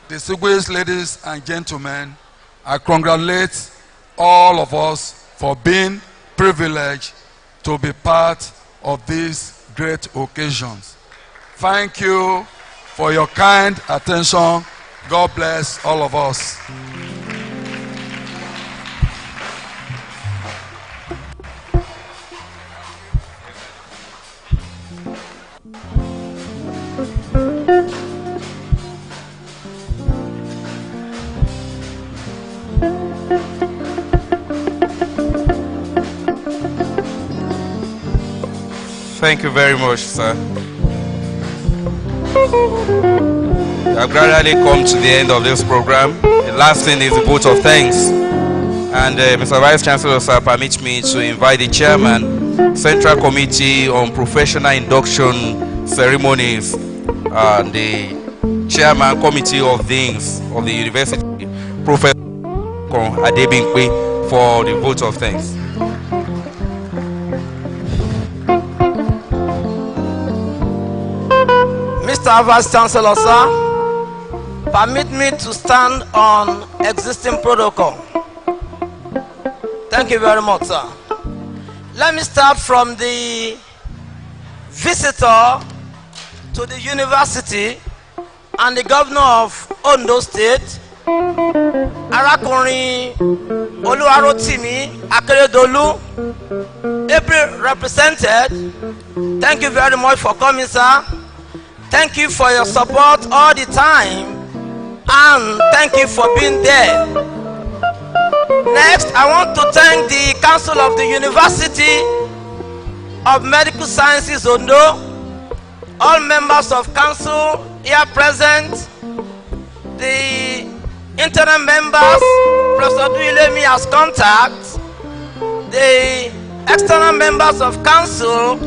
Distinguished ladies and gentlemen, I congratulate all of us for being privileged to be part of these great occasions. Thank you for your kind attention. God bless all of us. Thank you very much, sir. We have gradually come to the end of this program. The last thing is the vote of thanks. And Mr. Vice Chancellor, sir, permit me to invite the Chairman, Central Committee on Professional Induction Ceremonies, and the Chairman, Committee of Deans of the University, Professor Adebinkwe, for the vote of thanks. Mr. Vice Chancellor, sir, permit me to stand on existing protocol. Thank you very much, sir. Let me start from the visitor to the university and the governor of Ondo State, Arakunrin Oluwarotimi Akeredolu, April represented. Thank you very much for coming, sir. Thank you for your support all the time, and thank you for being there. Next, I want to thank the Council of the University of Medical Sciences Ondo, all members of council here present, the internal members, Professor Duilemi as contact, the external members of council,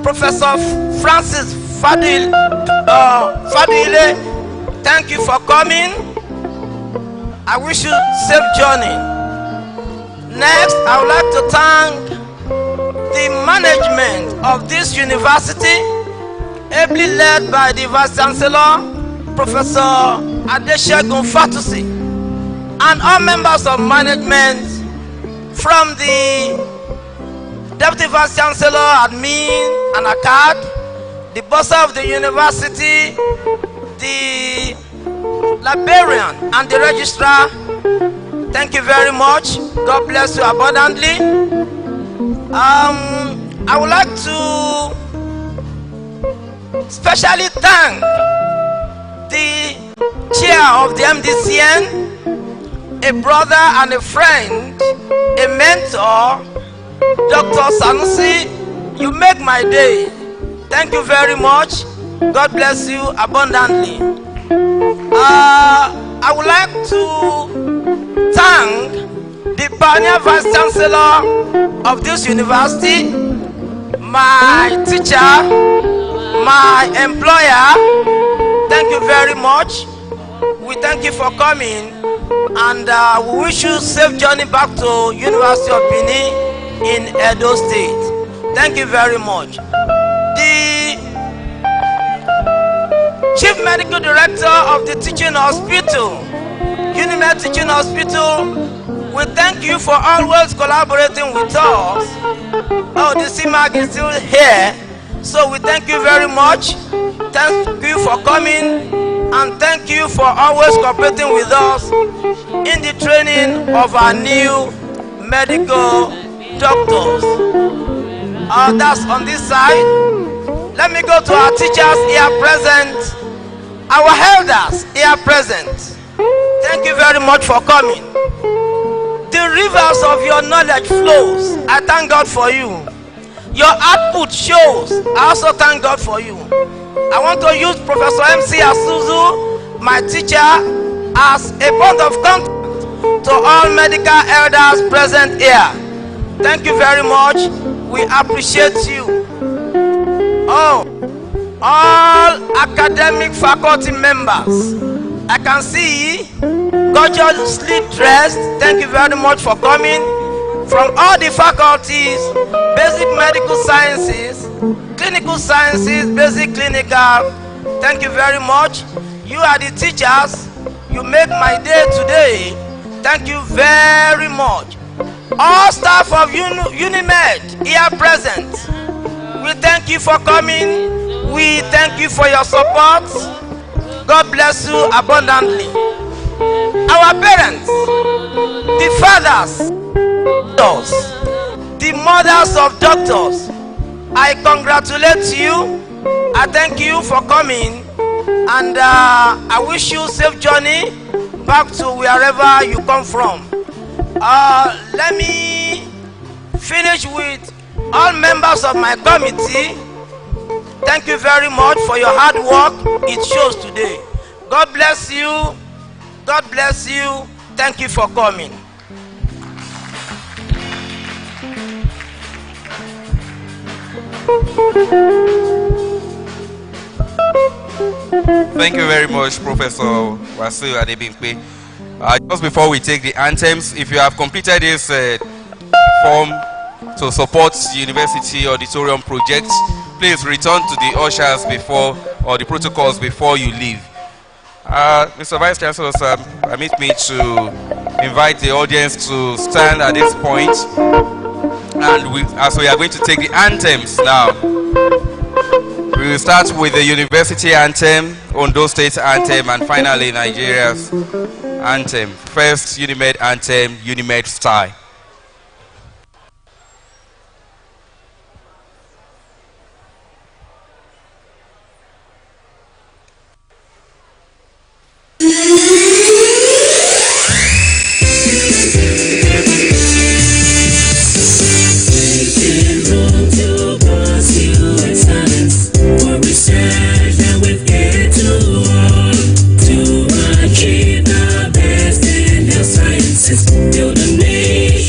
Professor Francis Fadile, thank you for coming. I wish you safe journey. Next, I would like to thank the management of this university, ably led by the Vice Chancellor, Professor Adeshegun Fatusi, and all members of management from the Deputy Vice Chancellor, Admin and ACAD, the bursar of the university, the librarian and the registrar. Thank you very much. God bless you abundantly. I would like to especially thank the chair of the MDCN, a brother and a friend, a mentor, Dr. Sanusi. You make my day. Thank you very much. God bless you abundantly. I would like to thank the pioneer Vice Chancellor of this university, my teacher, my employer. Thank you very much. We thank you for coming, and we wish you safe journey back to University of Benin in Edo State. Thank you very much. The Chief Medical Director of the Teaching Hospital, Unimed Teaching Hospital, we thank you for always collaborating with us. Oh, the CMAG is still here, so we thank you very much. Thank you for coming, and thank you for always cooperating with us in the training of our new medical doctors. That's on this side. Let me go to our teachers here present, our elders here present. Thank you very much for coming. The rivers of your knowledge flows. I thank God for you. Your output shows. I also thank God for you. I want to use Professor MC Asuzu, my teacher, as a point of contact to all medical elders present here. Thank you very much. We appreciate you. Oh, all academic faculty members, I can see gorgeously dressed. Thank you very much for coming. From all the faculties, basic medical sciences, clinical sciences, basic clinical. Thank you very much. You are the teachers. You make my day today. Thank you very much. All staff of Unimed here present, we thank you for coming. We thank you for your support. God bless you abundantly. Our parents, the fathers, the mothers of doctors, I congratulate you. I thank you for coming, and I wish you safe journey back to wherever you come from. Let me finish with all members of my committee. Thank you very much for your hard work. It shows today. God bless you. God bless you. Thank you for coming. Thank you very much, Professor Wasiu Adebimpe. Just before we take the anthems, if you have completed this form to support the university auditorium project, please return to the ushers before, or the protocols before you leave. Mr. Vice Chancellor, sir, permit me to invite the audience to stand at this point, and as we are going to take the anthems now. We will start with the university anthem, Ondo State anthem, and finally Nigeria's anthem. First, Unimed anthem, Unimed style. Build a nation.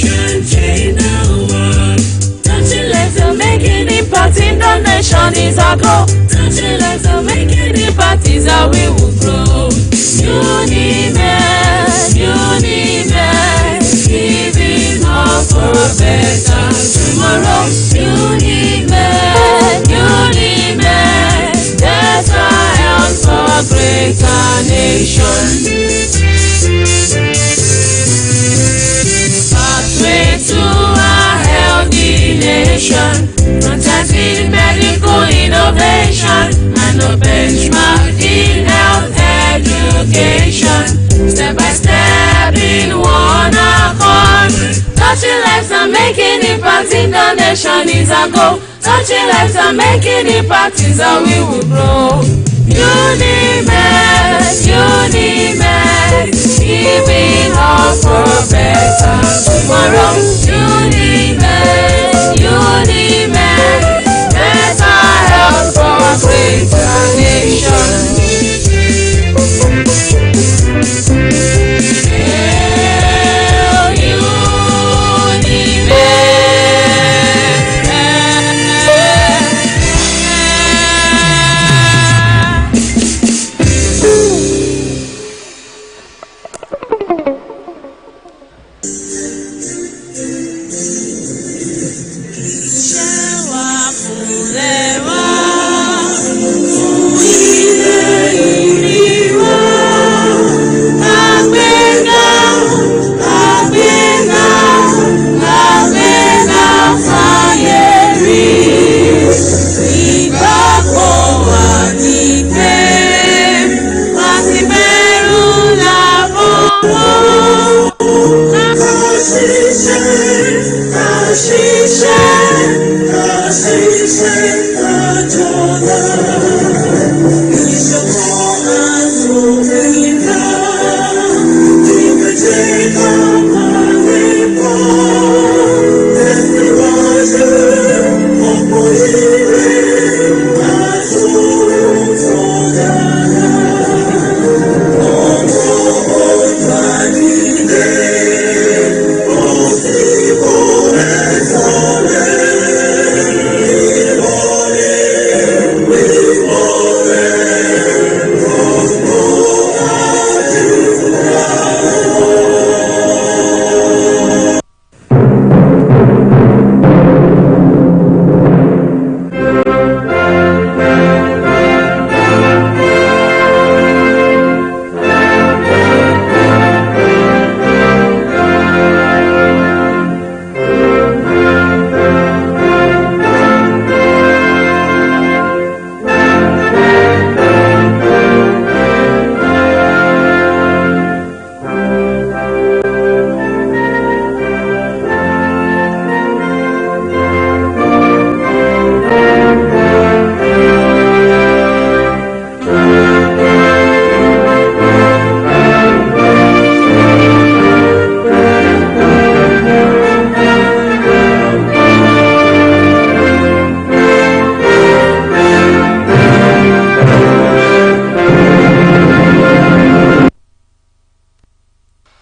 nation. Pathway to a healthy nation. Protecting medical innovation and a benchmark in health education. Step by step in one accord. Touching lives and making impact in the nation is our goal. Touching lives and making impact is how we will grow. Unimed, Unimed, giving hope for better tomorrow. Unimed, Unimed, better health for a greater nation.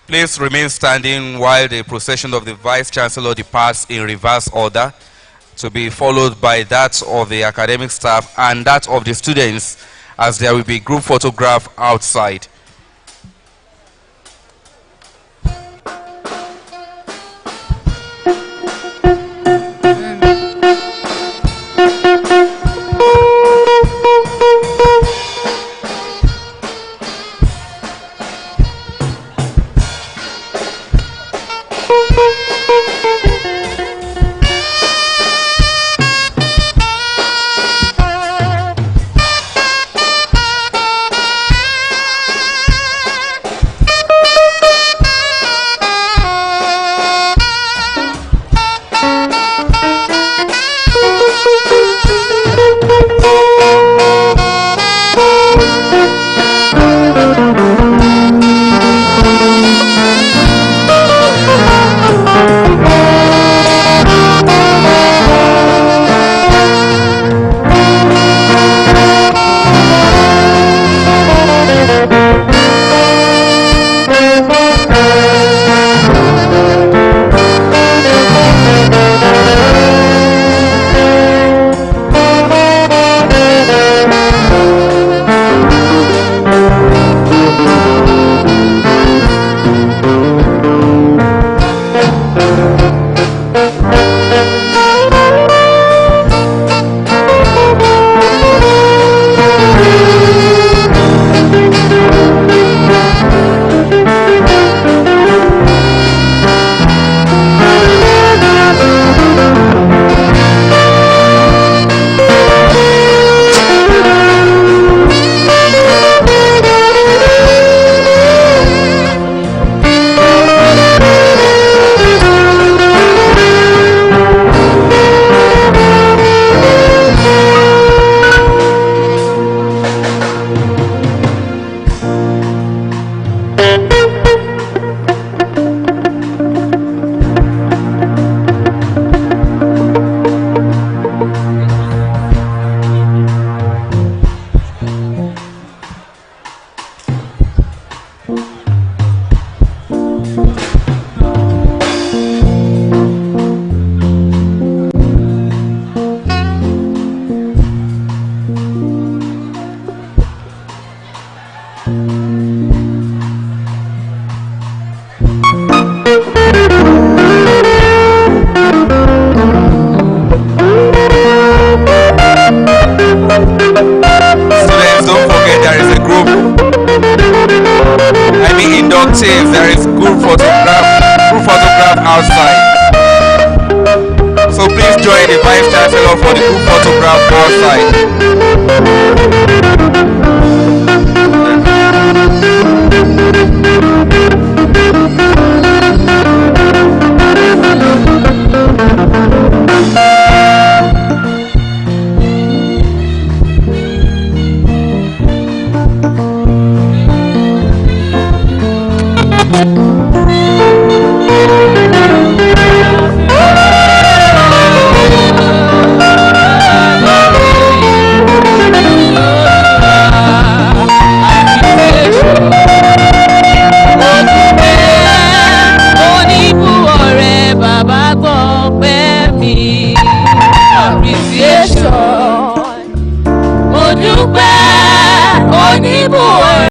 Please remain standing while the procession of the Vice Chancellor departs in reverse order, to be followed by that of the academic staff and that of the students, as there will be group photograph outside. team, there is group photograph outside. So please join the Vice Chancellor for the group photograph outside.